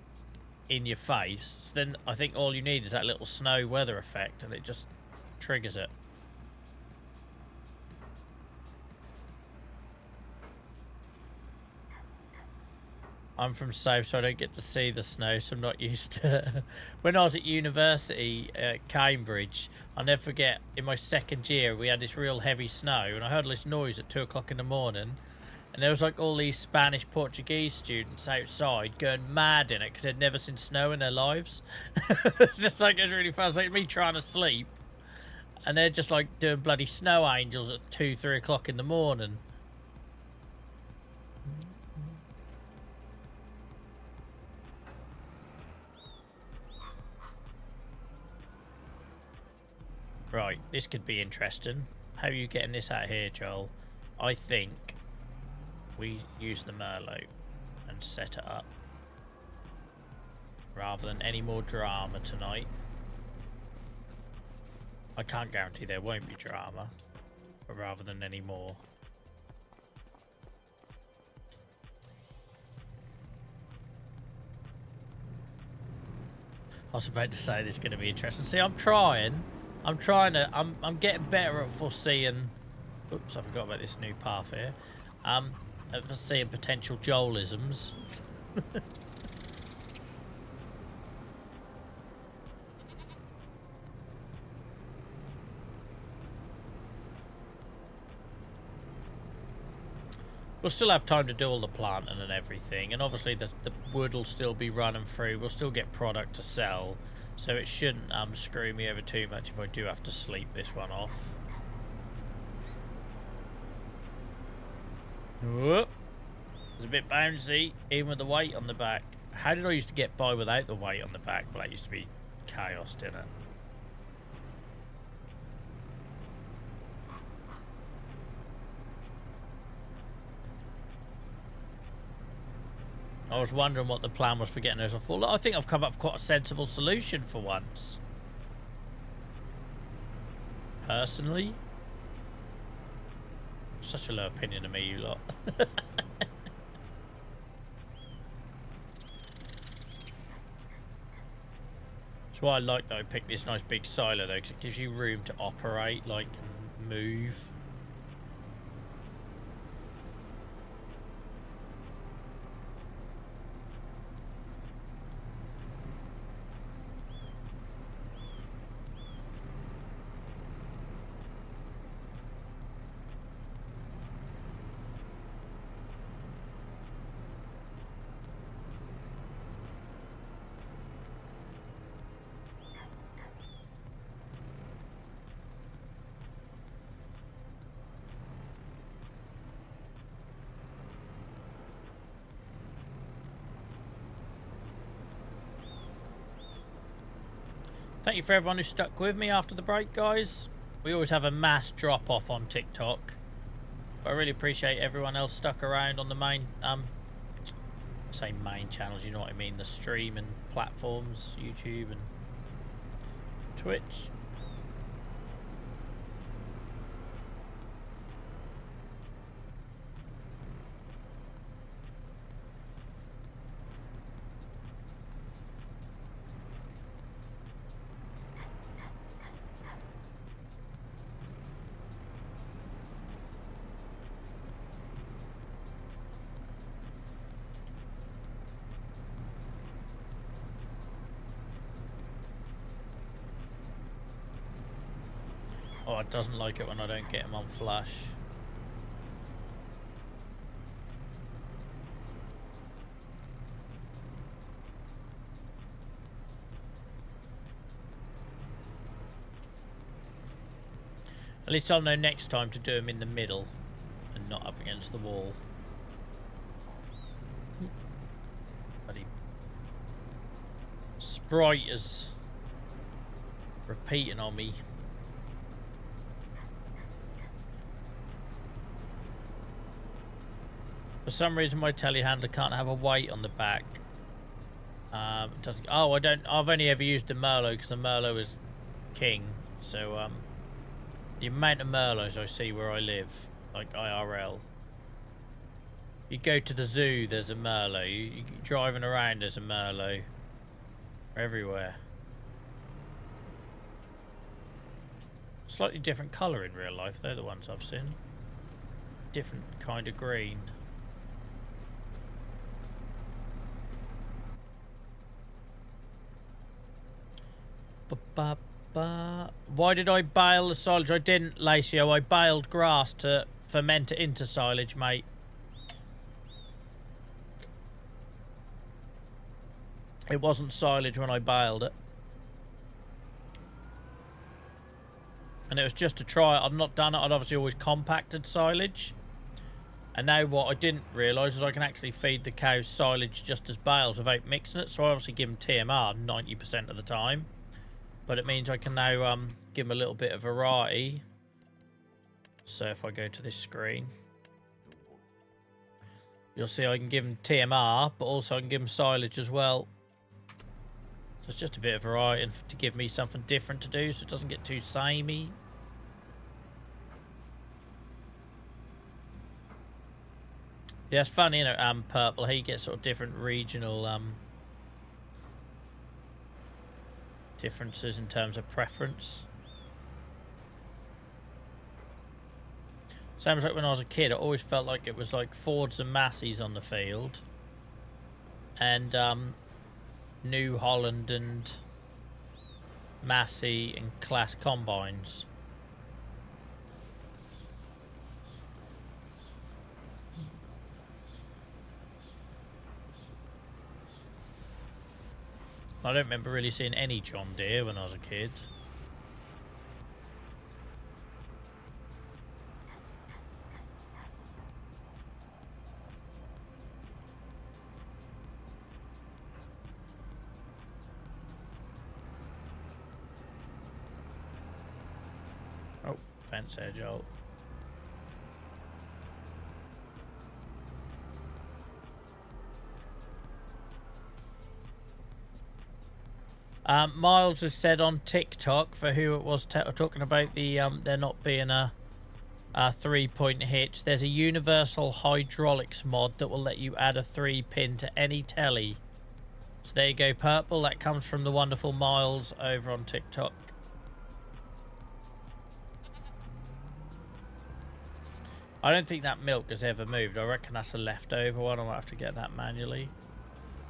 S1: in your face. So then I think all you need is that little snow weather effect, and it just triggers it. I'm from South, so I don't get to see the snow, so I'm not used to it. When I was at university at Cambridge, I'll never forget, in my 2nd year, we had this real heavy snow, and I heard this noise at 2 o'clock in the morning, and there was like all these Spanish, Portuguese students outside going mad in it because they'd never seen snow in their lives. It's just like, it was really fun. It's like me trying to sleep, and they're just like doing bloody snow angels at 2, 3 o'clock in the morning. Right, this could be interesting. How are you getting this out here, Joel? I think we use the Merlot and set it up, rather than any more drama tonight. I can't guarantee there won't be drama, but rather than any more. I was about to say this is going to be interesting. See, I'm getting better at foreseeing. Oops, I forgot about this new path here. At foreseeing potential Joelisms. We'll still have time to do all the planting and everything, and obviously the wood will still be running through. We'll still get product to sell. So it shouldn't screw me over too much if I do have to sleep this one off. Whoop. It's a bit bouncy, even with the weight on the back. How did I used to get by without the weight on the back? Well, that used to be chaos, didn't it? I was wondering what the plan was for getting those off. Well, I think I've come up with quite a sensible solution for once. Personally. Such a low opinion of me, you lot. That's why I like that I picked this nice big silo though, because it gives you room to operate, like, and move. Thank you for everyone who stuck with me after the break, guys. We always have a mass drop-off on TikTok. But I really appreciate everyone else stuck around on the main, say main channels, you know what I mean, the streaming platforms, YouTube and Twitch. Oh, it doesn't like it when I don't get him on flash. At least I'll know next time to do him in the middle and not up against the wall. Bloody Sprite is repeating on me. For some reason, my telehandler can't have a weight on the back. It doesn't. Oh, I don't. I've only ever used the Merlot because the Merlot is king. So, the amount of Merlots I see where I live, like IRL. You go to the zoo, there's a Merlot. You driving around, there's a Merlot. Everywhere. Slightly different colour in real life. They're the ones I've seen. Different kind of green. Why did I bale the silage? I didn't, Lacio. I baled grass to ferment it into silage, mate. It wasn't silage when I baled it. And it was just to try it. I'd not done it. I'd obviously always compacted silage. And now what I didn't realise is I can actually feed the cows silage just as bales without mixing it. So I obviously give them TMR 90% of the time. But it means I can now give them a little bit of variety. So if I go to this screen, you'll see I can give them TMR, but also I can give them silage as well. So it's just a bit of variety and to give me something different to do so it doesn't get too samey. Yeah, it's funny, you know, Purple, how you get sort of different regional differences in terms of preference. Same as like when I was a kid, I always felt like it was like Fords and Masseys on the field. And New Holland and Massey and Class Combines. I don't remember really seeing any John Deere when I was a kid. Oh, fence edge out. Miles has said on TikTok, for who it was talking about the there not being a 3-point hitch, there's a universal hydraulics mod that will let you add a 3-pin to any telly So there you go, Purple. That comes from the wonderful Miles over on TikTok. I don't think that milk has ever moved. I reckon that's a leftover one. I might have to get that manually.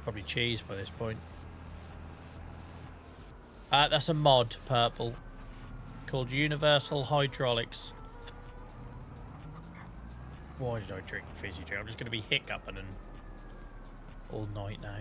S1: Probably cheese by this point. That's a mod, Purple, called Universal Hydraulics. Why did I drink fizzy drink? I'm just going to be hiccuping and all night now.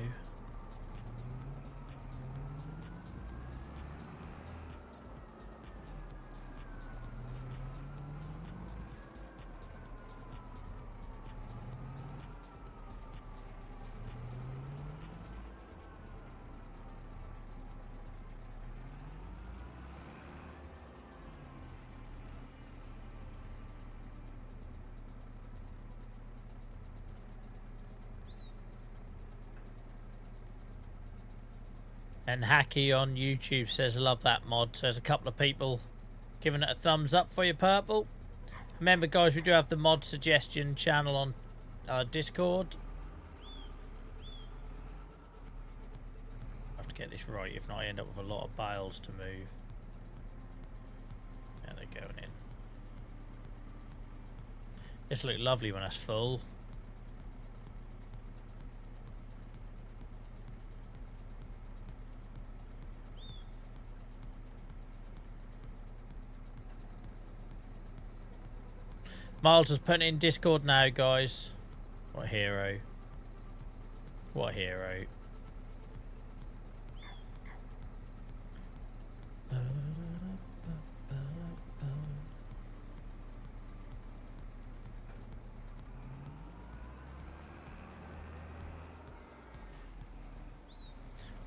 S1: And Hacky on YouTube says, love that mod. So there's a couple of people giving it a thumbs up for you, Purple. Remember, guys, we do have the mod suggestion channel on Discord. I have to get this right. If not, I end up with a lot of bales to move. Yeah, they're going in. This looks lovely when that's full. Miles is putting it in Discord now, guys. What a hero. What a hero.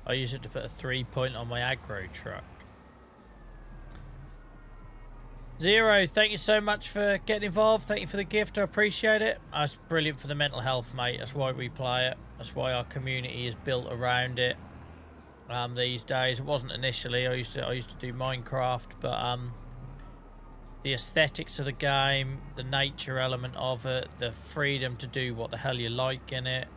S1: I use it to put a 3-point on my aggro truck. Zero, thank you so much for getting involved. Thank you for the gift. I appreciate it. That's brilliant for the mental health, mate. That's why we play it. That's why our community is built around it. These days, it wasn't initially. I used to do Minecraft, but the aesthetics of the game, the nature element of it, the freedom to do what the hell you like in it.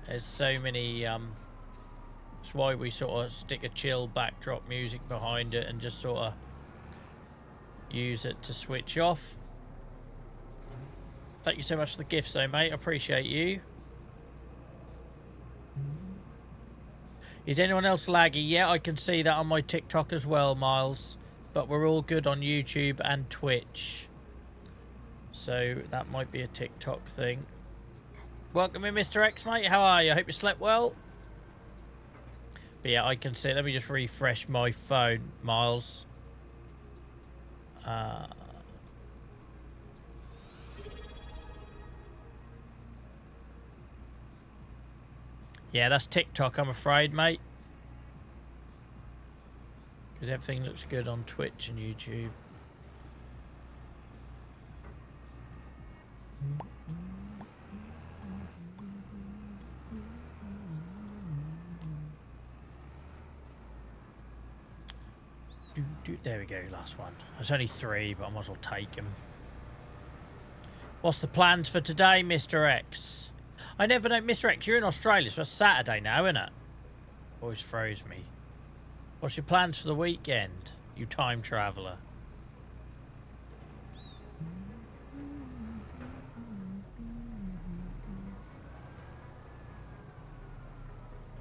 S1: There's so many. That's why we sort of stick a chill backdrop music behind it and just sort of use it to switch off. Thank you so much for the gifts though, mate. I appreciate you. Is anyone else laggy? Yeah, I can see that on my TikTok as well, Miles. But we're all good on YouTube and Twitch. So that might be a TikTok thing. Welcome in, Mr. X, mate. How are you? I hope you slept well. But yeah, I can see. Let me just refresh my phone, Miles. Yeah, that's TikTok, I'm afraid, mate. Because everything looks good on Twitch and YouTube. There we go, last one. There's only 3, but I might as well take them. What's the plans for today, Mr. X? I never know. Mr. X, you're in Australia, so it's Saturday now, isn't it? Always froze me. What's your plans for the weekend, you time traveller?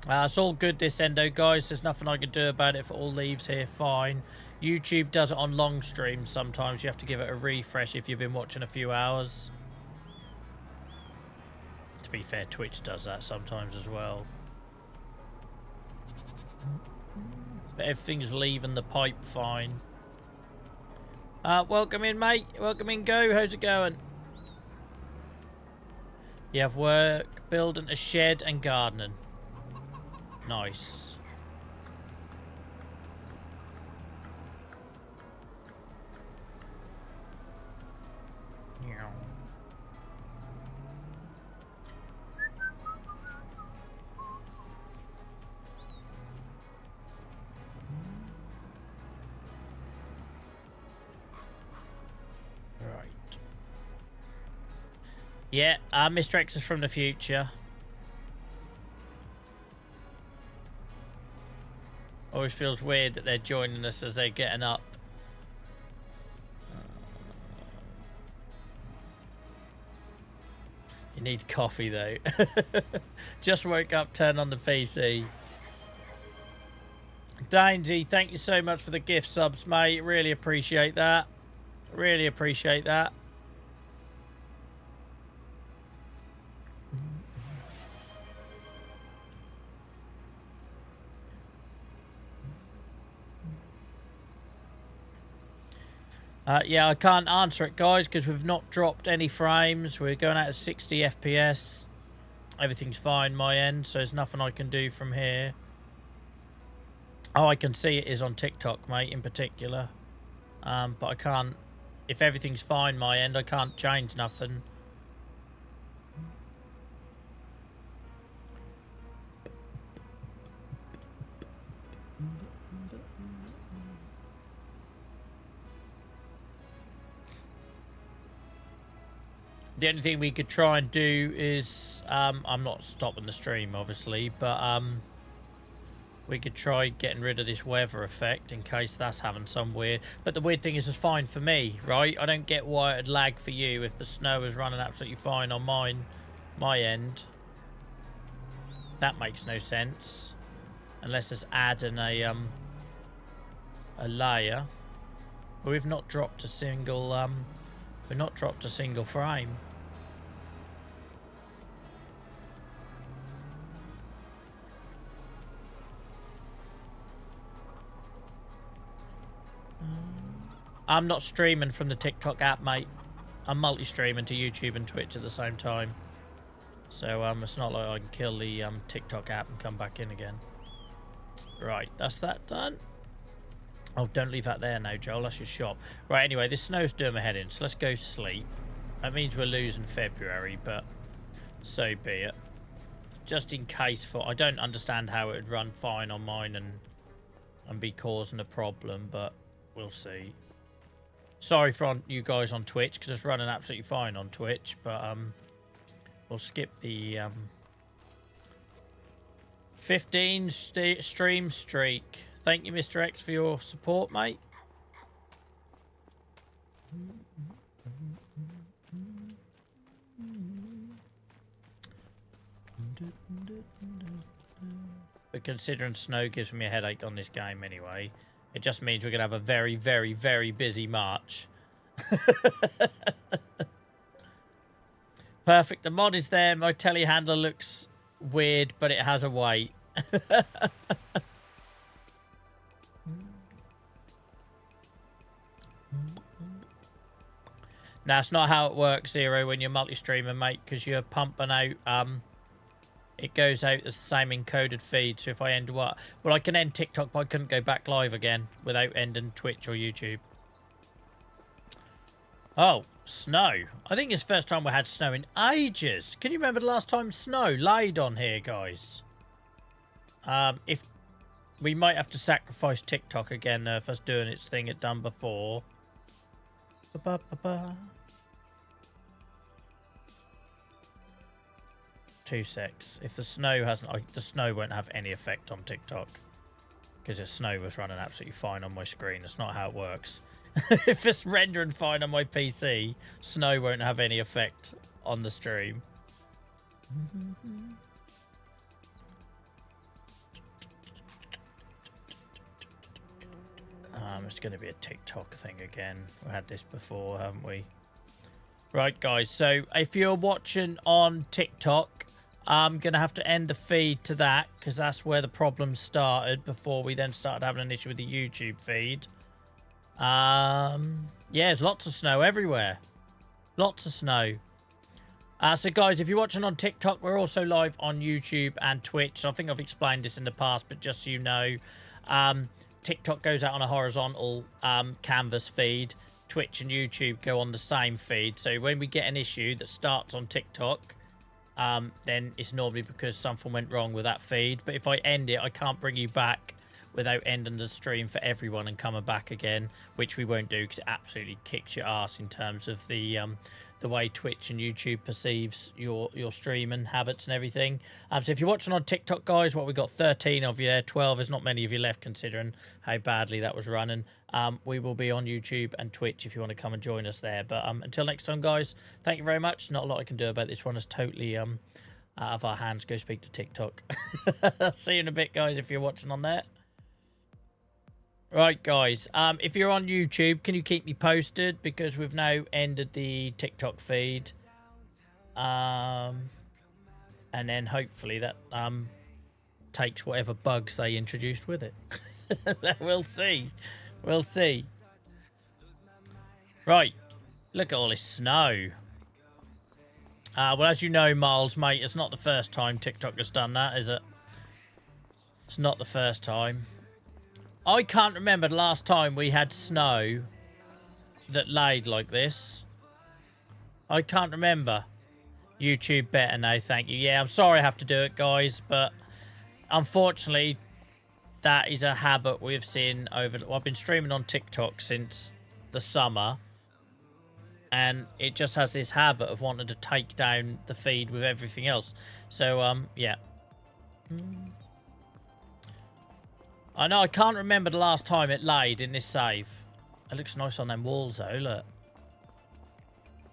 S1: It's all good this endo, guys. There's nothing I can do about it if it all leaves here fine. YouTube does it on long streams sometimes. You have to give it a refresh if you've been watching a few hours. To be fair, Twitch does that sometimes as well. But everything's leaving the pipe fine. Welcome in, mate. Welcome in, Go. How's it going? You have work, building a shed and gardening. Nice. Right. Yeah, Mr. X is from the future. Always feels weird that they're joining us as they're getting up. You need coffee though. Just woke up, turn on the PC. Dainsy, thank you so much for the gift subs, mate. Really appreciate that. Really appreciate that. Yeah, I can't answer it, guys, because we've not dropped any frames. We're going out at 60 FPS. Everything's fine my end, so there's nothing I can do from here. Oh, I can see it is on TikTok, mate, in particular. But I can't... If everything's fine my end, I can't change nothing. The only thing we could try and do is, I'm not stopping the stream, obviously, but we could try getting rid of this weather effect in case that's having some weird... But the weird thing is it's fine for me, right? I don't get why it'd lag for you if the snow is running absolutely fine on my end. That makes no sense. Unless it's adding a layer. But we've not dropped a single, we've not dropped a single frame. I'm not streaming from the TikTok app, mate. I'm multi-streaming to YouTube and Twitch at the same time. So, it's not like I can kill the TikTok app and come back in again. Right, that's that done. Oh, don't leave that there now, Joel. That's your shop. Right, anyway, this snow's doing my head in, so let's go sleep. That means we're losing February, but so be it. Just in case for... I don't understand how it would run fine on mine and be causing a problem, but we'll see. Sorry for you guys on Twitch, because it's running absolutely fine on Twitch, but we'll skip the 15 stream streak. Thank you, Mr. X, for your support, mate. But considering snow gives me a headache on this game anyway, it just means we're going to have a very, very, very busy March. Perfect. The mod is there. My telehandler looks weird, but it has a weight. Now, it's not how it works, Zero, when you're multi-streaming, mate, because you're pumping out... it goes out as the same encoded feed, so if I end what... Well, I can end TikTok, but I couldn't go back live again without ending Twitch or YouTube. Oh, snow. I think it's the first time we had snow in ages. Can you remember the last time snow laid on here, guys? If... We might have to sacrifice TikTok again, if us doing its thing it done before. Ba-ba-ba-ba. 2 secs. If the snow hasn't... the snow won't have any effect on TikTok. Because the snow was running absolutely fine on my screen. That's not how it works. If it's rendering fine on my PC, snow won't have any effect on the stream. It's going to be a TikTok thing again. We had this before, haven't we? Right, guys. So if you're watching on TikTok... I'm going to have to end the feed to that because that's where the problem started before we then started having an issue with the YouTube feed. Yeah, there's lots of snow everywhere. Lots of snow. So, guys, if you're watching on TikTok, we're also live on YouTube and Twitch. So I think I've explained this in the past, but just so you know, TikTok goes out on a horizontal canvas feed. Twitch and YouTube go on the same feed. So when we get an issue that starts on TikTok... then it's normally because something went wrong with that feed. But if I end it, I can't bring you back without ending the stream for everyone and coming back again, which we won't do because it absolutely kicks your ass in terms of the way Twitch and YouTube perceives your streaming habits and everything. So if you're watching on TikTok, guys, we got 13 of you there, 12. There's not many of you left considering how badly that was running. We will be on YouTube and Twitch if you want to come and join us there. But until next time, guys, thank you very much. Not a lot I can do about this one. It's totally out of our hands. Go speak to TikTok. See you in a bit, guys, if you're watching on there. Right, guys, if you're on YouTube, can you keep me posted? Because we've now ended the TikTok feed. And then hopefully that takes whatever bugs they introduced with it. We'll see. We'll see. Right, look at all this snow. Well, as you know, Miles, mate, it's not the first time TikTok has done that, is it? It's not the first time. I can't remember the last time we had snow that laid like this. I can't remember. YouTube better now, thank you. Yeah, I'm sorry I have to do it, guys, but unfortunately, that is a habit we've seen over... Well, I've been streaming on TikTok since the summer, and it just has this habit of wanting to take down the feed with everything else. So, yeah. I know, I can't remember the last time it laid in this save. It looks nice on them walls, though, look.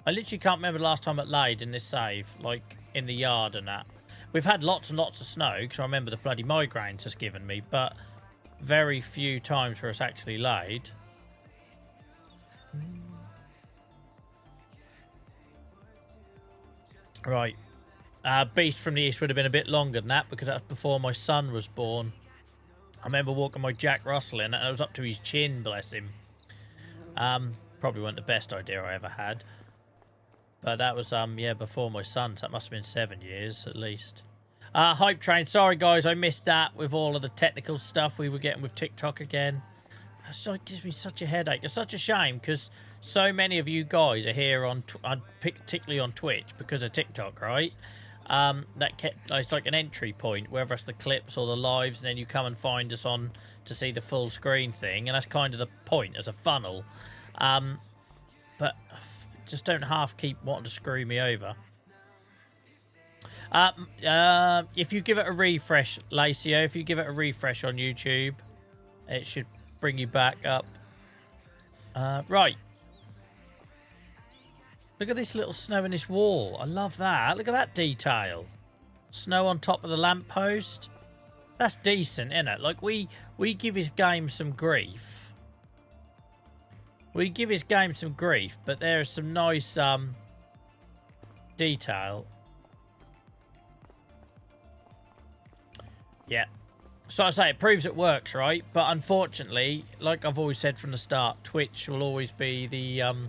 S1: I literally can't remember the last time it laid in this save, like, in the yard and that. We've had lots and lots of snow, because I remember the bloody migraines it's given me, but very few times where it's actually laid. Right. Beast from the East would have been a bit longer than that, because that's before my son was born. I remember walking my Jack Russell in, and it was up to his chin, bless him. Probably wasn't the best idea I ever had. But that was, yeah, before my son, so that must have been 7 years, at least. Hype Train, sorry, guys, I missed that with all of the technical stuff we were getting with TikTok again. It gives me such a headache. It's such a shame, because so many of you guys are here, particularly on Twitch, because of TikTok, right? It's like an entry point, whether it's the clips or the lives, and then you come and find us on to see the full screen thing, and that's kind of the point as a funnel. But just don't half keep wanting to screw me over. If you give it a refresh, Lacio, if you give it a refresh on YouTube, it should bring you back up. Right. Look at this little snow in this wall. I love that. Look at that detail. Snow on top of the lamppost. That's decent, isn't it? Like, we give his game some grief. We give his game some grief, but there's some nice detail. Yeah. So I say, it proves it works, right? But unfortunately, like I've always said from the start, Twitch will always be the...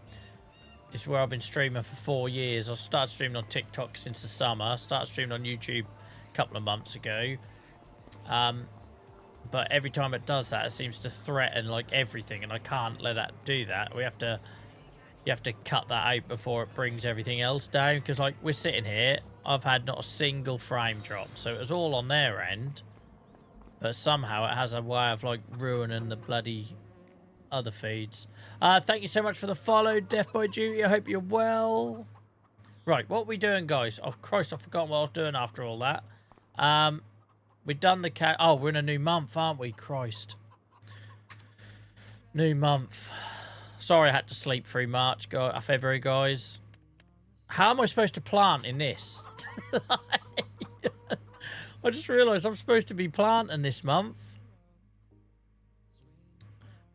S1: This is where I've been streaming for 4 years. I started streaming on TikTok since the summer. I started streaming on YouTube a couple of months ago. But every time it does that, it seems to threaten like everything, and I can't let that do that. You have to cut that out before it brings everything else down. Because like we're sitting here, I've had not a single frame drop, so it was all on their end. But somehow it has a way of like ruining the bloody other feeds. Thank you so much for the follow, Death by Duty. I hope you're well. Right, what are we doing, guys? Oh, Christ, I've forgotten what I was doing after all that. We've done the cat. Oh, we're in a new month, aren't we? Christ. New month. Sorry I had to sleep through March, February, guys. How am I supposed to plant in this? I just realised I'm supposed to be planting this month.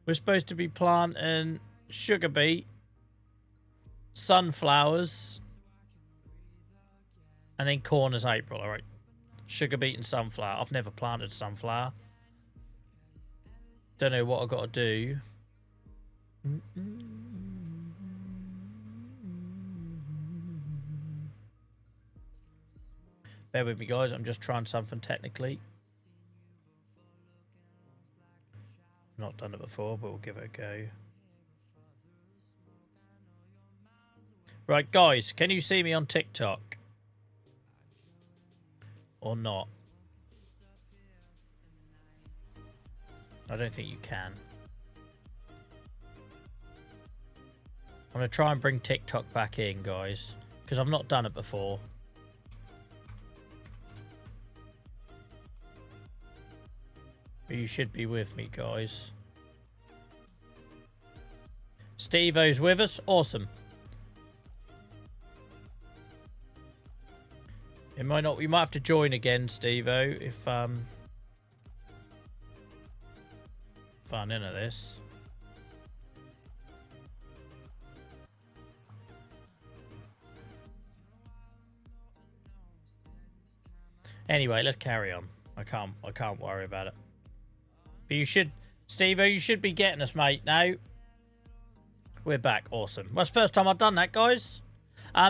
S1: We're supposed to be planting sugar beet, sunflowers, and then corn is April. All right. Sugar beet and sunflower. I've never planted sunflower. Don't know what I've got to do. Bear with me, guys. I'm just trying something technically. Not done it before, but we'll give it a go. Right, guys, can you see me on TikTok? Or not? I don't think you can. I'm going to try and bring TikTok back in, guys, because I've not done it before. But you should be with me, guys. Steve-O's with us. Awesome. It might not. We might have to join again, Steve-O, if fun into this. Anyway, let's carry on. I can't worry about it. But you should, Steve-O, you should be getting us, mate, now. We're back. Awesome. Well, it's the first time I've done that, guys.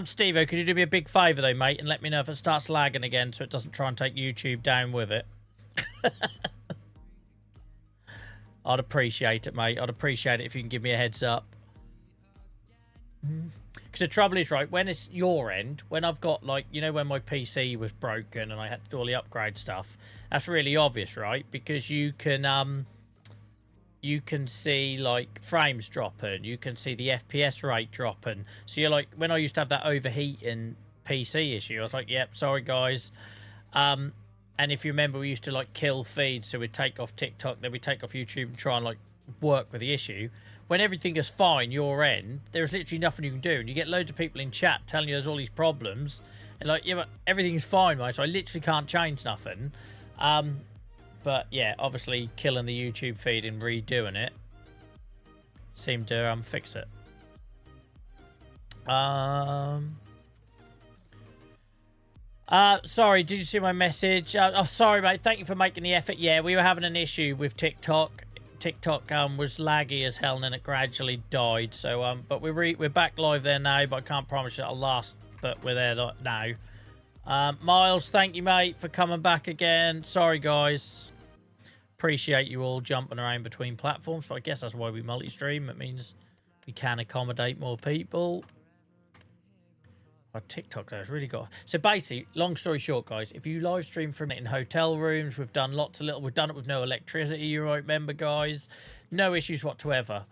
S1: Steve-O, could you do me a big favour, though, mate, and let me know if it starts lagging again so it doesn't try and take YouTube down with it. I'd appreciate it, mate. I'd appreciate it if you can give me a heads up. Because the trouble is, right, when it's your end, when I've got, like, you know, when my PC was broken and I had to do all the upgrade stuff, that's really obvious, right? Because you can see, like, frames dropping. You can see the FPS rate dropping. So you're like, when I used to have that overheating PC issue, I was like, yep, sorry, guys. And if you remember, we used to, like, kill feeds. So we'd take off TikTok, then we'd take off YouTube and try and, like, work with the issue. When everything is fine, your end, there's literally nothing you can do. And you get loads of people in chat telling you there's all these problems. And, like, yeah, but everything's fine, mate. So I literally can't change nothing. But, yeah, obviously killing the YouTube feed and redoing it seemed to fix it. Sorry, did you see my message? Oh, sorry, mate. Thank you for making the effort. Yeah, we were having an issue with TikTok. TikTok was laggy as hell and then it gradually died. So, but we're back live there now, but I can't promise you it'll last. But we're there now. Miles, thank you, mate, for coming back again. Sorry, guys. Appreciate you all jumping around between platforms, but I guess that's why we multi-stream. It means we can accommodate more people. Oh, TikTok has really got... So basically, long story short, guys, if you live stream from it in hotel rooms, we've done lots of little... We've done it with no electricity, you might remember, guys. No issues whatsoever.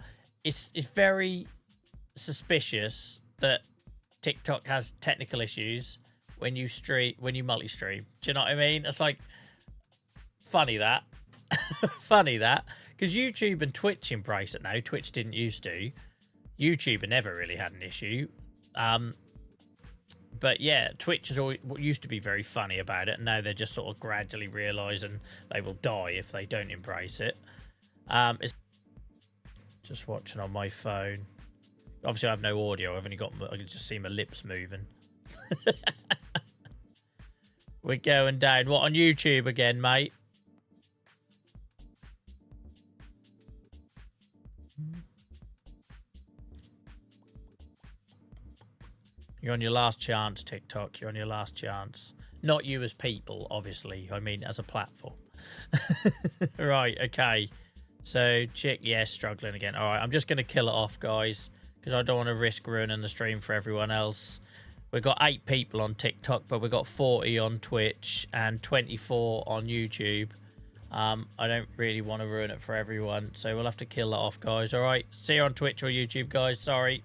S1: It's very suspicious that TikTok has technical issues when you multi-stream. Do you know what I mean? It's like... Funny that. Funny that. Because YouTube and Twitch embrace it now. Twitch didn't used to. YouTube never really had an issue. But yeah, Twitch is always used to be very funny about it, and now they're just sort of gradually realising they will die if they don't embrace it. It's just watching on my phone. Obviously, I have no audio. I can just see my lips moving. We're going down. What, on YouTube again, mate? You're on your last chance, TikTok. You're on your last chance. Not you as people, obviously. I mean, as a platform. Right, okay. So, chick, yeah, struggling again. All right, I'm just going to kill it off, guys, because I don't want to risk ruining the stream for everyone else. We've got 8 people on TikTok, but we've got 40 on Twitch and 24 on YouTube. I don't really want to ruin it for everyone, so we'll have to kill that off, guys. All right, see you on Twitch or YouTube, guys. Sorry.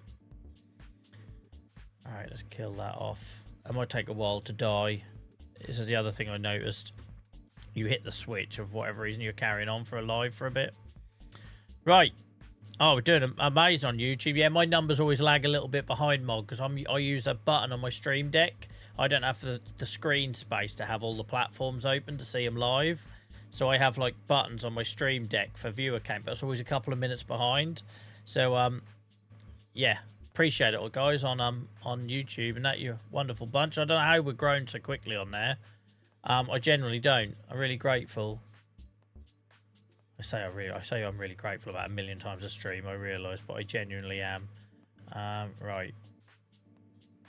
S1: All right, let's kill that off. It might take a while to die. This is the other thing I noticed. You hit the switch of whatever reason, you're carrying on for a live for a bit. Right. Oh, we're doing amazing on YouTube. Yeah, my numbers always lag a little bit behind mod because I use a button on my stream deck. I don't have the screen space to have all the platforms open to see them live. So I have like buttons on my stream deck for viewer count, but it's always a couple of minutes behind. So yeah, appreciate it all, guys, on YouTube, and that you're a wonderful bunch. I don't know how we're growing so quickly on there. I generally don't. I'm really grateful. I say I'm really grateful about 1 million times a stream, I realise, but I genuinely am. Right.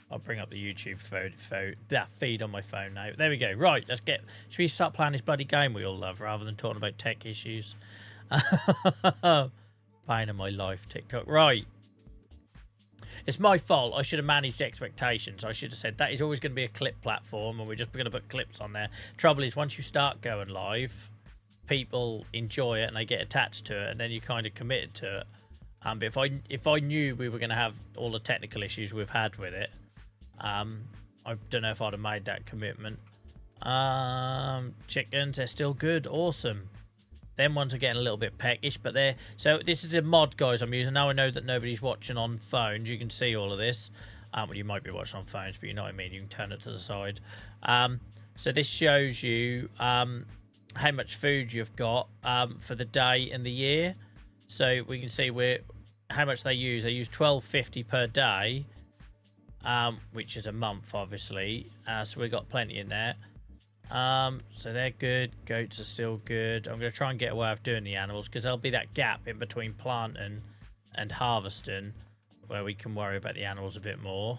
S1: I'll bring up the YouTube feed on my phone now. There we go. Right, should we start playing this bloody game we all love rather than talking about tech issues? Pain in my life, TikTok. Right. It's my fault. I should have managed expectations. I should have said that is always going to be a clip platform and we're just going to put clips on there. Trouble is, once you start going live, people enjoy it and they get attached to it, and then you kind of committed to it. But if I knew we were going to have all the technical issues we've had with it, I don't know if I'd have made that commitment. Chickens, they're still good. Awesome. Them ones are getting a little bit peckish, but they're... So this is a mod, guys, I'm using. Now I know that nobody's watching on phones. You can see all of this. Well, you might be watching on phones, but you know what I mean. You can turn it to the side. So this shows you how much food you've got for the day and the year. So we can see how much they use. They use $12.50 per day, which is a month, obviously. So we've got plenty in there. So they're good. Goats are still good. I'm going to try and get a way of doing the animals, because there'll be that gap in between planting and harvesting where we can worry about the animals a bit more.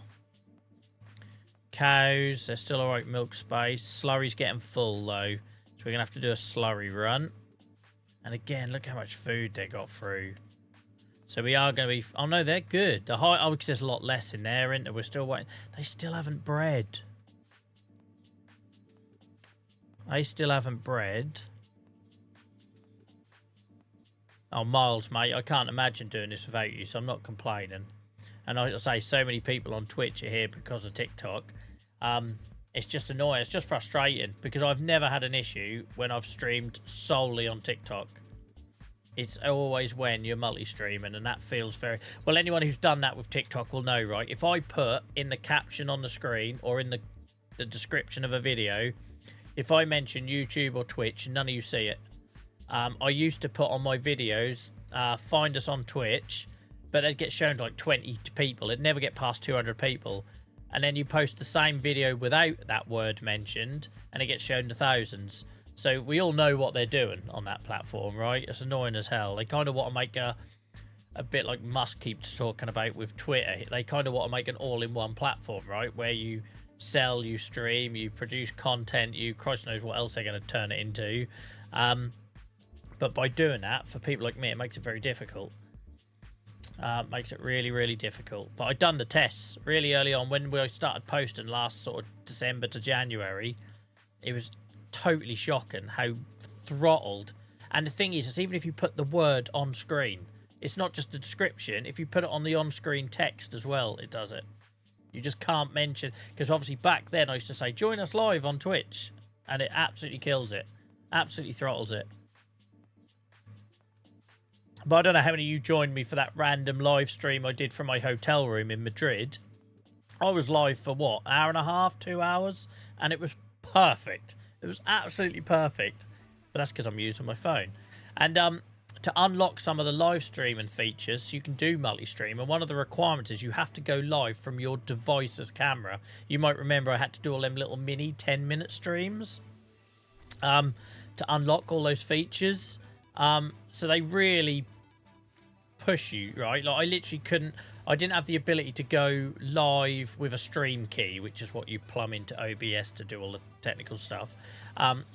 S1: Cows, they're still alright milk space. Slurry's getting full though, so we're going to have to do a slurry run. And again, look how much food they got through. So we are going to be... Oh no, they're good. The high... Oh, because there's a lot less in there, isn't there? We're still waiting. They still haven't bred. They still haven't bred. Oh, Miles, mate, I can't imagine doing this without you, so I'm not complaining. And I say, so many people on Twitch are here because of TikTok. It's just annoying. It's just frustrating, because I've never had an issue when I've streamed solely on TikTok. It's always when you're multi-streaming, and that feels very... Well, anyone who's done that with TikTok will know, right? If I put in the caption on the screen or in the description of a video, if I mention YouTube or Twitch, none of you see it. I used to put on my videos, find us on Twitch, but it'd get shown to like 20 people. It'd never get past 200 people. And then you post the same video without that word mentioned, and it gets shown to thousands. So we all know what they're doing on that platform, right? It's annoying as hell. They kind of want to make a bit like Musk keeps talking about with Twitter. They kind of want to make an all-in-one platform, right? Where you sell, you stream, you produce content, you Christ knows what else they're going to turn it into. But by doing that, for people like me, it makes it very difficult. Makes it really, really difficult. But I'd done the tests really early on when we started posting last sort of December to January. It was totally shocking how throttled. And the thing is even if you put the word on screen, it's not just the description. If you put it on the on-screen text as well, it does it. You just can't mention, because obviously back then I used to say, join us live on Twitch, and it absolutely kills it. Absolutely throttles it. But I don't know how many of you joined me for that random live stream I did from my hotel room in Madrid. I was live for what, hour and a half, 2 hours, and it was perfect. It was absolutely perfect. But that's because I'm using my phone. And to unlock some of the live streaming features, so you can do multi-stream, and one of the requirements is you have to go live from your device's camera. You might remember I had to do all them little mini 10-minute streams to unlock all those features. So they really push you, right? Like I literally couldn't... I didn't have the ability to go live with a stream key, which is what you plumb into OBS to do all the technical stuff,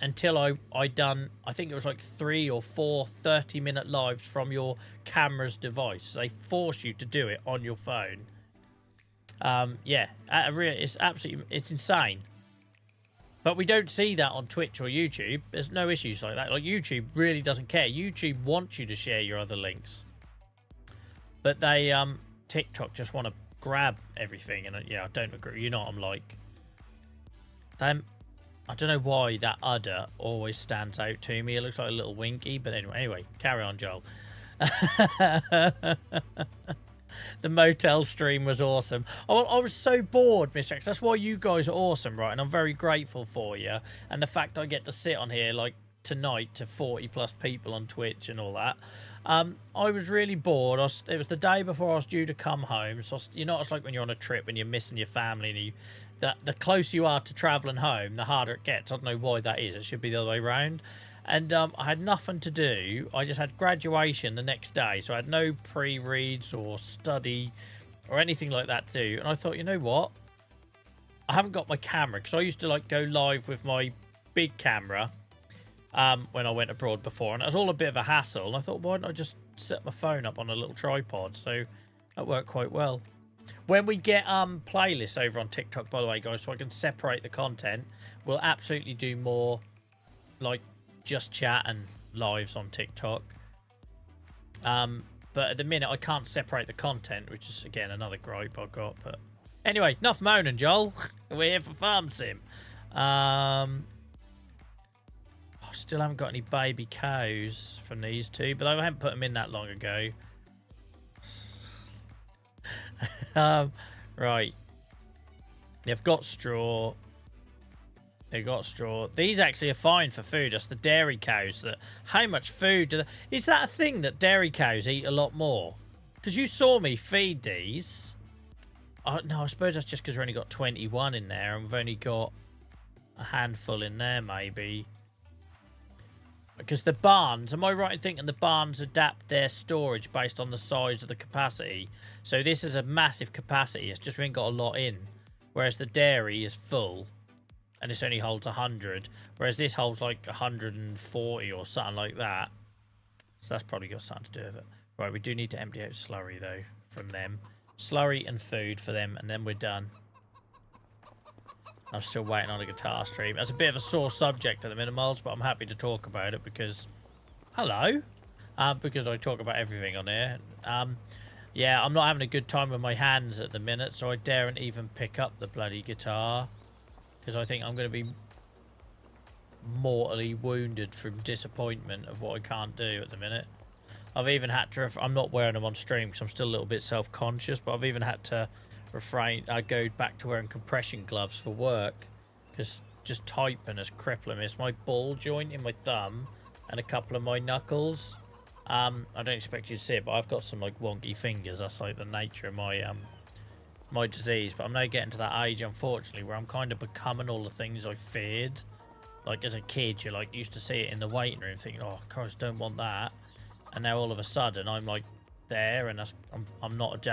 S1: until I done, I think it was like 3 or 4 30-minute lives from your camera's device. They force you to do it on your phone. Yeah, it's absolutely... It's insane. But we don't see that on Twitch or YouTube. There's no issues like that. Like YouTube really doesn't care. YouTube wants you to share your other links. But they... TikTok just want to grab everything, and yeah, I don't agree. You know what I'm like. I don't know why that udder always stands out to me. It looks like a little winky, but anyway, carry on, Joel. The motel stream was awesome. I was so bored, Mr. X. That's why you guys are awesome, right? And I'm very grateful for you. And the fact I get to sit on here like tonight to 40 plus people on Twitch and all that. I was really bored. It was the day before I was due to come home. So you know, it's like when you're on a trip and you're missing your family, and the closer you are to travelling home, the harder it gets. I don't know why that is. It should be the other way around. And I had nothing to do. I just had graduation the next day, so I had no pre-reads or study or anything like that to do. And I thought, you know what? I haven't got my camera, because I used to like go live with my big camera when I went abroad before, and it was all a bit of a hassle. And I thought, why don't I just set my phone up on a little tripod? So that worked quite well. When we get playlists over on TikTok, by the way, guys, so I can separate the content, we'll absolutely do more like just chat and lives on TikTok. But at the minute, I can't separate the content, which is, again, another gripe I've got. But anyway, enough moaning, Joel. We're here for Farm Sim. I still haven't got any baby cows from these two, but I haven't put them in that long ago. Right. They've got straw. They got straw. These actually are fine for food. That's the dairy cows. How much food do they... Is that a thing that dairy cows eat a lot more? Because you saw me feed these. No, I suppose that's just because we've only got 21 in there, and we've only got a handful in there, maybe. Because the barns, am I right in thinking the barns adapt their storage based on the size of the capacity? So this is a massive capacity. It's just we ain't got a lot in. Whereas the dairy is full. And this only holds 100. Whereas this holds like 140 or something like that. So that's probably got something to do with it. Right, we do need to empty out slurry, though, from them. Slurry and food for them, and then we're done. I'm still waiting on a guitar stream. That's a bit of a sore subject at the minute, Miles, but I'm happy to talk about it because... Hello? Because I talk about everything on here. Yeah, I'm not having a good time with my hands at the minute, so I daren't even pick up the bloody guitar. Because I think I'm going to be mortally wounded from disappointment of what I can't do at the minute. I've even had to... I'm not wearing them on stream because I'm still a little bit self-conscious, but I've even had to refrain... I go back to wearing compression gloves for work because just typing is crippling me. It's my ball joint in my thumb and a couple of my knuckles. I don't expect you to see it, but I've got some like wonky fingers. That's like the nature of my my disease. But I'm now getting to that age, unfortunately, where I'm kind of becoming all the things I feared. Like as a kid, you like used to see it in the waiting room, thinking, "Oh, Christ, don't want that." And now all of a sudden, I'm like there, and I'm not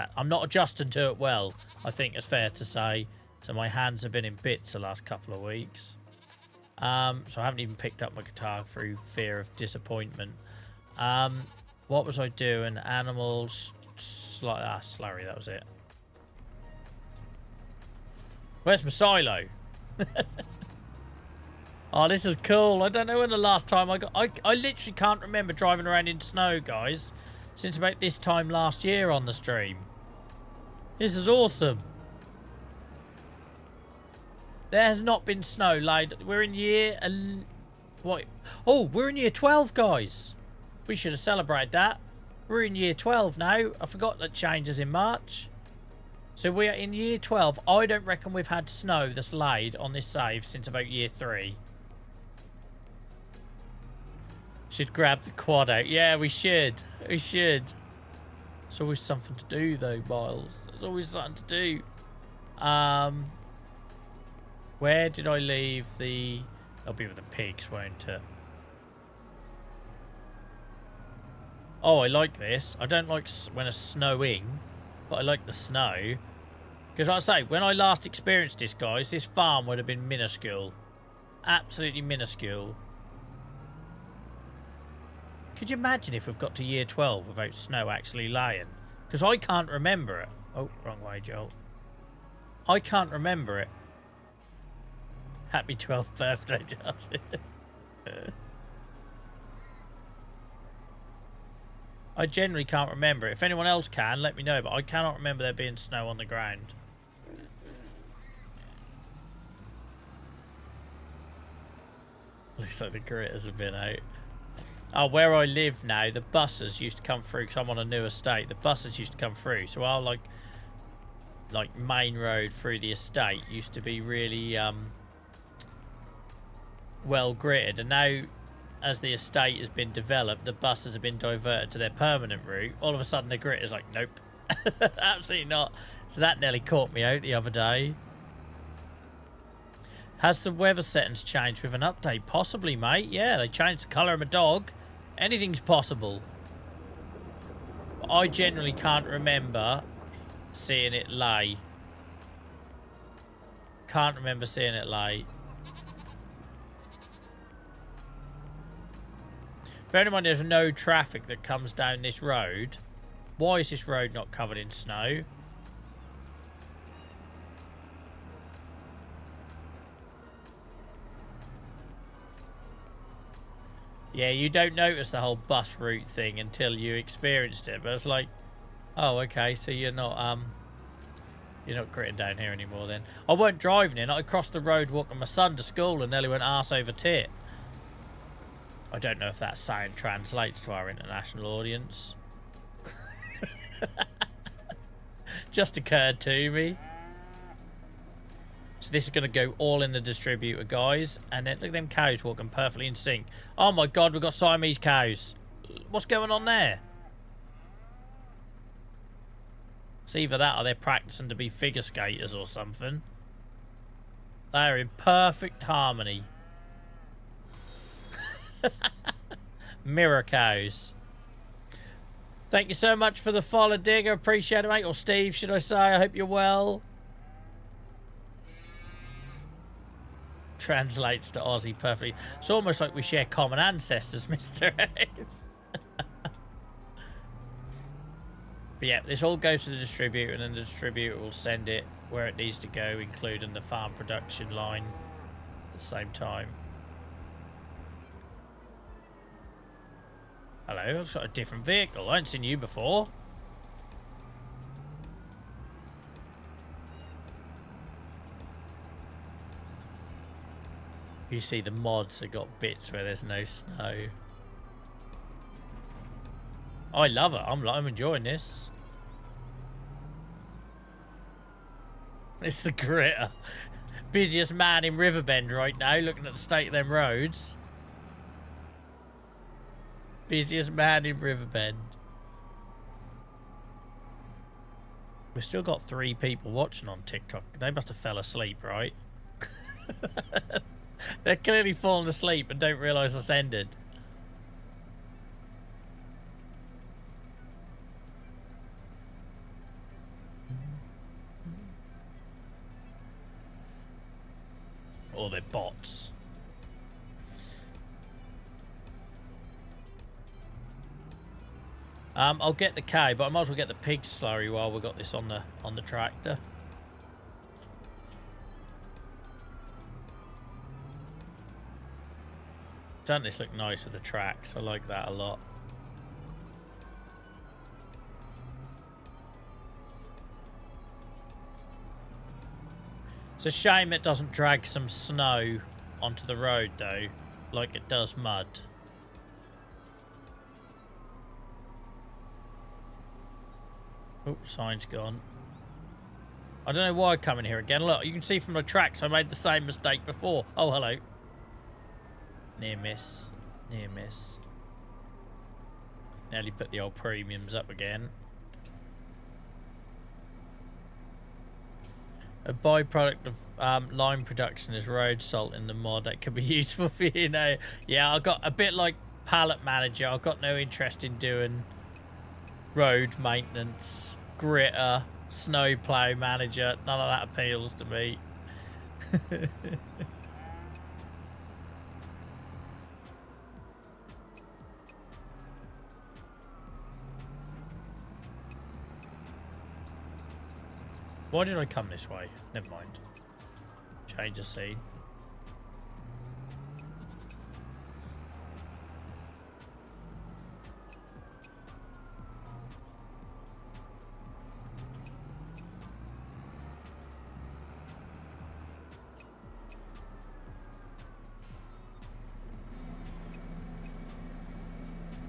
S1: adjusting to it well. I think it's fair to say. So my hands have been in bits the last couple of weeks. So I haven't even picked up my guitar through fear of disappointment. What was I doing? Animals, slurry, that was it. Where's my silo? Oh, this is cool. I don't know when the last time I literally can't remember driving around in snow, guys, since about this time last year on the stream. This is awesome. There has not been snow laid. We're in year... What? Oh, we're in year 12, guys. We should have celebrated that. We're in year 12 now. I forgot that changes in March. So we are in year 12. I don't reckon we've had snow that's laid on this save since about year 3. Should grab the quad out. Yeah, we should. We should. There's always something to do, though, Miles. There's always something to do. Where did I leave the... I'll be with the pigs, won't it? Oh, I like this. I don't like when it's snowing, but I like the snow. Because like I say, when I last experienced this, guys, this farm would have been minuscule. Absolutely minuscule. Could you imagine if we've got to year 12 without snow actually laying? Because I can't remember it. Oh, wrong way, Joel. I can't remember it. Happy 12th birthday, Josh. I generally can't remember it. If anyone else can, let me know. But I cannot remember there being snow on the ground. Looks like the critters have been out. Oh, where I live now, the buses used to come through because I'm on a new estate. The buses used to come through. So our like main road through the estate used to be really well gritted. And now, as the estate has been developed, the buses have been diverted to their permanent route. All of a sudden, the grit is like, nope. Absolutely not. So that nearly caught me out the other day. Has the weather settings changed with an update? Possibly, mate. Yeah, they changed the colour of my dog. Anything's possible. I generally can't remember seeing it lay. Can't remember seeing it lay. Bear in mind there's no traffic that comes down this road. Why is this road not covered in snow? Yeah, you don't notice the whole bus route thing until you experienced it, but it's like, oh, okay, so you're not gritting down here anymore then. I weren't driving in, I crossed the road walking my son to school and nearly went arse over tit. I don't know if that sound translates to our international audience. Just occurred to me. So this is going to go all in the distributor, guys. And then look at them cows walking perfectly in sync. Oh my god, we've got Siamese cows. What's going on there? It's either that or they're practicing to be figure skaters or something. They're in perfect harmony. Mirror cows. Thank you so much for the follow, Digger. Appreciate it, mate. Or Steve, should I say. I hope you're well. Translates to Aussie perfectly. It's almost like we share common ancestors, Mr. X. But yeah, this all goes to the distributor, and then the distributor will send it where it needs to go, including the farm production line at the same time. Hello, I've got a different vehicle. I haven't seen you before. You see the mods have got bits where there's no snow. I love it. I'm enjoying this. It's the Gritter. Busiest man in Riverbend right now, looking at the state of them roads. Busiest man in Riverbend. We've still got 3 people watching on TikTok. They must have fell asleep, right? They're clearly falling asleep and don't realise it's ended. Or they're bots. I'll get the cow, but I might as well get the pig slurry while we've got this on the tractor. Doesn't this look nice with the tracks? I like that a lot. It's a shame it doesn't drag some snow onto the road though, like it does mud. Oh, sign's gone. I don't know why I come in here again. Look, you can see from the tracks I made the same mistake before. Oh, hello. Near miss. Near miss. Nearly put the old premiums up again. A byproduct of lime production is road salt in the mod that could be useful for you know. Yeah, I got a bit like pallet manager. I've got no interest in doing road maintenance, gritter, snow plow manager. None of that appeals to me. Why did I come this way? Never mind. Change the scene.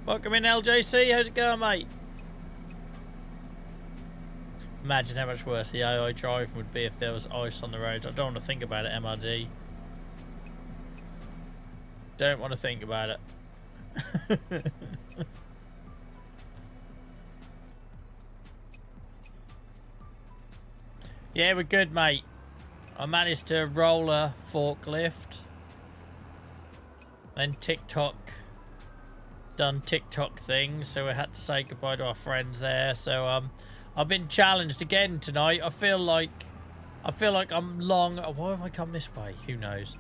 S1: Welcome in, LJC. How's it going, mate? Imagine how much worse the AI driving would be if there was ice on the roads. I don't want to think about it, MRD. Don't want to think about it. Yeah, we're good, mate. I managed to roll a forklift. Then TikTok done TikTok things, so we had to say goodbye to our friends there. So I've been challenged again tonight. I feel like I'm long. Why have I come this way? Who knows?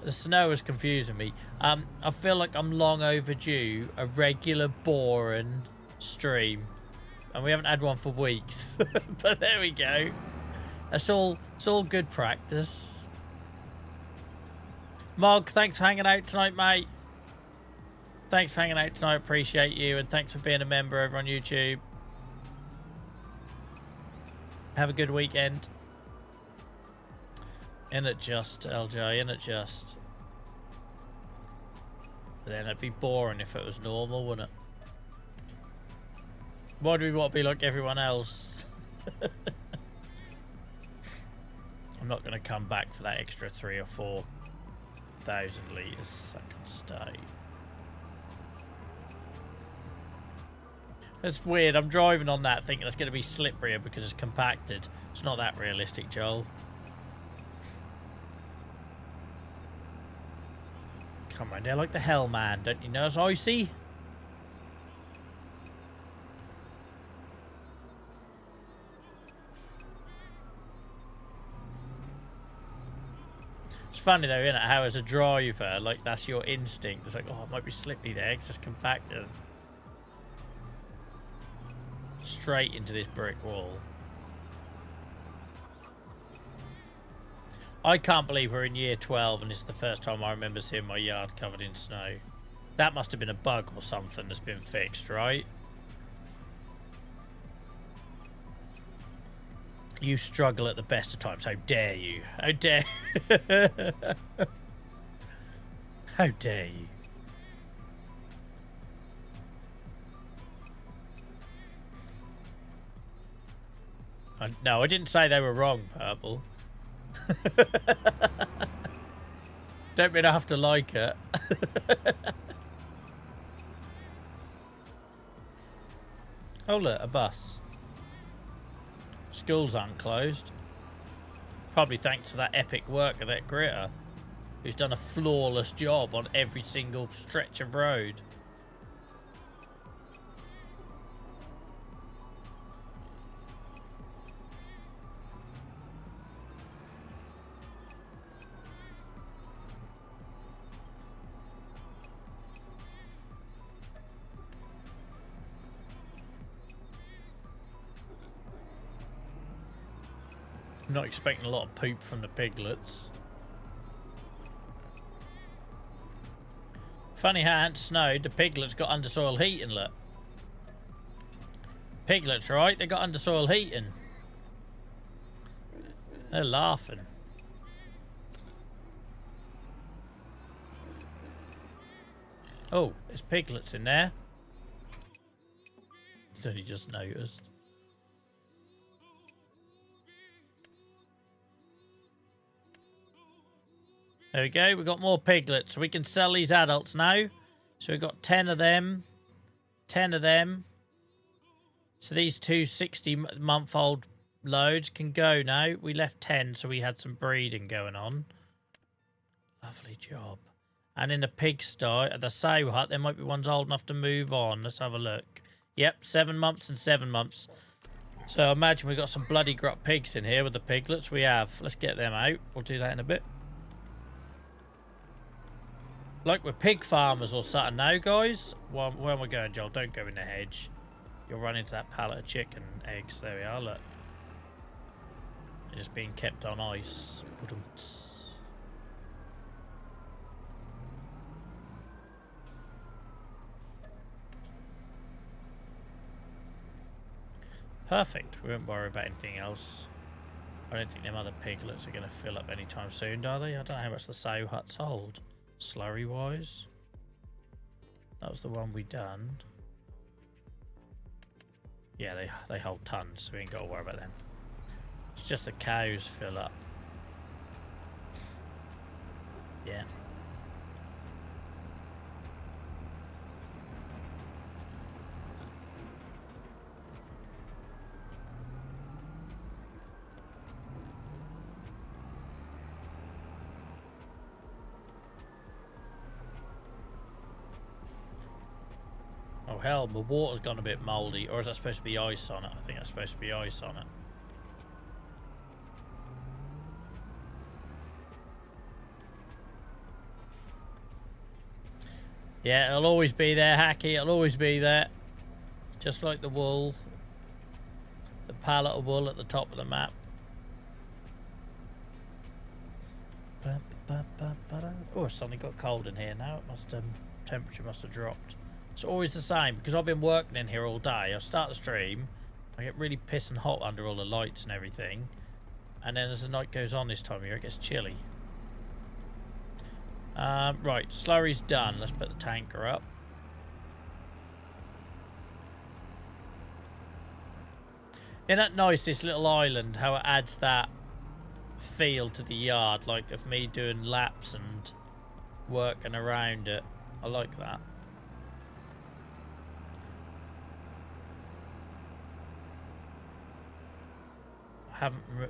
S1: The snow is confusing me. I feel like I'm long overdue a regular boring stream, and we haven't had one for weeks. But there we go. It's all good practice. Mog, thanks for hanging out tonight, mate. Thanks for hanging out tonight. Appreciate you. And thanks for being a member over on YouTube. Have a good weekend. In it just, LJ, in it just. But then it'd be boring if it was normal, wouldn't it? Why do we want to be like everyone else? I'm not going to come back for that extra 3,000 or 4,000 litres. I can stay. It's weird. I'm driving on that thinking it's going to be slipperier because it's compacted. It's not that realistic, Joel. Come on, they're like the hell, man. Don't you know it's icy? It's funny though, isn't it? How as a driver, like that's your instinct. It's like, oh, it might be slippy there. It's just compacted. Straight into this brick wall. I can't believe we're in year 12 and it's the first time I remember seeing my yard covered in snow. That must have been a bug or something that's been fixed, right? You struggle at the best of times. How dare you? How dare... How dare you? No, I didn't say they were wrong, Purple. Don't mean I have to like it. Oh look, a bus. Schools aren't closed. Probably thanks to that epic work of that gritter, who's done a flawless job on every single stretch of road. I'm not expecting a lot of poop from the piglets. Funny how it hadn't snowed, the piglets got undersoil heating, look. Piglets, right? They got undersoil heating. They're laughing. Oh, there's piglets in there. He's only just noticed. There we go. We've got more piglets. We can sell these adults now. So we've got 10 of them. 10 of them. So these two 60-month-old loads can go now. We left 10, so we had some breeding going on. Lovely job. And in the pigsty, at the sow hut, there might be ones old enough to move on. Let's have a look. Yep, 7 months and 7 months. So I imagine we've got some bloody grot pigs in here with the piglets. We have. Let's get them out. We'll do that in a bit. Like we're pig farmers or something now, guys. Where am I going, Joel? Don't go in the hedge. You'll run into that pallet of chicken eggs. There we are, look. They're just being kept on ice. Perfect. We won't worry about anything else. I don't think them other piglets are going to fill up anytime soon, are they? I don't know how much the sow huts hold. Slurry wise, that was the one we done. Yeah, they hold tons, so we ain't got to worry about them. It's just the cows fill up. Yeah. Oh hell, my water's gone a bit mouldy, or is that supposed to be ice on it? I think that's supposed to be ice on it. Yeah, it'll always be there, Hacky, it'll always be there. Just like the wool. The pallet of wool at the top of the map. Oh, it's suddenly got cold in here now. It must temperature must have dropped. It's always the same because I've been working in here all day. I start the stream, I get really pissing hot under all the lights and everything, and then as the night goes on this time of year, it gets chilly. Right, slurry's done. Let's put the tanker up. Isn't that nice, this little island, how it adds that feel to the yard, like of me doing laps and working around it. I like that.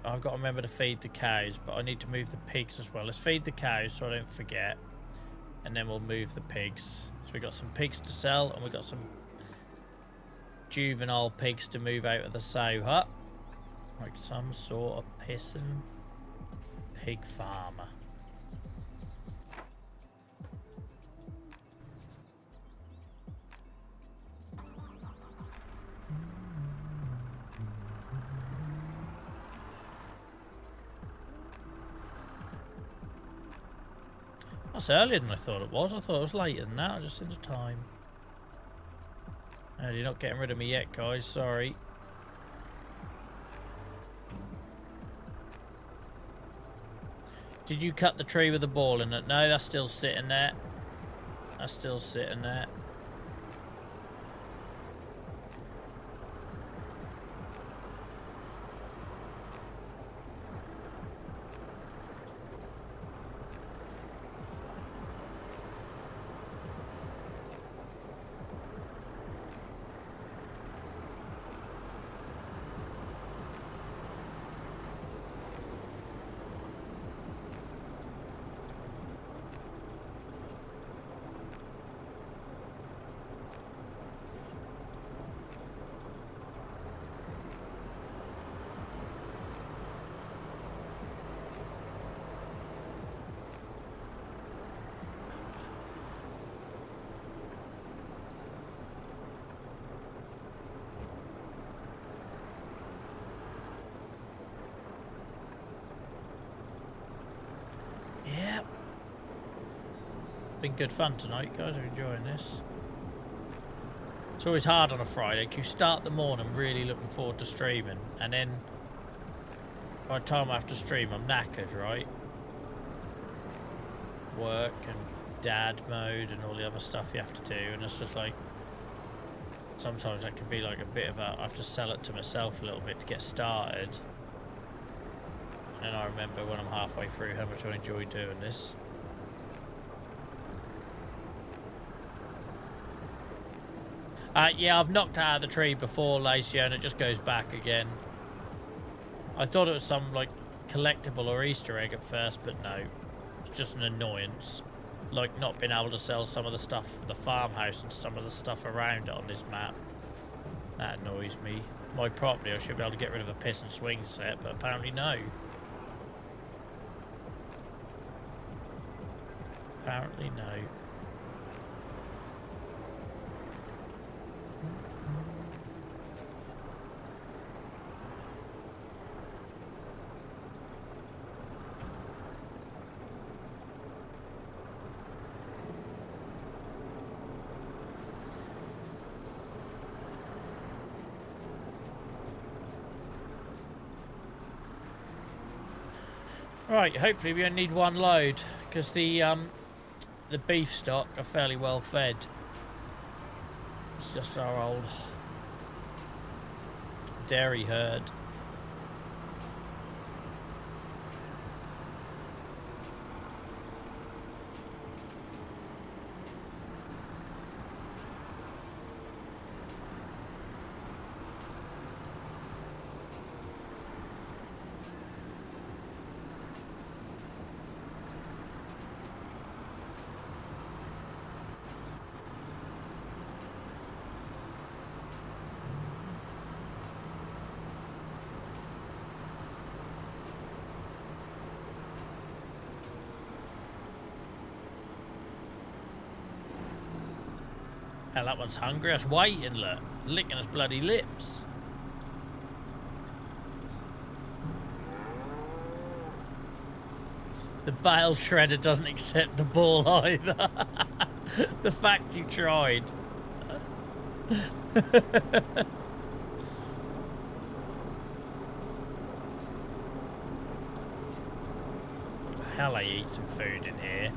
S1: I've got to remember to feed the cows, but I need to move the pigs as well. Let's feed the cows so I don't forget, and then we'll move the pigs. So we've got some pigs to sell, and we've got some juvenile pigs to move out of the sow hut, like some sort of pissing pig farmer. That's earlier than I thought it was. I thought it was later than that. I just in the time. Oh, you're not getting rid of me yet, guys. Sorry. Did you cut the tree with the ball in it? No, that's still sitting there. That's still sitting there. Been good fun tonight, guys. I'm enjoying this. It's always hard on a Friday because you start the morning really looking forward to streaming, and then by the time I have to stream, I'm knackered, right? Work and dad mode and all the other stuff you have to do, and it's just like sometimes that can be like a bit of a, I have to sell it to myself a little bit to get started. And then I remember when I'm halfway through how much I enjoy doing this. Yeah, I've knocked out of the tree before, Lacey, and it just goes back again. I thought it was some, like, collectible or Easter egg at first, but no. It's just an annoyance. Like, not being able to sell some of the stuff, the farmhouse and some of the stuff around it on this map. That annoys me. My property, I should be able to get rid of a piss and swing set, but apparently no. Apparently no. Right, hopefully we only need one load because the beef stock are fairly well fed. It's just our old dairy herd. Hell, that one's hungry. That's waiting, look. Licking his bloody lips. The bale shredder doesn't accept the ball either. The fact you tried. Hell, I eat some food in here.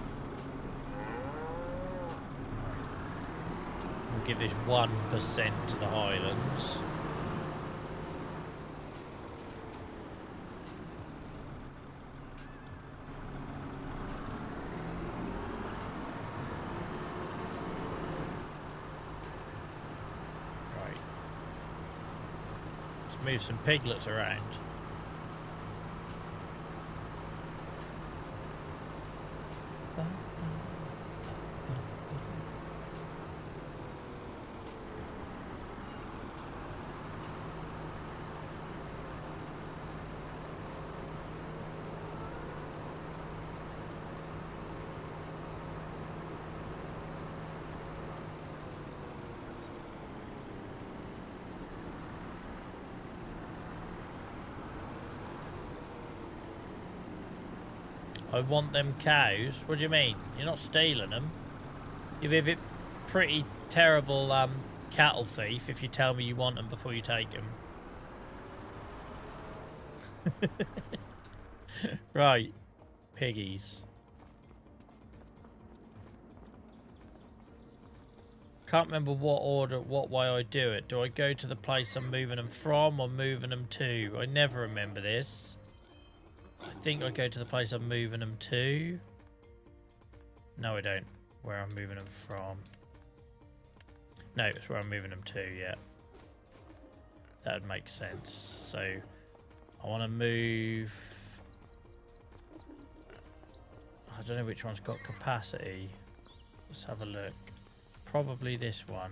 S1: We'll give this 1% to the Highlands. Right. Let's move some piglets around. I want them cows. What do you mean? You're not stealing them. You'd be a bit pretty terrible cattle thief if you tell me you want them before you take them. Right. Piggies. Can't remember what order, what way I do it. Do I go to the place I'm moving them from or moving them to? I never remember this. I think I go to the place I'm moving them to. No, I don't. Where I'm moving them from. No, it's where I'm moving them to, yeah. That would make sense. So, I want to move... I don't know which one's got capacity. Let's have a look. Probably this one.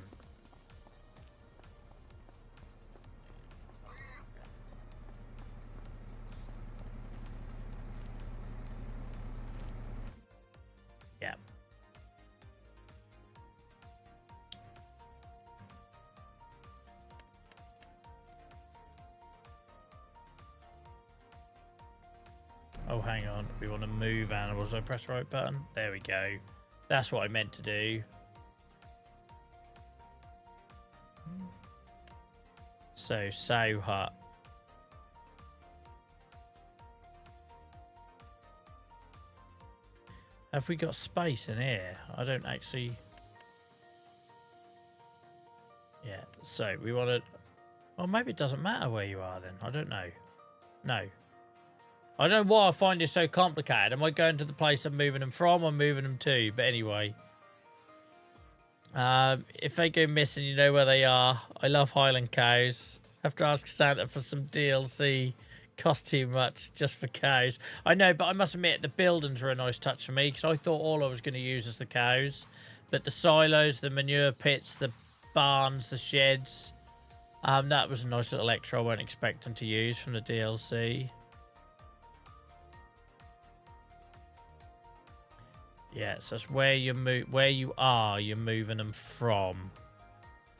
S1: Yeah. Oh, hang on. We want to move animals. I press the right button. There we go. That's what I meant to do. So, sow hut. Have we got space in here? I don't actually... Yeah, so we want to... Oh, maybe it doesn't matter where you are then. I don't know. No. I don't know why I find this so complicated. Am I going to the place I'm moving them from or moving them to? But anyway. If they go missing, you know where they are. I love Highland cows. Have to ask Santa for some DLC. Cost too much just for cows. I know, but I must admit the buildings were a nice touch for me because I thought all I was going to use was the cows. But the silos, the manure pits, the barns, the sheds, that was a nice little extra I weren't expecting to use from the DLC. Yeah, so it's where you you're moving them from.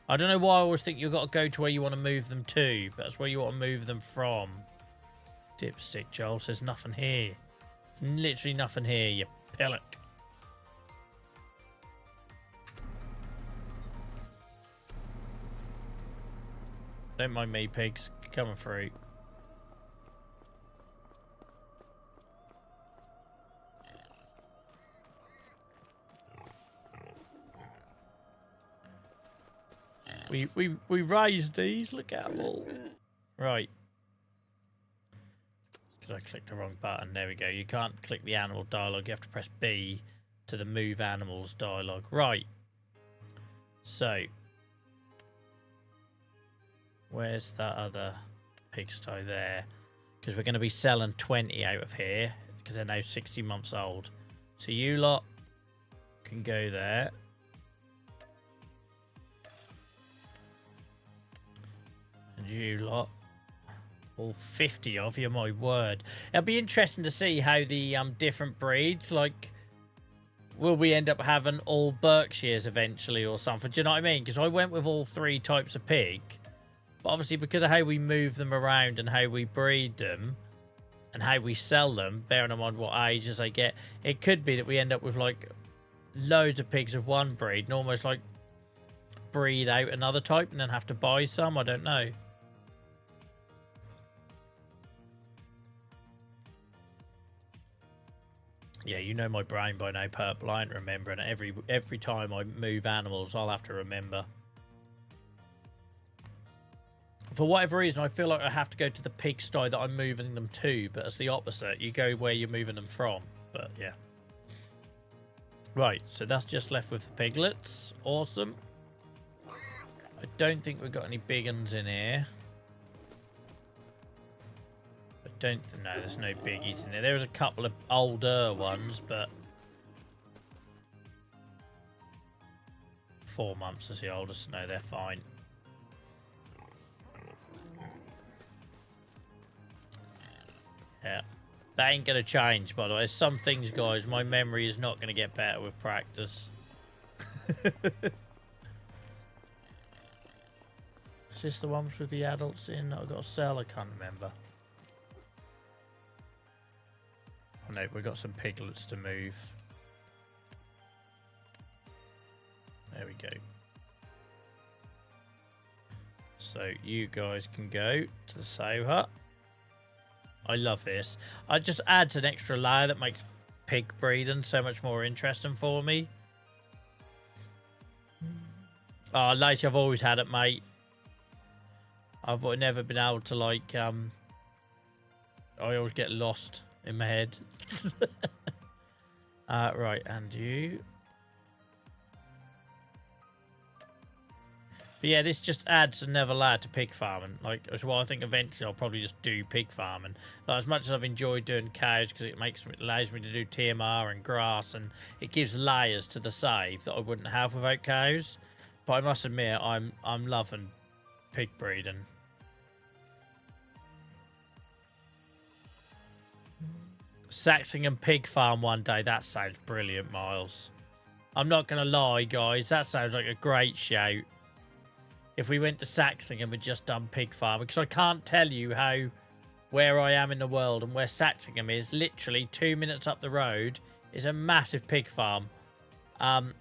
S1: I don't know why I always think you've got to go to where you want to move them to, but that's where you want to move them from. Dipstick Joel says nothing here. There's literally nothing here, you pillock. Don't mind me, pigs. Coming through. We raised these. Look at them all. Right. Because I clicked the wrong button. There we go. You can't click the animal dialogue. You have to press B to the move animals dialogue. Right. So. Where's that other pigsty there? Because we're going to be selling 20 out of here. Because they're now 60 months old. So you lot can go there. And you lot, all 50 of you, my word. It'll be interesting to see how the different breeds, like, will we end up having all Berkshires eventually or something? Do you know what I mean? Because I went with all 3 types of pig. But obviously because of how we move them around and how we breed them and how we sell them, bearing in mind what ages they get, it could be that we end up with, like, loads of pigs of one breed and almost like breed out another type and then have to buy some. I don't know. Yeah, you know my brain by now, Purple. I ain't remembering it. Every time I move animals, I'll have to remember. For whatever reason, I feel like I have to go to the pigsty that I'm moving them to, but it's the opposite. You go where you're moving them from. But yeah. Right, so that's just left with the piglets. Awesome. I don't think we've got any big ones in here. No, there's no biggies in there. There's a couple of older ones, but 4 months is the oldest. No, they're fine. Yeah, that ain't gonna change, by the way. Some things, guys, my memory is not gonna get better with practice. Is this the ones with the adults in that I've got to sell? I can't remember. Oh no, we've got some piglets to move. There we go. So you guys can go to the save hut. I love this. It just adds an extra layer that makes pig breeding so much more interesting for me. Oh, Lacey, I've always had it, mate. I've never been able to, like, I always get lost in my head. Right, and you. But yeah, this just adds another layer to pig farming. Like, as well, I think eventually I'll probably just do pig farming. Like, as much as I've enjoyed doing cows because it allows me to do TMR and grass, and it gives layers to the save that I wouldn't have without cows. But I must admit, I'm loving pig breeding. Saxingham pig farm one day. That sounds brilliant, Miles. I'm not going to lie, guys. That sounds like a great shout. If we went to Saxingham and just done pig farming. Because I can't tell you where I am in the world and where Saxingham is. Literally 2 minutes up the road is a massive pig farm.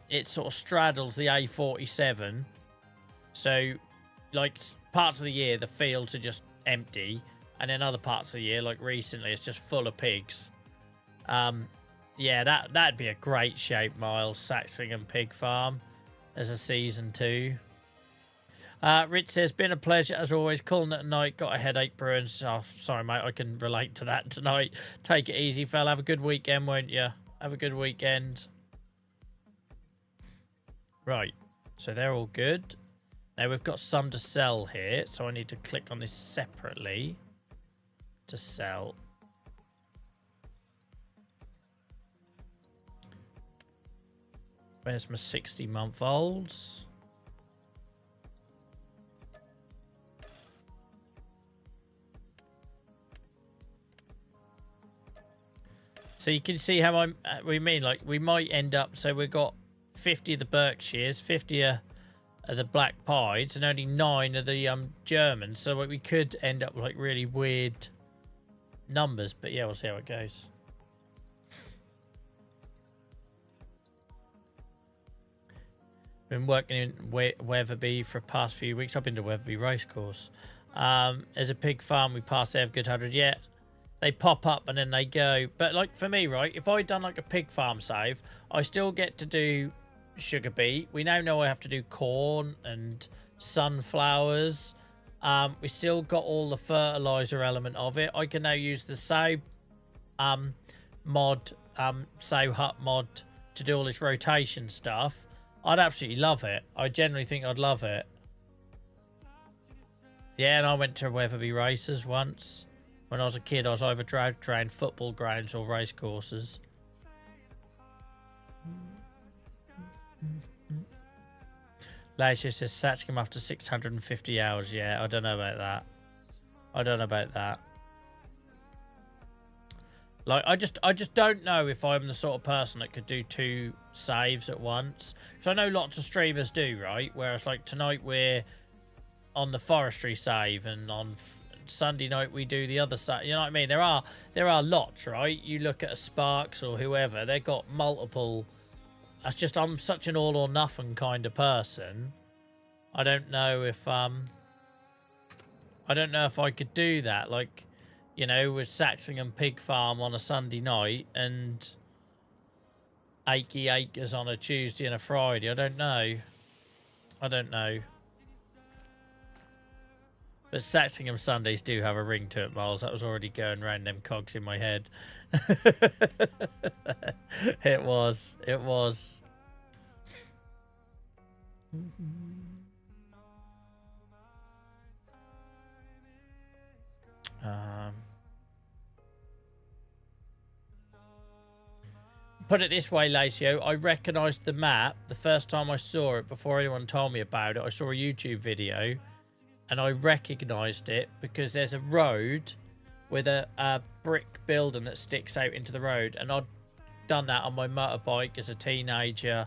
S1: It sort of straddles the A47. So, like, parts of the year, the fields are just empty. And then other parts of the year, like recently, it's just full of pigs. Yeah, that'd be a great shape, Miles. Saxingham Pig Farm as a season 2. Rich says, been a pleasure as always. Calling it a night. Got a headache brewing. Oh, sorry, mate. I can relate to that tonight. Take it easy, fella. Have a good weekend, won't you? Have a good weekend. Right. So they're all good. Now we've got some to sell here. So I need to click on this separately to sell. Where's my 60-month-olds? So you can see how we mean, like, we might end up, so we've got 50 of the Berkshires, 50 of the Black Pieds, and only 9 of the Germans. So we could end up with, like, really weird numbers. But yeah, we'll see how it goes. Been working in Weatherby for the past few weeks. I've been to Weatherby Racecourse. There's a pig farm. We passed there, good 100 yet. They pop up and then they go. But, like, for me, right, if I'd done, like, a pig farm save, I still get to do sugar beet. We now know I have to do corn and sunflowers. We still got all the fertilizer element of it. I can now use the sow mod, sow hut mod to do all this rotation stuff. I'd absolutely love it. I generally think I'd love it. Yeah, and I went to Weatherby races once. When I was a kid, I was either trained football grounds or race courses. Lacia says Satchcom after 650 hours. Yeah, I don't know about that. I don't know about that. Like, I just don't know if I'm the sort of person that could do 2 saves at once. Because I know lots of streamers do, right? Whereas, like, tonight we're on the forestry save, and on Sunday night we do the other side. You know what I mean? There are lots, right? You look at a Sparks or whoever, they've got multiple That's just, I'm such an all or nothing kind of person. I don't know if I could do that. Like, you know, with Saxingham Pig Farm on a Sunday night and Achy Acres on a Tuesday and a Friday. I don't know. But Saxingham Sundays do have a ring to it, Miles. That was already going round them cogs in my head. It was. Put it this way, Lacio. I recognised the map the first time I saw it before anyone told me about it. I saw a YouTube video and I recognised it because there's a road with a brick building that sticks out into the road. And I'd done that on my motorbike as a teenager,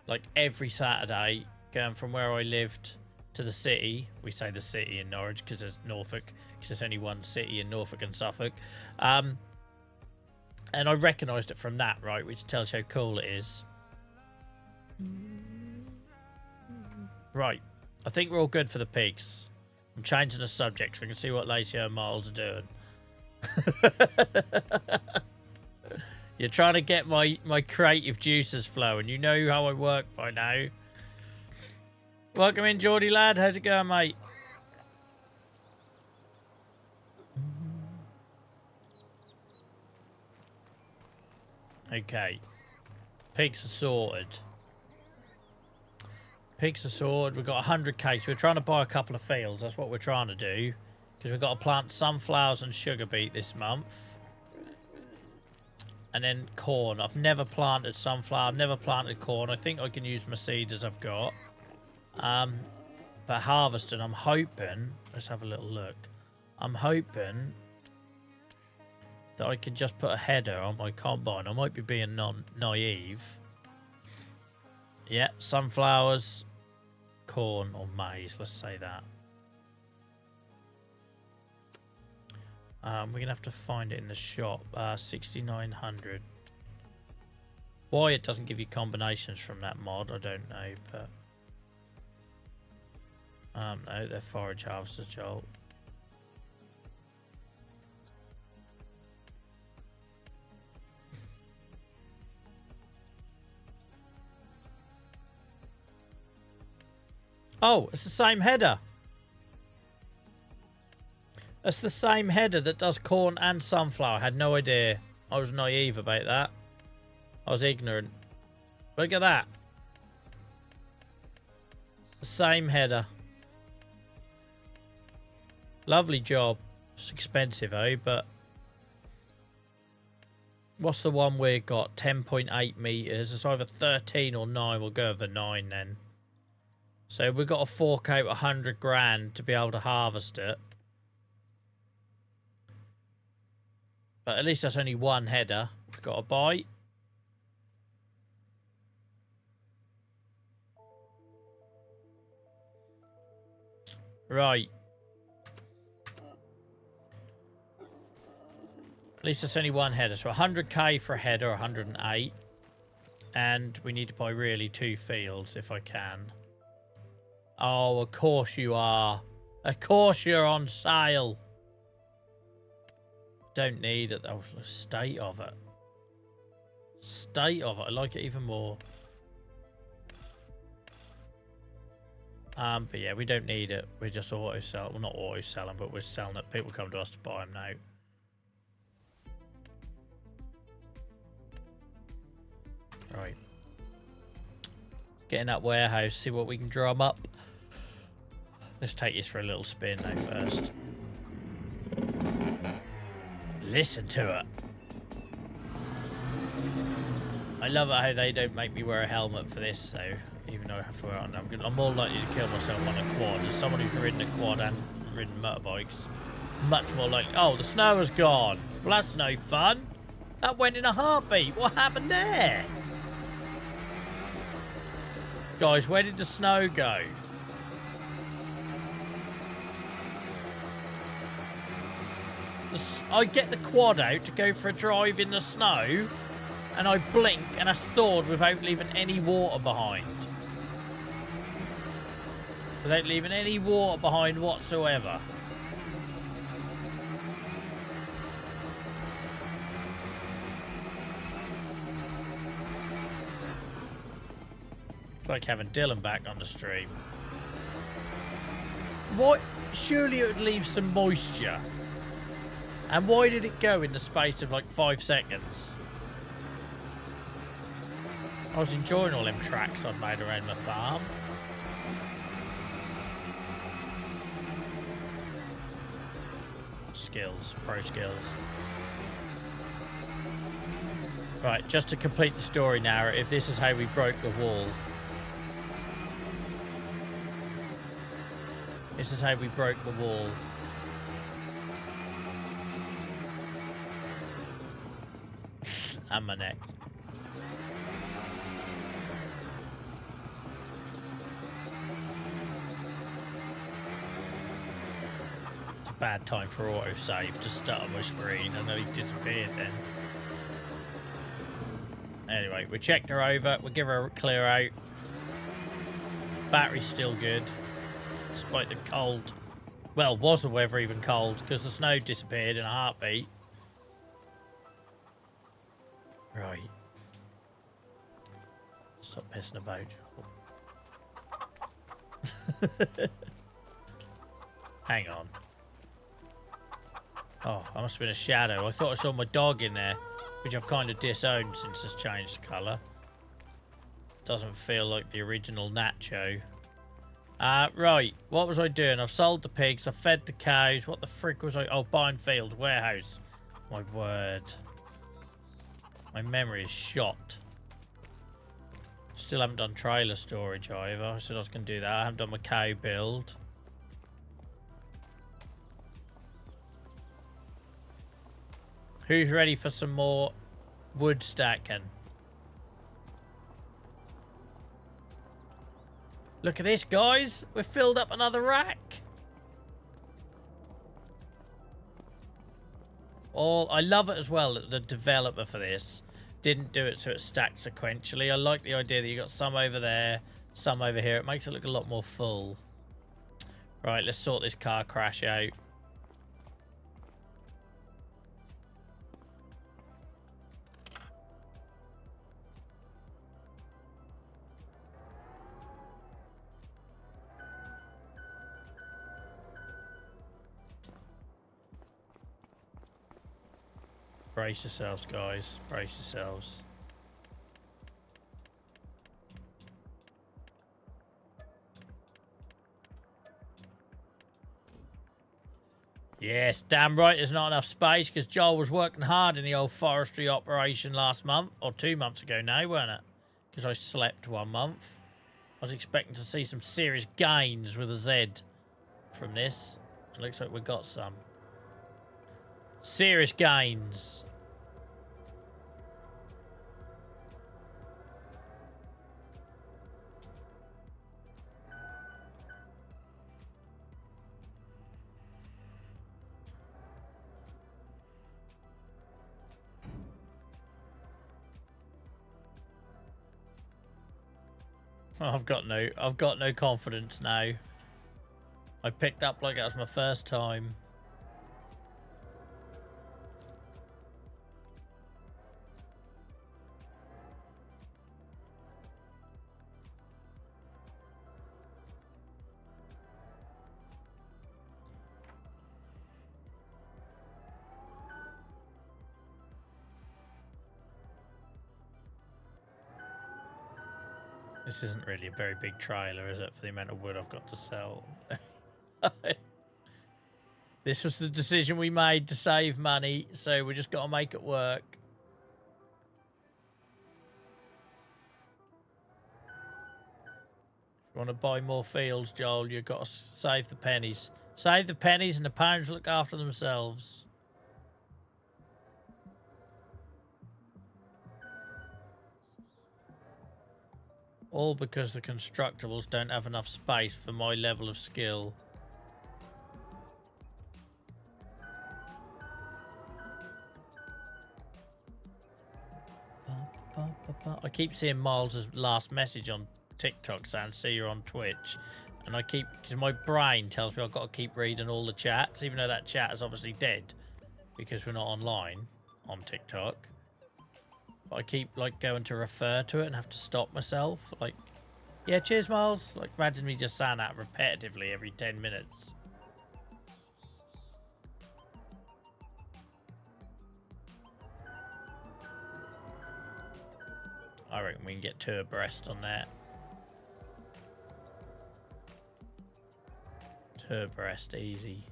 S1: like every Saturday, going from where I lived to the city. We say the city in Norwich because there's Norfolk, because there's only one city in Norfolk and Suffolk. And I recognised it from that, right, which tells you how cool it is. Right. I think we're all good for the pigs. I'm changing the subject so I can see what Lacio and Miles are doing. You're trying to get my creative juices flowing. You know how I work by now. Welcome in, Geordie lad. How's it going, mate? Okay. Pigs are sorted. Pigs are sorted. We've got 100k. So we're trying to buy a couple of fields. That's what we're trying to do. Because we've got to plant sunflowers and sugar beet this month. And then corn. I've never planted sunflower. I've never planted corn. I think I can use my seeds as I've got. But harvesting, I'm hoping... Let's have a little look. I'm hoping that I could just put a header on my combine. I might be being naive. Yeah, sunflowers, corn or maize. Let's say that. We're going to have to find it in the shop. 6,900. Why it doesn't give you combinations from that mod, I don't know. But no, they're forage harvesters, Joel. Oh, it's the same header. It's the same header that does corn and sunflower. I had no idea. I was naive about that. I was ignorant. Look at that. The same header. Lovely job. It's expensive, eh? But what's the one we got? 10.8 meters. It's either 13 or 9. We'll go over 9 then. So we've got to fork out 100 grand to be able to harvest it. But at least that's only one header we've got to buy. Right. At least that's only one header. So 100k for a header, 108. And we need to buy really 2 fields if I can. Oh, of course you are. Of course you're on sale. Don't need it. Oh, the state of it. State of it. I like it even more. But yeah, we don't need it. We're just auto sell. Well, not auto selling, but we're selling it. People come to us to buy them now. Right. Get in that warehouse. See what we can drum up. Let's take this for a little spin though first. Listen to it. I love it how they don't make me wear a helmet for this, so even though I have to wear it, I'm more likely to kill myself on a quad. As someone who's ridden a quad and ridden motorbikes, much more likely. Oh, the snow has gone. Well, that's no fun. That went in a heartbeat. What happened there? Guys, where did the snow go? I get the quad out to go for a drive in the snow, and I blink and it's thawed without leaving any water behind. Without leaving any water behind whatsoever. It's like having Dylan back on the stream. What? Surely it would leave some moisture. And why did it go in the space of like 5 seconds? I was enjoying all them tracks I'd made around my farm. Skills, pro skills. Right, just to complete the story narrative, this is how we broke the wall. This is how we broke the wall. And my neck. It's a bad time for autosave to start on my screen, and then he disappeared then. Anyway, we checked her over, we'll give her a clear out. Battery's still good. Despite the cold. Well, was the weather even cold? Because the snow disappeared in a heartbeat. Right. Stop pissing about. Hang on. Oh, I must have been a shadow. I thought I saw my dog in there, which I've kind of disowned since it's changed colour. Doesn't feel like the original Nacho. Right. What was I doing? I've sold the pigs. I've fed the cows. What the frick was I... Oh, buying fields. Warehouse. My word. My memory is shot. Still haven't done trailer storage either. I said I was going to do that. I haven't done my cow build. Who's ready for some more wood stacking? Look at this, guys. We've filled up another rack. I love it as well that the developer for this didn't do it so it stacked sequentially. I like the idea that you got some over there, some over here. It makes it look a lot more full. Right, let's sort this car crash out. Brace yourselves, guys. Brace yourselves. Yes, damn right there's not enough space because Joel was working hard in the old forestry operation last month. Or 2 months ago now, weren't it? Because I slept 1 month. I was expecting to see some serious gains with a Z from this. It looks like we got some. Serious gains. I've got no confidence now. I picked up like it was my first time. This isn't really a very big trailer, is it, for the amount of wood I've got to sell? This was the decision we made to save money, so we just got to make it work. If you want to buy more fields, Joel, you've got to save the pennies. Save the pennies and the pounds look after themselves. All because the constructables don't have enough space for my level of skill. I keep seeing Miles' last message on TikTok saying, see you on Twitch. And I keep, because my brain tells me I've got to keep reading all the chats, even though that chat is obviously dead because we're not online on TikTok. But I keep, like, going to refer to it and have to stop myself. Like, yeah, cheers, Miles. Like, imagine me just saying that repetitively every 10 minutes. I reckon we can get 2 abreast on that. 2 abreast, easy.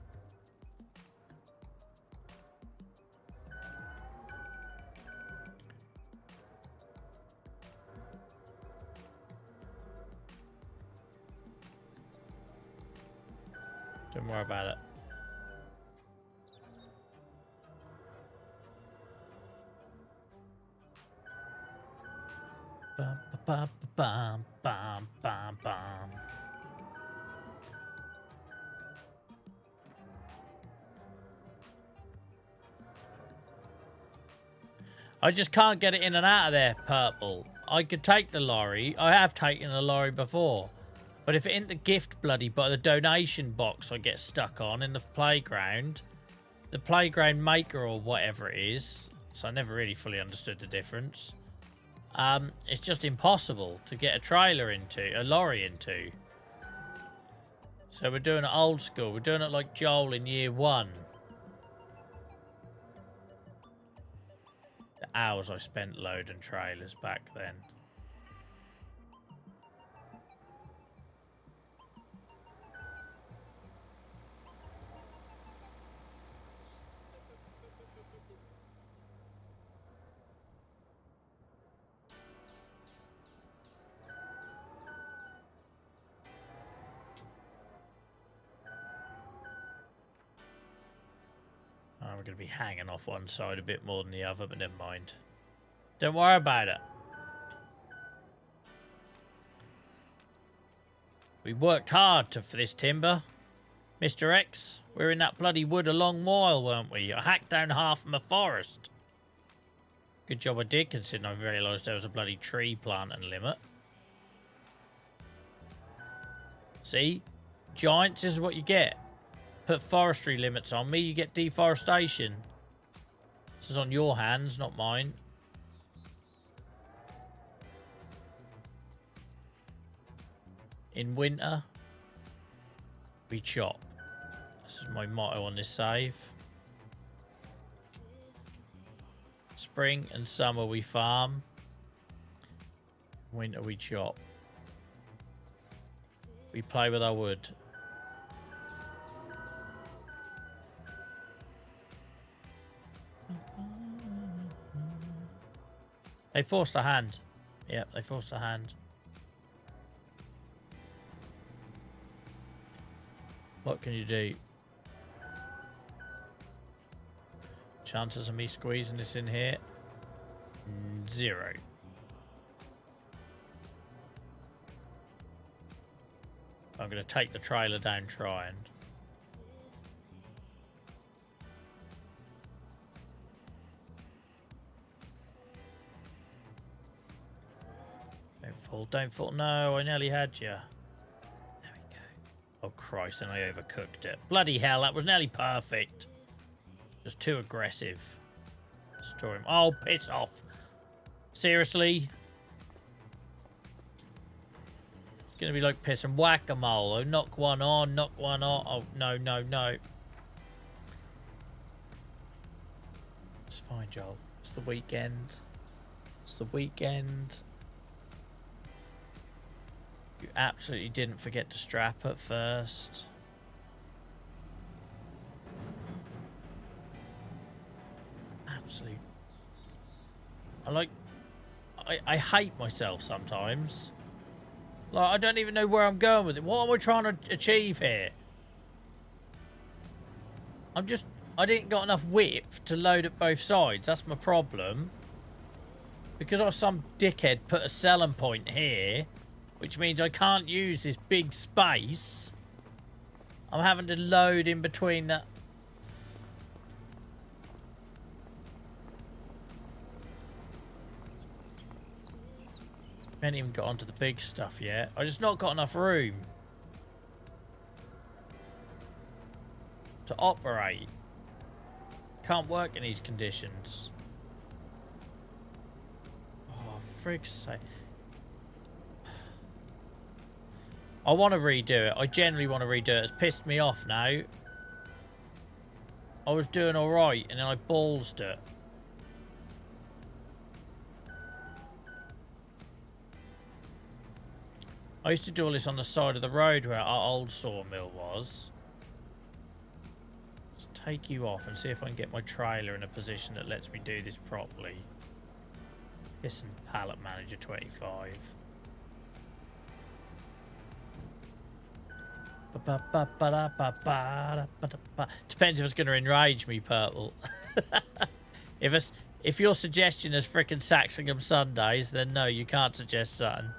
S1: Don't worry about it. Bum, bum, bum, bum, bum, bum. I just can't get it in and out of there, Purple. I could take the lorry. I have taken the lorry before. But if it ain't the gift bloody but the donation box I get stuck on in the playground maker or whatever it is, so I never really fully understood the difference. It's just impossible to get a lorry into. So we're doing it old school. We're doing it like Joel in year 1. The hours I spent loading trailers back then. We're going to be hanging off one side a bit more than the other, but never mind. Don't worry about it. We worked hard for this timber. Mr. X, we were in that bloody wood a long while, weren't we? I hacked down half of my forest. Good job I did, considering I realised there was a bloody tree planting limit. See? Giants, this is what you get. Put forestry limits on me, you get deforestation. This is on your hands, not mine. In winter, we chop. This is my motto on this save. Spring and summer we farm. Winter we chop. We play with our wood. They forced a hand. Yep, they forced a hand. What can you do? Chances of me squeezing this in here? 0. I'm going to take the trailer down trying. Don't fall. No, I nearly had you. There we go. Oh, Christ, and I overcooked it. Bloody hell, that was nearly perfect. Just too aggressive. Store him. Oh, piss off. Seriously? It's going to be like piss and whack-a-mole. Oh, knock one on, knock one on. Oh, no, no, no. It's fine, Joel. It's the weekend. It's the weekend. You absolutely didn't forget to strap at first. Absolutely. I hate myself sometimes. Like, I don't even know where I'm going with it. What am I trying to achieve here? I didn't got enough width to load at both sides. That's my problem. Because some dickhead put a selling point here, which means I can't use this big space. I'm having to load in between that. I haven't even got onto the big stuff yet. I just not got enough room to operate. Can't work in these conditions. Oh, frig's sake. I want to redo it. I generally want to redo it. It's pissed me off now. I was doing alright and then I ballsed it. I used to do all this on the side of the road where our old sawmill was. Let's take you off and see if I can get my trailer in a position that lets me do this properly. Listen, pallet manager 25. Depends if it's going to enrage me, Purple. If your suggestion is frickin' Saxingham Sundays, then no, you can't suggest something.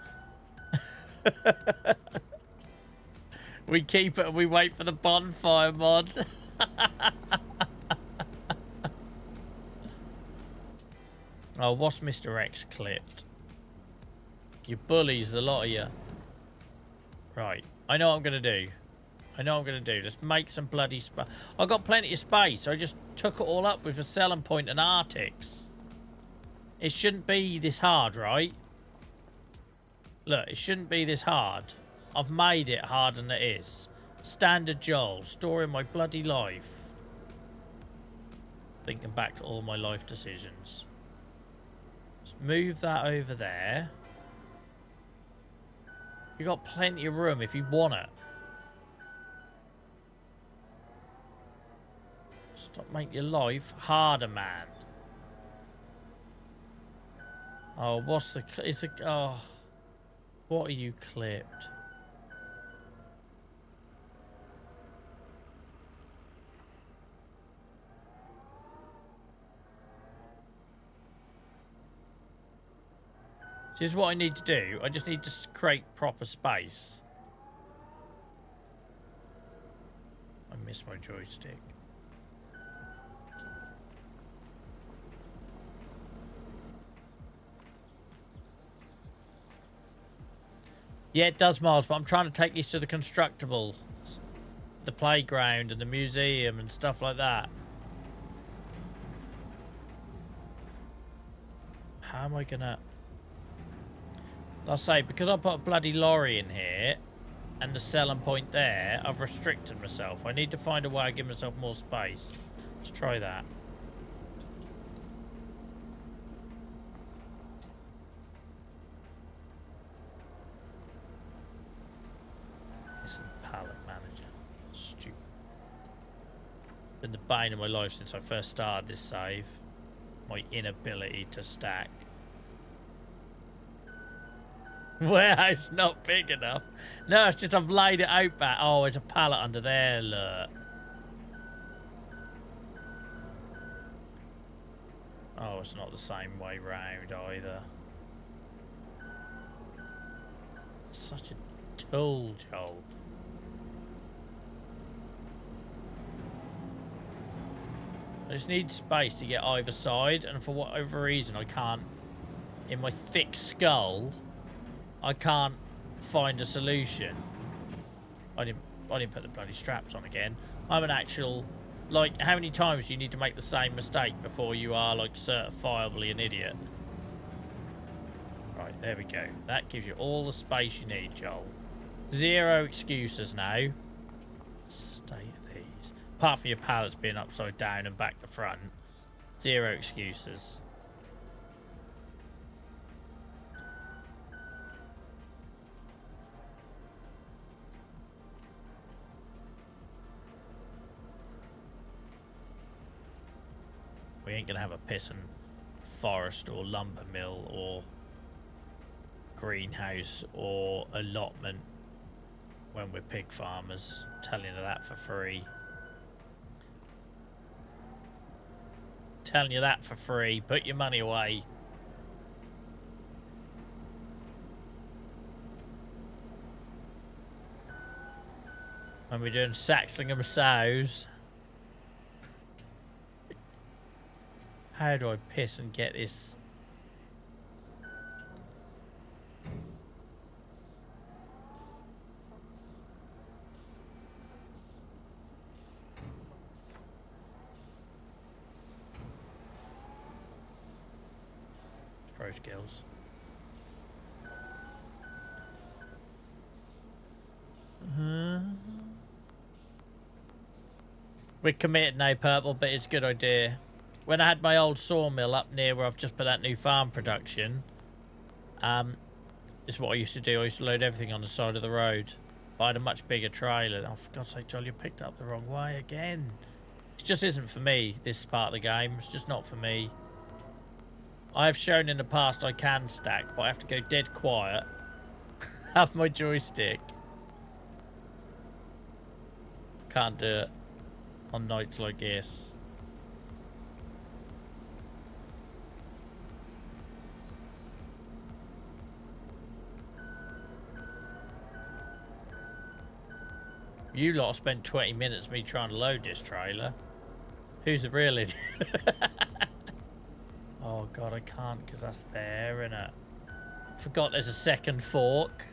S1: We keep it and we wait for the bonfire mod. Oh, what's Mr. X clipped? You bullies, the lot of you. Right, I know what I'm going to do. I know what I'm going to do. Let's make some bloody space. I've got plenty of space. I just took it all up with a selling point and Arctics. It shouldn't be this hard, right? Look, it shouldn't be this hard. I've made it harder than it is. Standard Joel, story my bloody life. Thinking back to all my life decisions. Let's move that over there. You got plenty of room if you want it. Stop making your life harder, man. Oh, what's the... It's a... Oh... What are you clipped? This is what I need to do. I just need to create proper space. I miss my joystick. Yeah, it does, Miles, but I'm trying to take these to the Constructables. The playground and the museum and stuff like that. How am I gonna... I'll say, because I put a bloody lorry in here and the selling point there, I've restricted myself. I need to find a way to give myself more space. Let's try that. Pallet manager. Stupid. Been the bane of my life since I first started this save. My inability to stack. Warehouse not big enough. No, it's just I've laid it out back. Oh, there's a pallet under there, look. Oh, it's not the same way round either. Such a tool, Joel. I just need space to get either side, and for whatever reason I can't, in my thick skull, I can't find a solution. I didn't put the bloody straps on again. I'm an actual, like, how many times do you need to make the same mistake before you are, like, certifiably an idiot? Right, there we go. That gives you all the space you need, Joel. Zero excuses now. State of these. Apart from your pallets being upside down and back to front. Zero excuses. We ain't gonna have a pissing forest or lumber mill or greenhouse or allotment when we're pig farmers. I'm telling you that for free. Telling you that for free. Put your money away. When we're doing Saxingham sows. How do I piss and get this? pro skills. We're committed now, Purple, but it's a good idea. When I had my old sawmill up near where I've just put that new farm production, it's what I used to do. I used to load everything on the side of the road. But I had a much bigger trailer. Oh, for God's sake, Joel, you picked up the wrong way again. It just isn't for me, this part of the game. It's just not for me. I have shown in the past I can stack, but I have to go dead quiet. Have my joystick. Can't do it on nights like this. You lot spent 20 minutes me trying to load this trailer. Who's the real idiot? Oh god, I can't because that's there, innit? Forgot there's a second fork.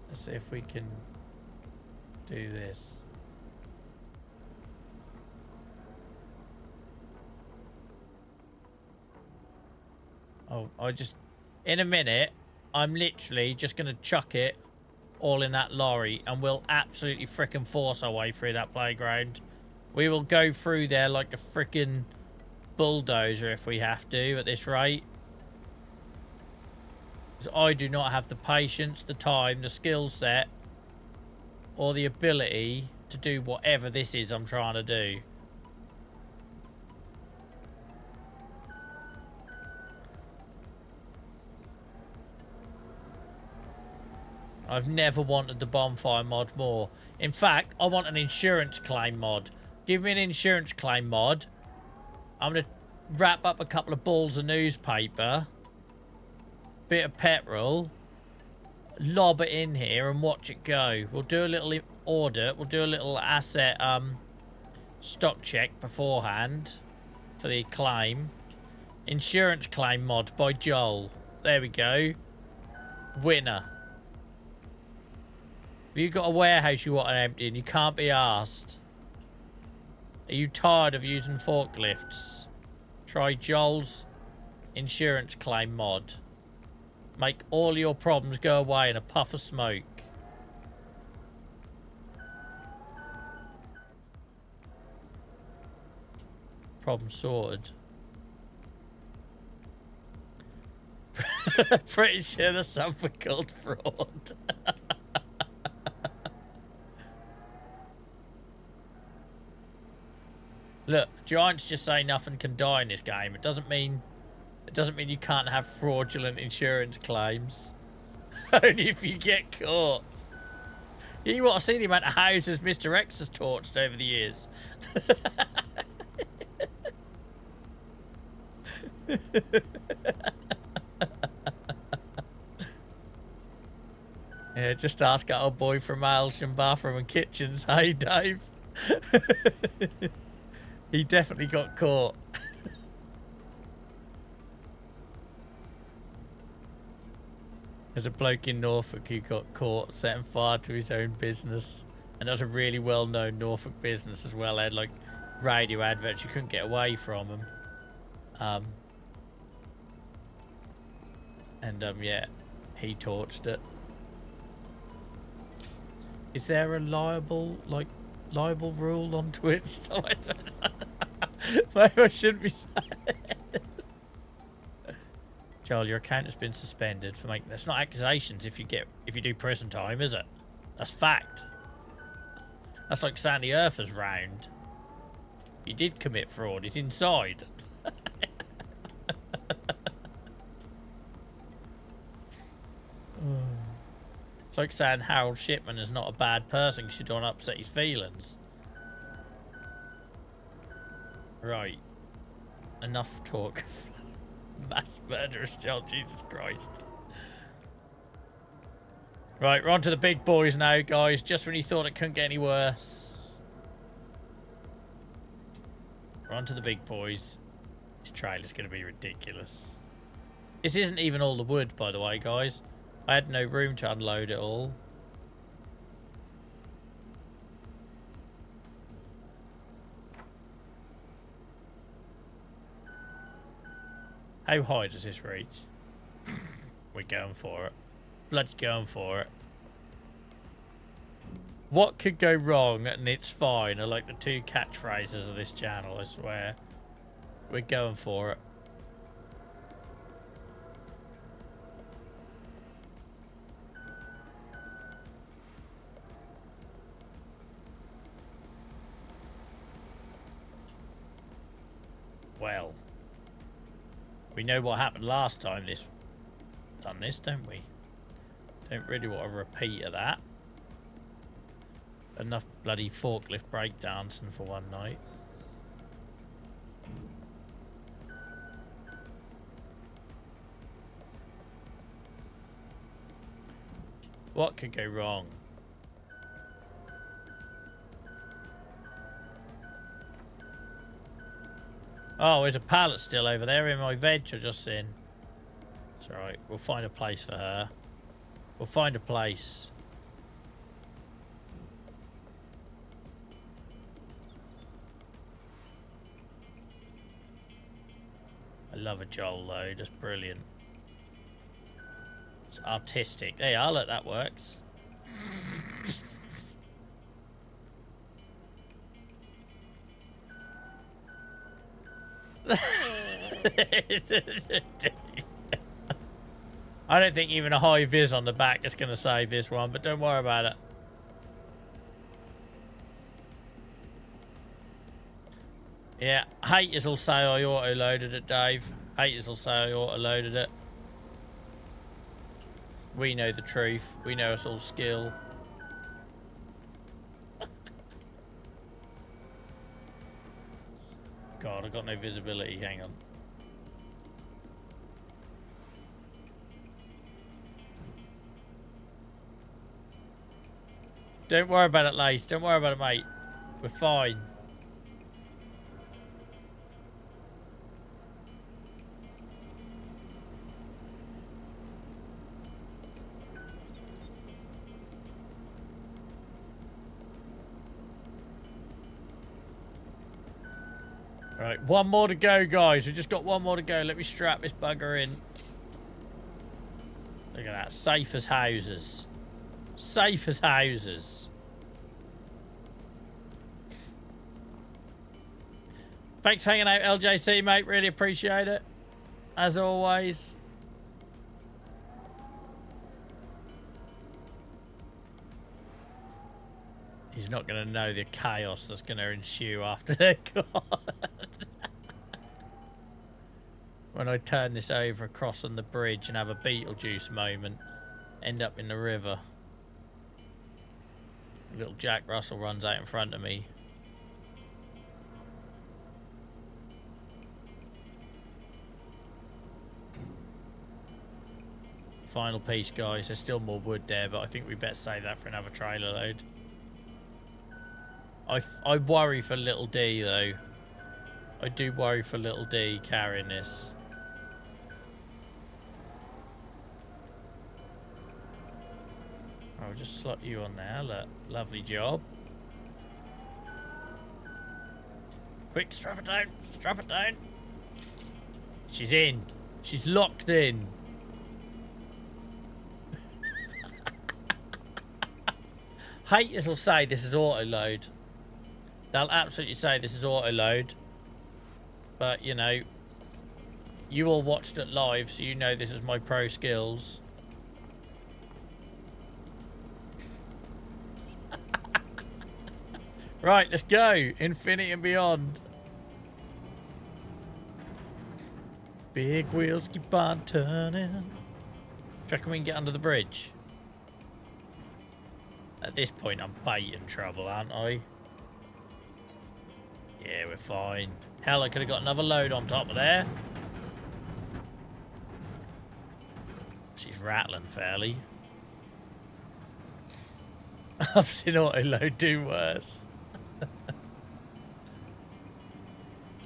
S1: Let's see if we can do this. Oh, in a minute, I'm literally just going to chuck it all in that lorry and we'll absolutely frickin' force our way through that playground. We will go through there like a frickin' bulldozer if we have to at this rate. Because I do not have the patience, the time, the skill set, or the ability to do whatever this is I'm trying to do. I've never wanted the bonfire mod more. In fact, I want an insurance claim mod. Give me an insurance claim mod. I'm going to wrap up a couple of balls of newspaper. Bit of petrol. Lob it in here and watch it go. We'll do a little audit. We'll do a little asset stock check beforehand for the claim. Insurance claim mod by Joel. There we go. Winner. Have you got a warehouse you want to empty and you can't be asked? Are you tired of using forklifts? Try Joel's insurance claim mod. Make all your problems go away in a puff of smoke. Problem sorted. Pretty sure there's something called fraud. Look, giants just say nothing can die in this game. It doesn't mean you can't have fraudulent insurance claims. Only if you get caught. You want to see the amount of houses Mr. X has torched over the years. Yeah, just ask our old boy from Aylsham Bathroom and Kitchens. Hey, Dave. He definitely got caught. There's a bloke in Norfolk who got caught setting fire to his own business. And that was a really well-known Norfolk business as well. They had like radio adverts. You couldn't get away from them. Yeah, he torched it. Is there a liable rule on Twitch? Maybe I shouldn't be saying it. Joel, your account has been suspended for making... That's not accusations if you do prison time, is it? That's fact. That's like saying the earth is round. You did commit fraud. It's inside. It's like saying Harold Shipman is not a bad person because you don't upset his feelings. Right. Enough talk. Mass murderous child, Jesus Christ. Right, we're on to the big boys now, guys. Just when you thought it couldn't get any worse. We're on to the big boys. This trailer's going to be ridiculous. This isn't even all the wood, by the way, guys. I had no room to unload it all. How high does this reach? We're going for it. Bloody going for it. What could go wrong and it's fine are like the two catchphrases of this channel, I swear. We're going for it. Well, we know what happened last time done this, don't we? Don't really want a repeat of that. Enough bloody forklift breakdancing for one night. What could go wrong? Oh, there's a pallet still over there in my veg I just seen. It's alright, we'll find a place for her. We'll find a place. I love a Joel load, that's brilliant. It's artistic. Hey, I'll let that works. I don't think even a high vis on the back is going to save this one, but don't worry about it. Yeah, haters will say I auto-loaded it, Dave. Haters will say I auto-loaded it. We know the truth. We know it's all skill. God, I've got no visibility. Hang on. Don't worry about it, Lace. Don't worry about it, mate. We're fine. Right, one more to go, guys. We've just got one more to go. Let me strap this bugger in. Look at that. Safe as houses. Safe as houses. Thanks for hanging out, LJC, mate. Really appreciate it. As always. He's not going to know the chaos that's going to ensue after they're gone. When I turn this over across on the bridge and have a Beetlejuice moment, end up in the river. Little Jack Russell runs out in front of me. Final piece, guys. There's still more wood there, but I think we better save that for another trailer load. I worry for little D, though. I do worry for little D carrying this. I'll just slot you on there. Look, lovely job. Quick, strap it down. Strap it down. She's in. She's locked in. Haters will say this is auto load. They'll absolutely say this is auto load. But, you know, you all watched it live, so you know this is my pro skills. Right, let's go. Infinity and beyond. Big wheels keep on turning. Do you reckon we can get under the bridge? At this point, I'm baiting trouble, aren't I? Yeah, we're fine. Hell, I could have got another load on top of there. She's rattling fairly. I've seen auto load do worse.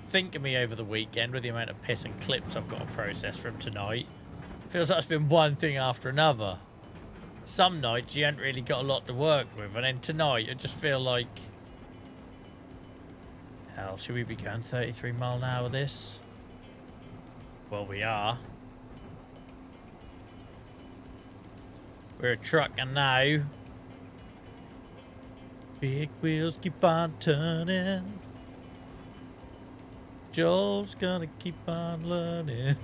S1: Think of me over the weekend with the amount of piss and clips I've got to process from tonight. Feels like it's been one thing after another. Some nights you ain't really got a lot to work with, and then tonight I just feel like... Hell, should we be going 33 mile an hour this? Well, we are. We're a trucker now. Big wheels keep on turning. Joel's gonna keep on learning.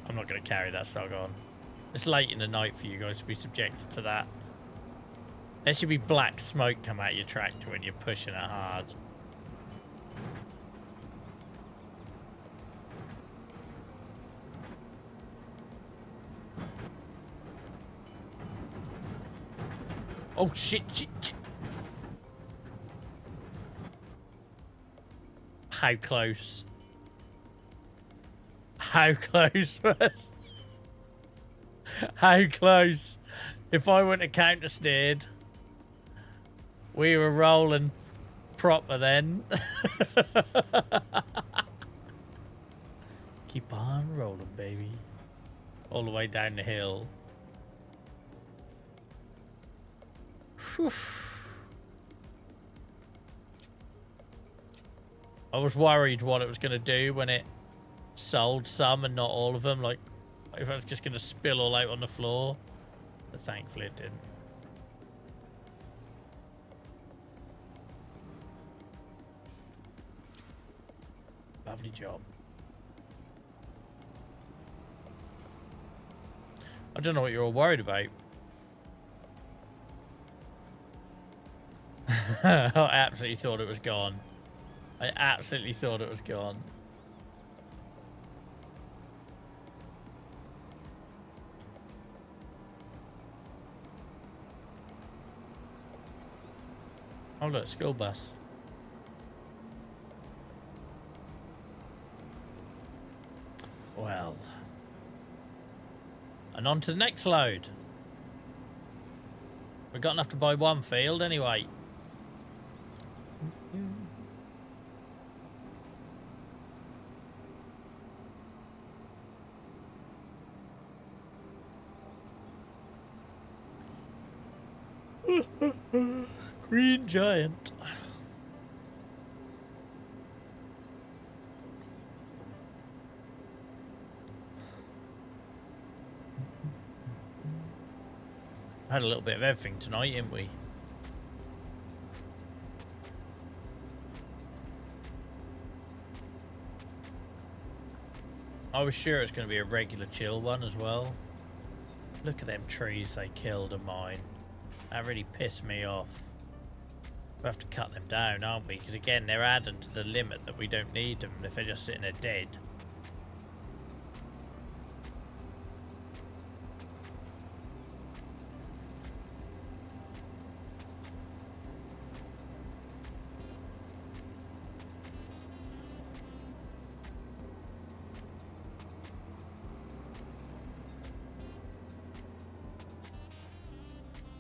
S1: I'm not gonna carry that song on. It's late in the night for you guys to be subjected to that. There should be black smoke come out your tractor when you're pushing it hard. Oh shit, shit, shit. How close? How close? How close? If I wouldn't have counter steered, we were rolling proper then. Keep on rolling, baby. All the way down the hill. Whew. I was worried what it was going to do when it sold some and not all of them. Like, if I was just going to spill all out on the floor. But thankfully it didn't. Lovely job. I don't know what you're all worried about. I absolutely thought it was gone. I absolutely thought it was gone. Oh look, school bus. Well. And on to the next load. We've got enough to buy one field anyway. Green giant. Had a little bit of everything tonight, didn't we? I was sure it was going to be a regular chill one as well. Look at them trees they killed of mine. That really pissed me off. We have to cut them down, aren't we? Because again, they're adding to the limit that we don't need them if they're just sitting there dead.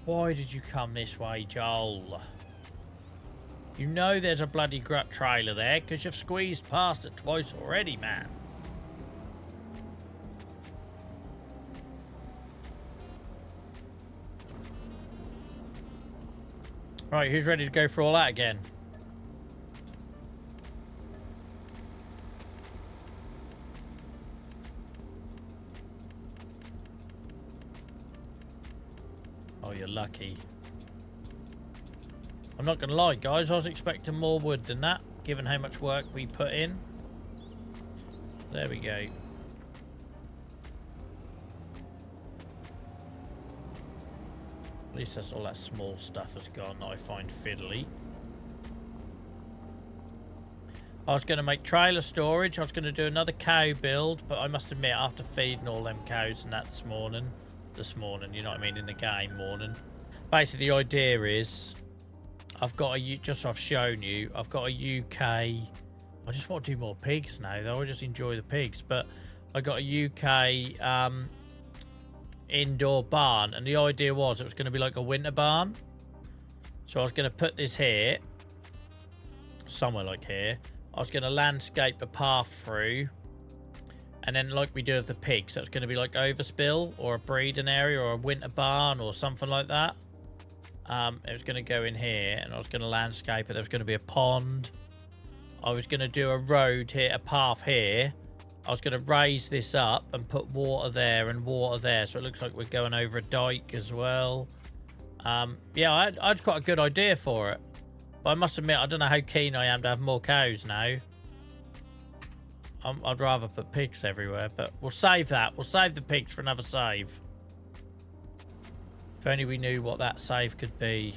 S1: Why did you come this way, Joel? You know there's a bloody Grut trailer there because you've squeezed past it twice already, man. Right, who's ready to go for all that again? Oh, you're lucky. I'm not going to lie, guys. I was expecting more wood than that, given how much work we put in. There we go. At least that's all that small stuff has gone that I find fiddly. I was going to make trailer storage. I was going to do another cow build, but I must admit, after feeding all them cows and that this morning, you know what I mean, in the game morning. Basically, the idea is, I've got a, just so I've shown you, I've got a UK, I just want to do more pigs now, though. I just enjoy the pigs, but I got a UK indoor barn, and the idea was it was going to be like a winter barn. So I was going to put this here, somewhere like here. I was going to landscape a path through. And then like we do with the pigs, so it's going to be like overspill or a breeding area or a winter barn or something like that. It was going to go in here and I was going to landscape it. There was going to be a pond. I was going to do a road here, a path here. I was going to raise this up and put water there and water there. So it looks like we're going over a dike as well. Yeah, I had quite a good idea for it. But I must admit, I don't know how keen I am to have more cows now. I'd rather put pigs everywhere, but we'll save that. We'll save the pigs for another save. If only we knew what that save could be.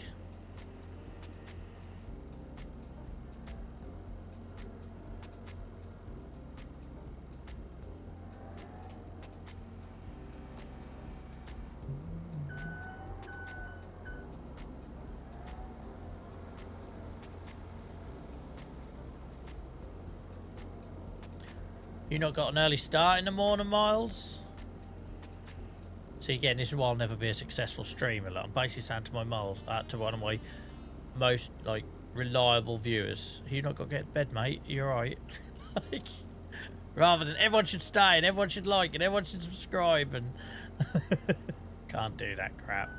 S1: You not got an early start in the morning, Miles? See, again, this is why I'll never be a successful streamer. Like, I'm basically saying to my Miles, to one of my most, like, reliable viewers, you not got to get to bed, mate. You're right. Like, rather than everyone should stay and everyone should like and everyone should subscribe and... Can't do that crap.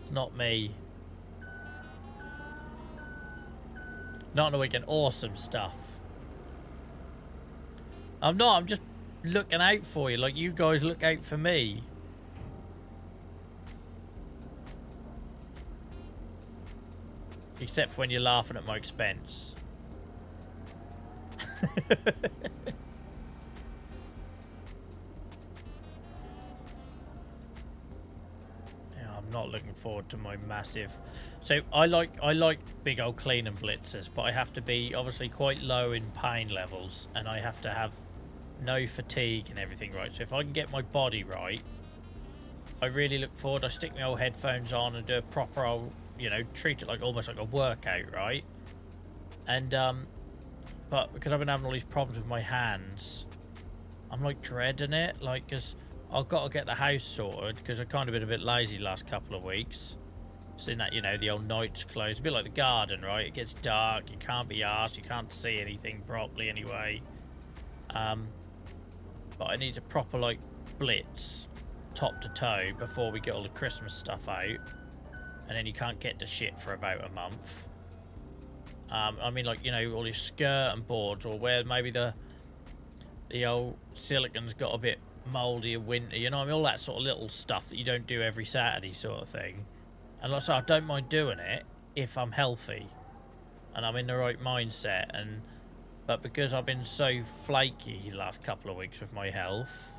S1: It's not me. Not on the weekend. Awesome stuff. I'm not. I'm just looking out for you. Like, you guys look out for me. Except for when you're laughing at my expense. Yeah, I'm not looking forward to my massive... So, I like big old clean and blitzers, but I have to be obviously quite low in pain levels, and I have to have no fatigue and everything right. So if I can get my body right, I really look forward. I stick my old headphones on and do a proper old, you know, treat it like almost like a workout, right? And but because I've been having all these problems with my hands, I'm like dreading it, like, because I've got to get the house sorted because I've kind of been a bit lazy the last couple of weeks. Seeing that, you know, the old night's closed, a bit like the garden, right? It gets dark, you can't be arsed, you can't see anything properly anyway. But I need a proper, like, blitz, top to toe, before we get all the Christmas stuff out. And then you can't get to shit for about a month. I mean, like, you know, all your skirting boards, or where maybe the old silicon's got a bit mouldy in winter, you know, I mean, all that sort of little stuff that you don't do every Saturday sort of thing. And like I say, I don't mind doing it if I'm healthy and I'm in the right mindset. But because I've been so flaky the last couple of weeks with my health,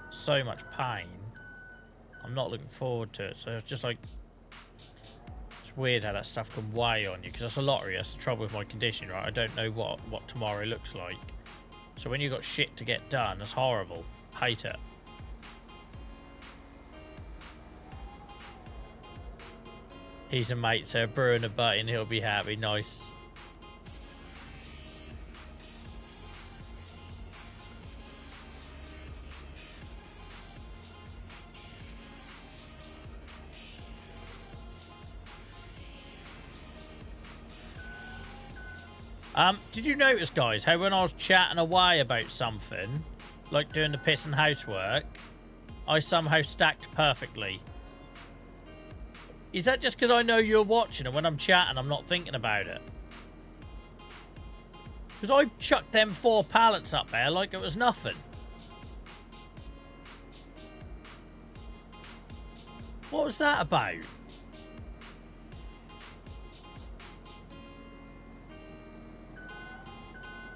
S1: so much pain, I'm not looking forward to it. So it's just like, it's weird how that stuff can weigh on you, because that's a lottery. That's the trouble with my condition, right? I don't know what tomorrow looks like. So when you've got shit to get done, that's horrible. Hate it. He's a mate, so brewing a button, he'll be happy. Nice. Did you notice, guys, how when I was chatting away about something, like doing the piss and housework, I somehow stacked perfectly? Is that just because I know you're watching, and when I'm chatting, I'm not thinking about it? Because I chucked them 4 pallets up there like it was nothing. What was that about?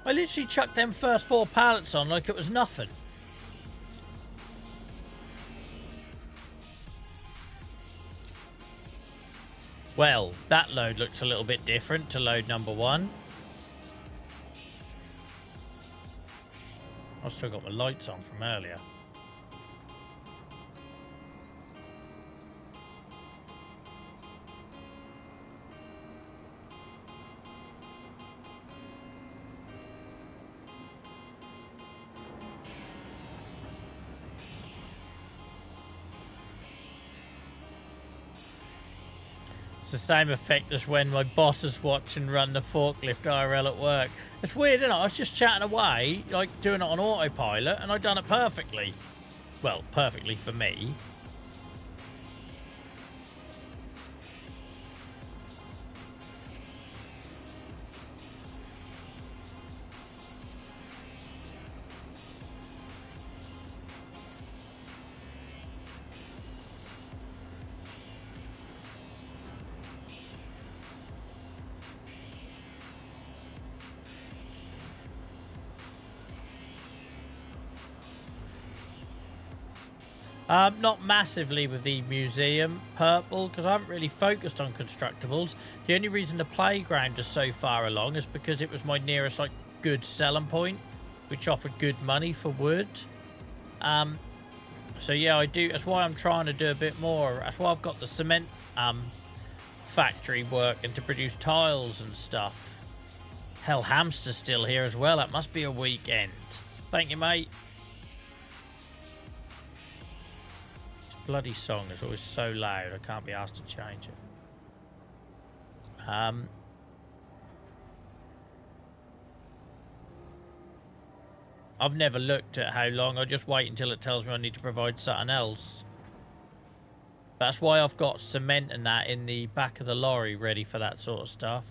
S1: I literally chucked them first 4 pallets on like it was nothing. Well, that load looks a little bit different to load number 1. I've still got my lights on from earlier. It's the same effect as when my boss is watching run the forklift IRL at work. It's weird, isn't it? I was just chatting away, like doing it on autopilot, and I'd done it perfectly. Well, perfectly for me. Not massively with the museum purple, because I haven't really focused on constructibles. The only reason the playground is so far along is because it was my nearest like good selling point, which offered good money for wood. So yeah, I do. That's why I'm trying to do a bit more. That's why I've got the cement factory working to produce tiles and stuff. Hell, Hamster's still here as well. That must be a weekend. Thank you, mate. This bloody song is always so loud. I can't be asked to change it. I've never looked at how long. I just wait until it tells me I need to provide something else. That's why I've got cement and that in the back of the lorry ready for that sort of stuff.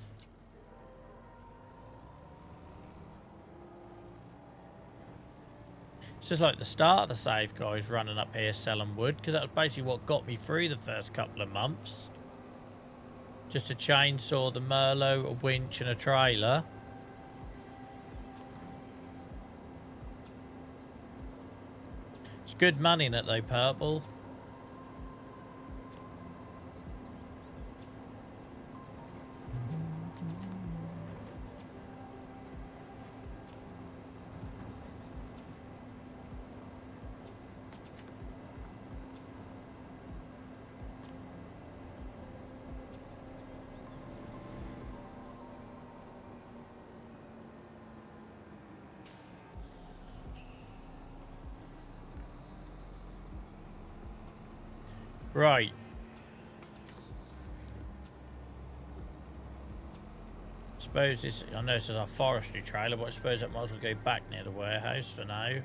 S1: It's just like the start of the save, guys, running up here selling wood, because that was basically what got me through the first couple of months. Just a chainsaw, the Merlot, a winch and a trailer. It's good money in it though, purple. Right. Suppose this, I know this is our forestry trailer, but I suppose I might as well go back near the warehouse for now.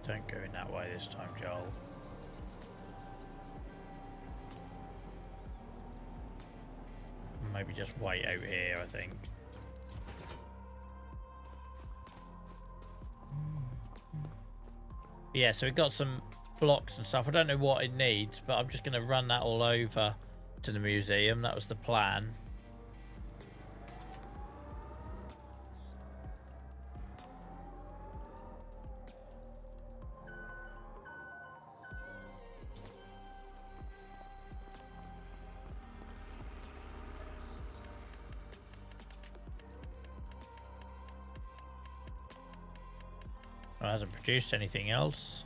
S1: Don't go in that way this time, Joel. Maybe just wait out here, I think. Yeah, so we've got some blocks and stuff. I don't know what it needs, but I'm just going to run that all over to the museum. That was the plan. Hasn't produced anything else.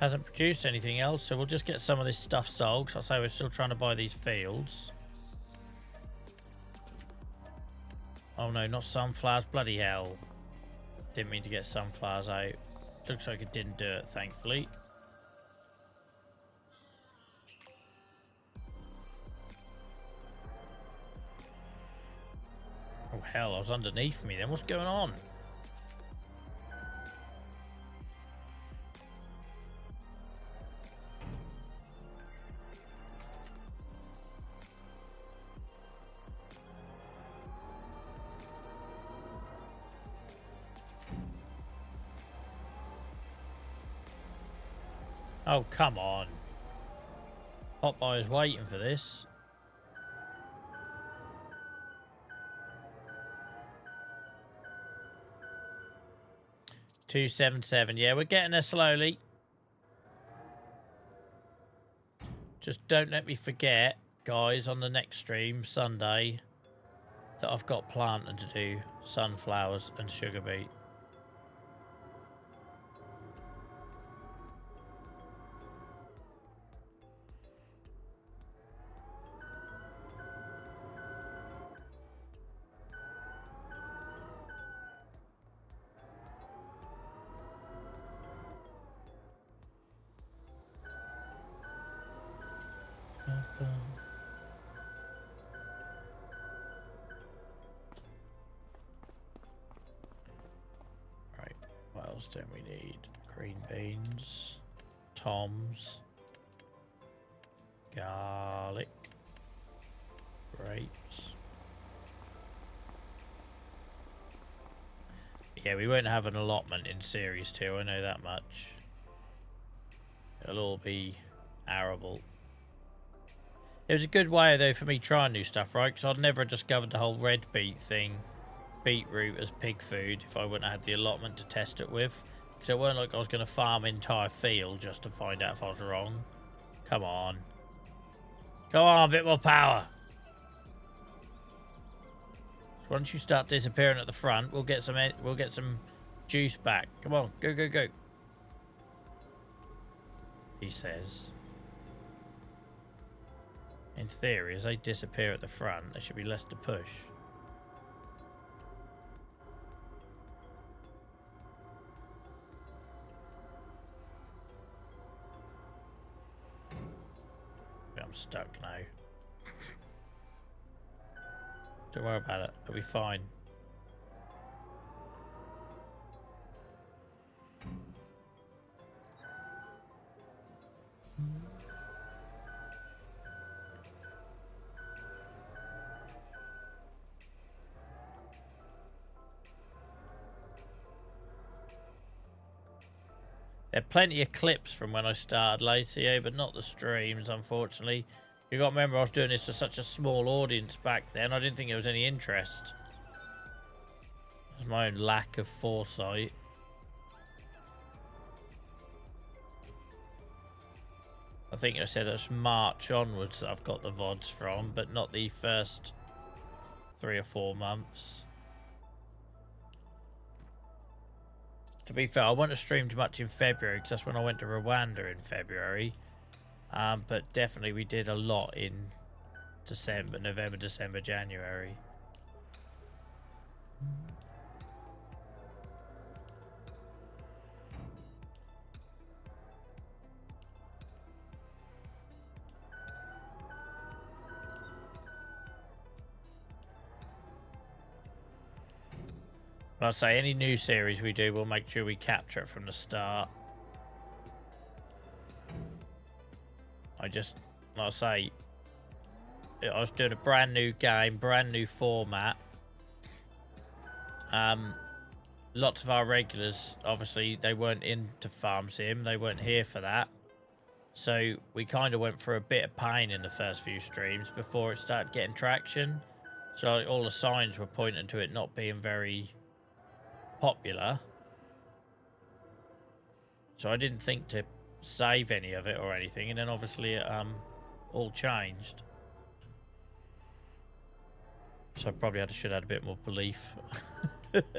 S1: Hasn't produced anything else, so we'll just get some of this stuff sold, because I say we're still trying to buy these fields. Oh no, not sunflowers, bloody hell. Didn't mean to get sunflowers out. Looks like it didn't do it, thankfully. Oh hell, I was underneath me then. What's going on? Oh, come on. Popeye is waiting for this. $277. Yeah, we're getting there slowly. Just don't let me forget, guys, on the next stream, Sunday, that I've got planting to do. Sunflowers and sugar beet. Right, what else don't we need? Green beans, toms, garlic, grapes. Yeah, we won't have an allotment in Series 2, I know that much. It'll all be arable. It was a good way, though, for me trying new stuff, right? Because I'd never discovered the whole red beet thing, beetroot as pig food, if I wouldn't have had the allotment to test it with. Because it weren't like I was going to farm an entire field just to find out if I was wrong. Come on. Come on, a bit more power. So once you start disappearing at the front, we'll get some juice back. Come on, go, go, go. He says. In theory, as they disappear at the front, there should be less to push. I'm stuck now. Don't worry about it. It'll be fine. There are plenty of clips from when I started later, but not the streams, unfortunately. You got to remember I was doing this to such a small audience back then. I didn't think there was any interest. It was my own lack of foresight. I think I said it's March onwards that I've got the VODs from, but not the first 3 or 4 months. To be fair, I wouldn't have streamed much in February because that's when I went to Rwanda in February. But definitely we did a lot in December, November, December, January. I'll say any new series we do, we'll make sure we capture it from the start. Like I say, I was doing a brand new game, brand new format. Lots of our regulars, obviously, they weren't into Farm Sim. They weren't here for that. So we kind of went through a bit of pain in the first few streams before it started getting traction. So all the signs were pointing to it not being very popular. So I didn't think to save any of it or anything, and then obviously it all changed. So I probably should have had a bit more belief. Didn't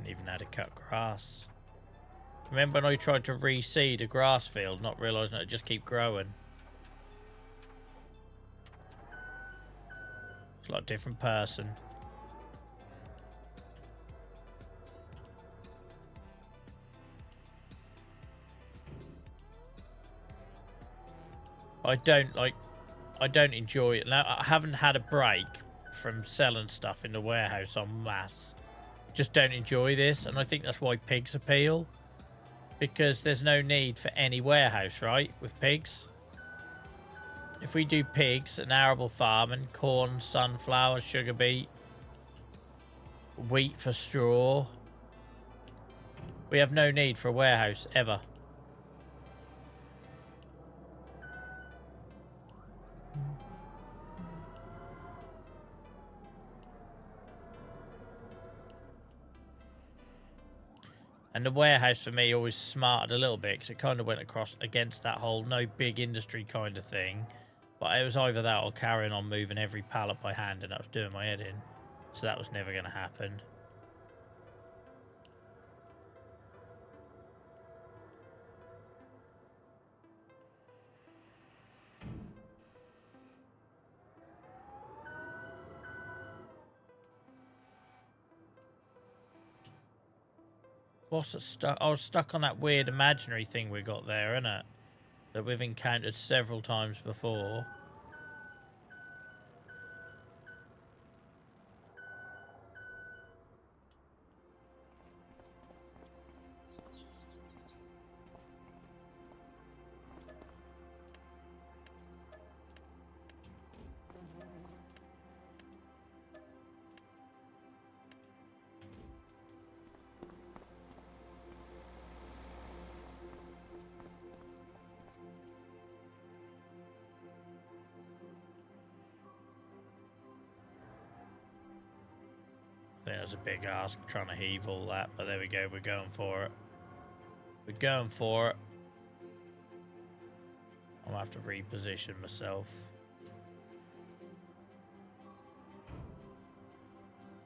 S1: even know how to cut grass. Remember when I tried to reseed a grass field, not realising it would just keep growing? It's like a different person. I don't enjoy it. Now, I haven't had a break from selling stuff in the warehouse en masse. Just don't enjoy this, and I think that's why pigs appeal. Because there's no need for any warehouse, right, with pigs? If we do pigs and arable farming, corn, sunflower, sugar beet, wheat for straw, we have no need for a warehouse, ever. And the warehouse for me always smarted a little bit because it kind of went across against that whole no big industry kind of thing. But it was either that or carrying on moving every pallet by hand, and that was doing my head in. So that was never going to happen. What's it stuck? I was stuck on that weird imaginary thing we got there, innit? That we've encountered several times before. think that's a big ask, trying to heave all that, but there we go, we're going for it. We're going for it. I'm gonna have to reposition myself.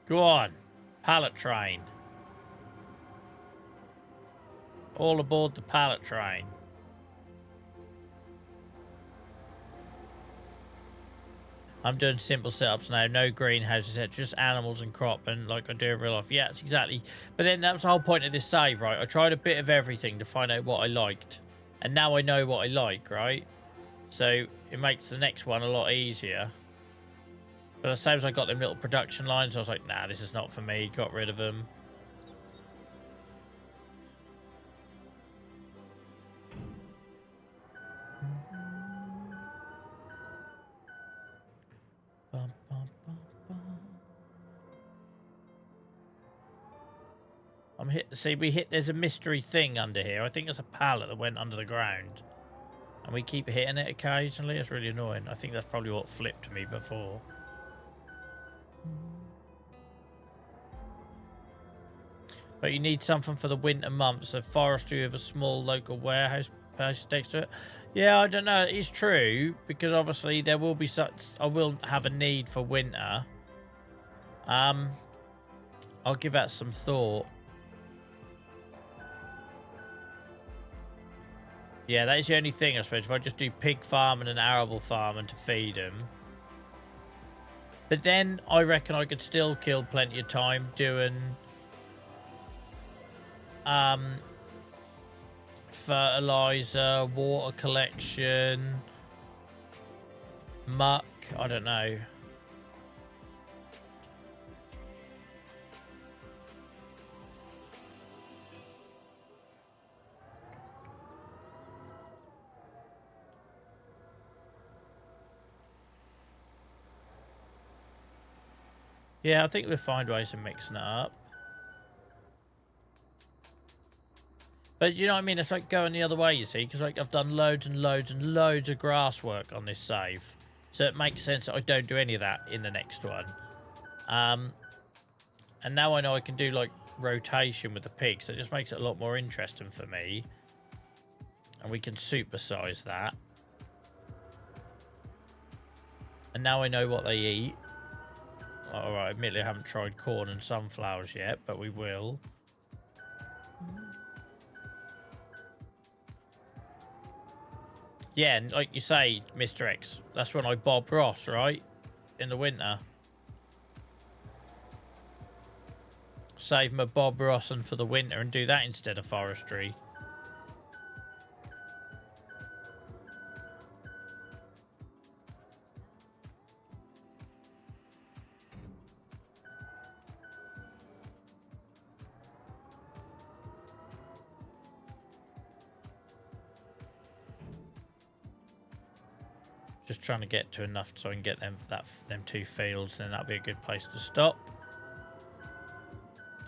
S1: Go on, pallet train. All aboard the pallet train. I'm doing simple setups now, no greenhouses, just animals and crop, and like I do in real life. Yeah, it's exactly. But then that was the whole point of this save, right? I tried a bit of everything to find out what I liked, and now I know what I like, right? So it makes the next one a lot easier. But as soon as I got them little production lines, I was like, nah, this is not for me. Got rid of them. I'm hit. See, there's a mystery thing under here. I think there's a pallet that went under the ground. And we keep hitting it occasionally. It's really annoying. I think that's probably what flipped me before. But you need something for the winter months. So forestry with a small local warehouse next to it. Yeah, I don't know. It's true. Because obviously there will be such... I will have a need for winter. I'll give that some thought. Yeah, that is the only thing, I suppose. If I just do pig farm and an arable farm and to feed them. But then I reckon I could still kill plenty of time doing fertilizer, water collection, muck, I don't know. Yeah, I think we'll find ways of mixing it up. But you know what I mean? It's like going the other way, you see, because like I've done loads and loads and loads of grass work on this save. So it makes sense that I don't do any of that in the next one. And now I know I can do like rotation with the pigs. So it just makes it a lot more interesting for me. And we can supersize that. And now I know what they eat. Alright, admittedly I haven't tried corn and sunflowers yet, but we will. Yeah, and like you say, Mr. X, that's when I Bob Ross, right? In the winter. Save my Bob Ross and for the winter and do that instead of forestry. Just trying to get to enough so I can get them two fields, then that'll be a good place to stop.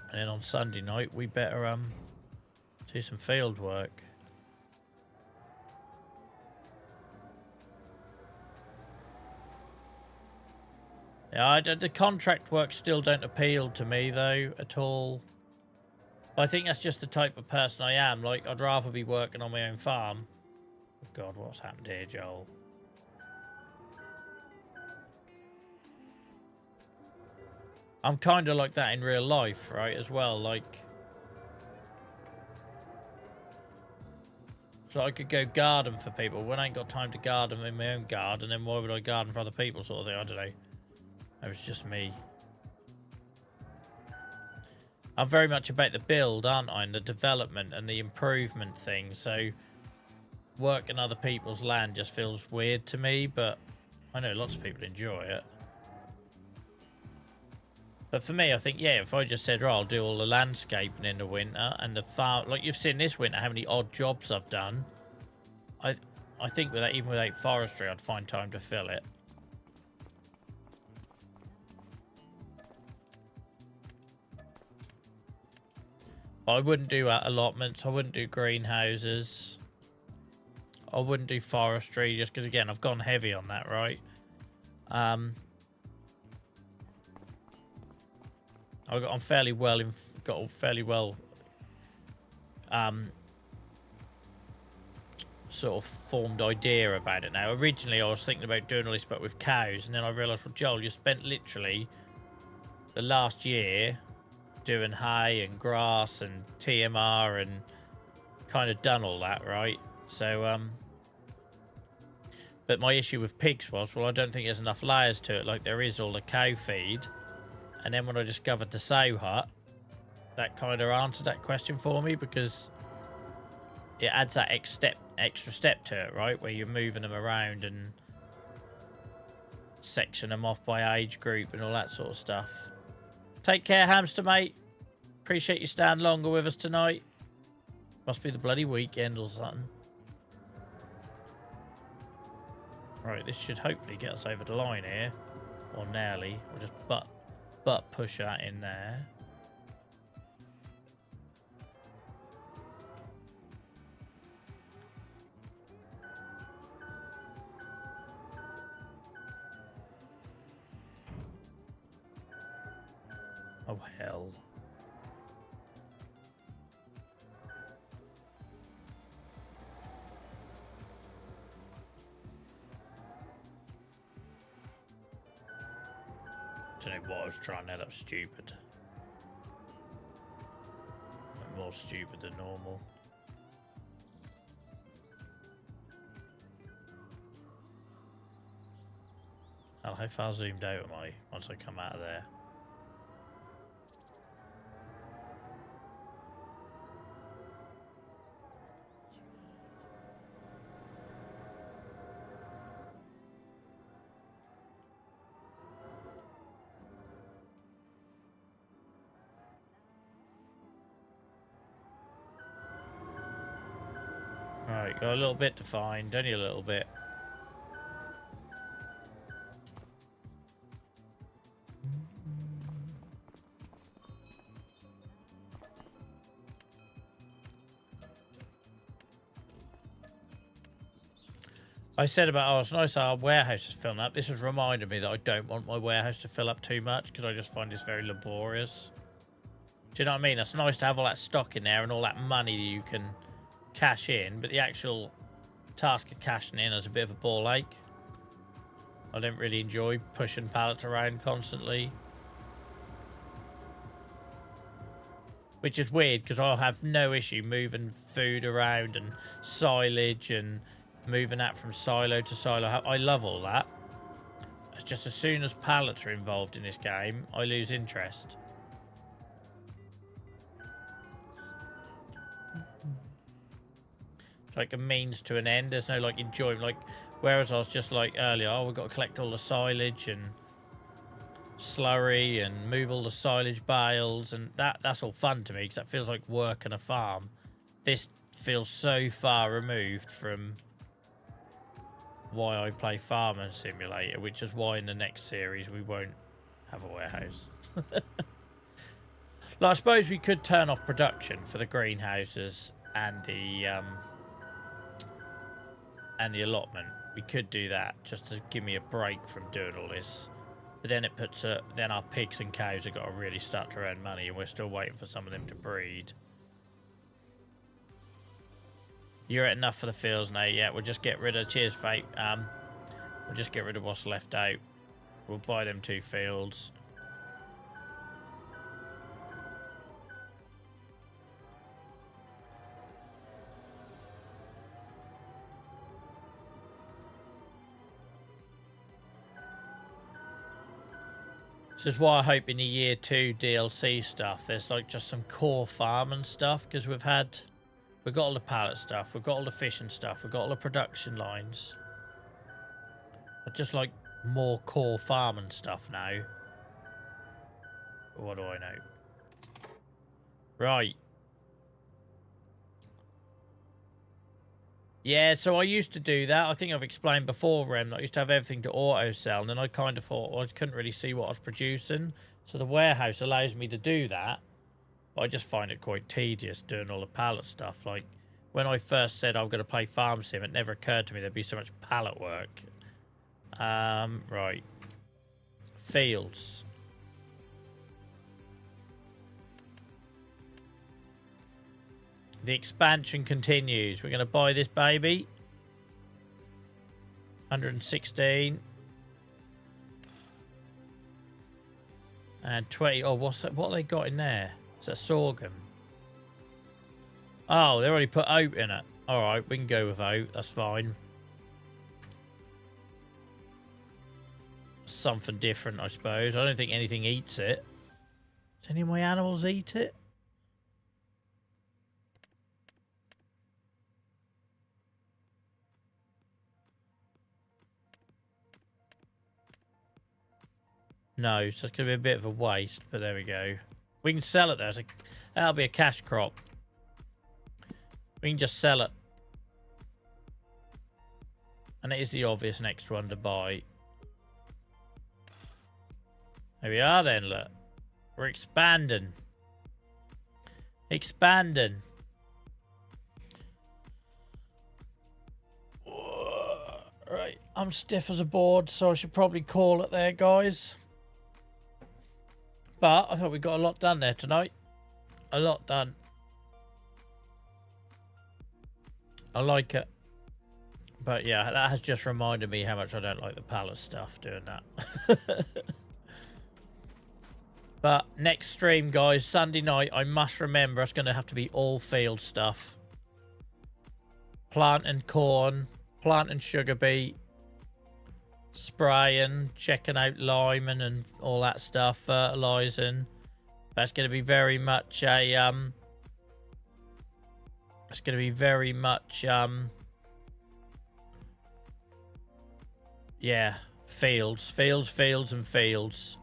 S1: And then on Sunday night we better do some field work. Yeah, the contract work still don't appeal to me though at all. I think that's just the type of person I am. Like I'd rather be working on my own farm. Oh God, what's happened here, Joel? I'm kind of like that in real life, right, as well, like... So I could go garden for people when I ain't got time to garden in my own garden, and then why would I garden for other people, sort of thing, I don't know. That was just me. I'm very much about the build, aren't I, and the development and the improvement thing, so... Working other people's land just feels weird to me, but I know lots of people enjoy it. But for me, I think, yeah, if I just said, right, I'll do all the landscaping in the winter and the farm, like you've seen this winter, how many odd jobs I've done. I think with that, even without forestry, I'd find time to fill it. But I wouldn't do allotments. I wouldn't do greenhouses. I wouldn't do forestry just because, again, I've gone heavy on that, right? I'm fairly well, got a fairly well sort of formed idea about it now. Originally, I was thinking about doing all this, but with cows, and then I realised, well, Joel, you spent literally the last year doing hay and grass and TMR and kind of done all that, right? So, but my issue with pigs was, well, I don't think there's enough layers to it, like there is all the cow feed. And then when I discovered the sow hut, that kind of answered that question for me, because it adds that extra step to it, right? Where you're moving them around and section them off by age group and all that sort of stuff. Take care, hamster mate. Appreciate you staying longer with us tonight. Must be the bloody weekend or something. Right, this should hopefully get us over the line here. Or nearly. We'll just butt push that in there. Oh, hell. Don't know what I was trying to end up stupid. I'm more stupid than normal. Oh, how far zoomed out am I once I come out of there? Right, got a little bit to find, only a little bit. I said about, oh, it's nice our warehouse is filling up. This has reminded me that I don't want my warehouse to fill up too much, because I just find this very laborious. Do you know what I mean? It's nice to have all that stock in there and all that money that you can cash in, but the actual task of cashing in is a bit of a ball ache. I don't really enjoy pushing pallets around constantly. Which is weird, because I'll have no issue moving food around and silage and moving that from silo to silo. I love all that. It's just as soon as pallets are involved in this game, I lose interest. It's like a means to an end. There's no like enjoyment. Like, whereas I was just like earlier, oh, we've got to collect all the silage and slurry and move all the silage bales, and that's all fun to me, because that feels like work on a farm. This feels so far removed from why I play Farming Simulator, which is why in the next series we won't have a warehouse. Like, I suppose we could turn off production for the greenhouses and the allotment. We could do that just to give me a break from doing all this. But then it puts then our pigs and cows have got to really start to earn money, and we're still waiting for some of them to breed. You're at enough for the fields now. Yeah, we'll just get rid of... Cheers, Fate. We'll just get rid of what's left out. We'll buy them 2 fields. This is why I hope in the year 2 DLC stuff, there's like just some core farming stuff, because we've got all the pallet stuff, we've got all the fishing stuff, we've got all the production lines. But just like more core farming stuff now. What do I know? Right. Yeah, so I used to do that. I think I've explained before, Rem, that I used to have everything to auto-sell, and then I kind of thought, well, I couldn't really see what I was producing. So the warehouse allows me to do that, but I just find it quite tedious doing all the pallet stuff. Like, when I first said I'm going to play Farm Sim, it never occurred to me there'd be so much pallet work. Right. Fields. The expansion continues. We're going to buy this baby. 116. And 20. Oh, what's that? What have they got in there? Is that sorghum? Oh, they already put oat in it. Alright, we can go with oat. That's fine. Something different, I suppose. I don't think anything eats it. Does any of my animals eat it? No, so it's going to be a bit of a waste, but there we go. We can sell it though. That'll be a cash crop. We can just sell it. And it is the obvious next one to buy. There we are then, look. We're expanding. Expanding. Right, I'm stiff as a board, so I should probably call it there, guys. But I thought we got a lot done there tonight. A lot done. I like it. But yeah, that has just reminded me how much I don't like the palace stuff doing that. But next stream, guys, Sunday night, I must remember it's going to have to be all field stuff. Planting corn, planting sugar beet, spraying, checking out liming and all that stuff, fertilizing. That's going to be very much a it's going to be very much yeah, fields and fields.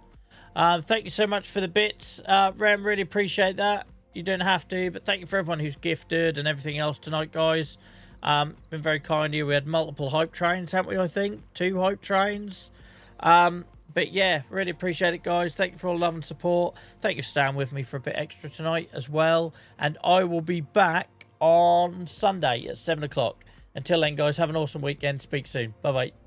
S1: Thank you so much for the bits, Rem, really appreciate that. You don't have to, but thank you for everyone who's gifted and everything else tonight, guys. Been very kind to you. We had multiple hype trains, haven't we? I think 2 hype trains. But yeah, really appreciate it, guys. Thank you for all the love and support. Thank you for staying with me for a bit extra tonight as well. And I will be back on Sunday at 7 o'clock. Until then, guys, have an awesome weekend. Speak soon. Bye bye.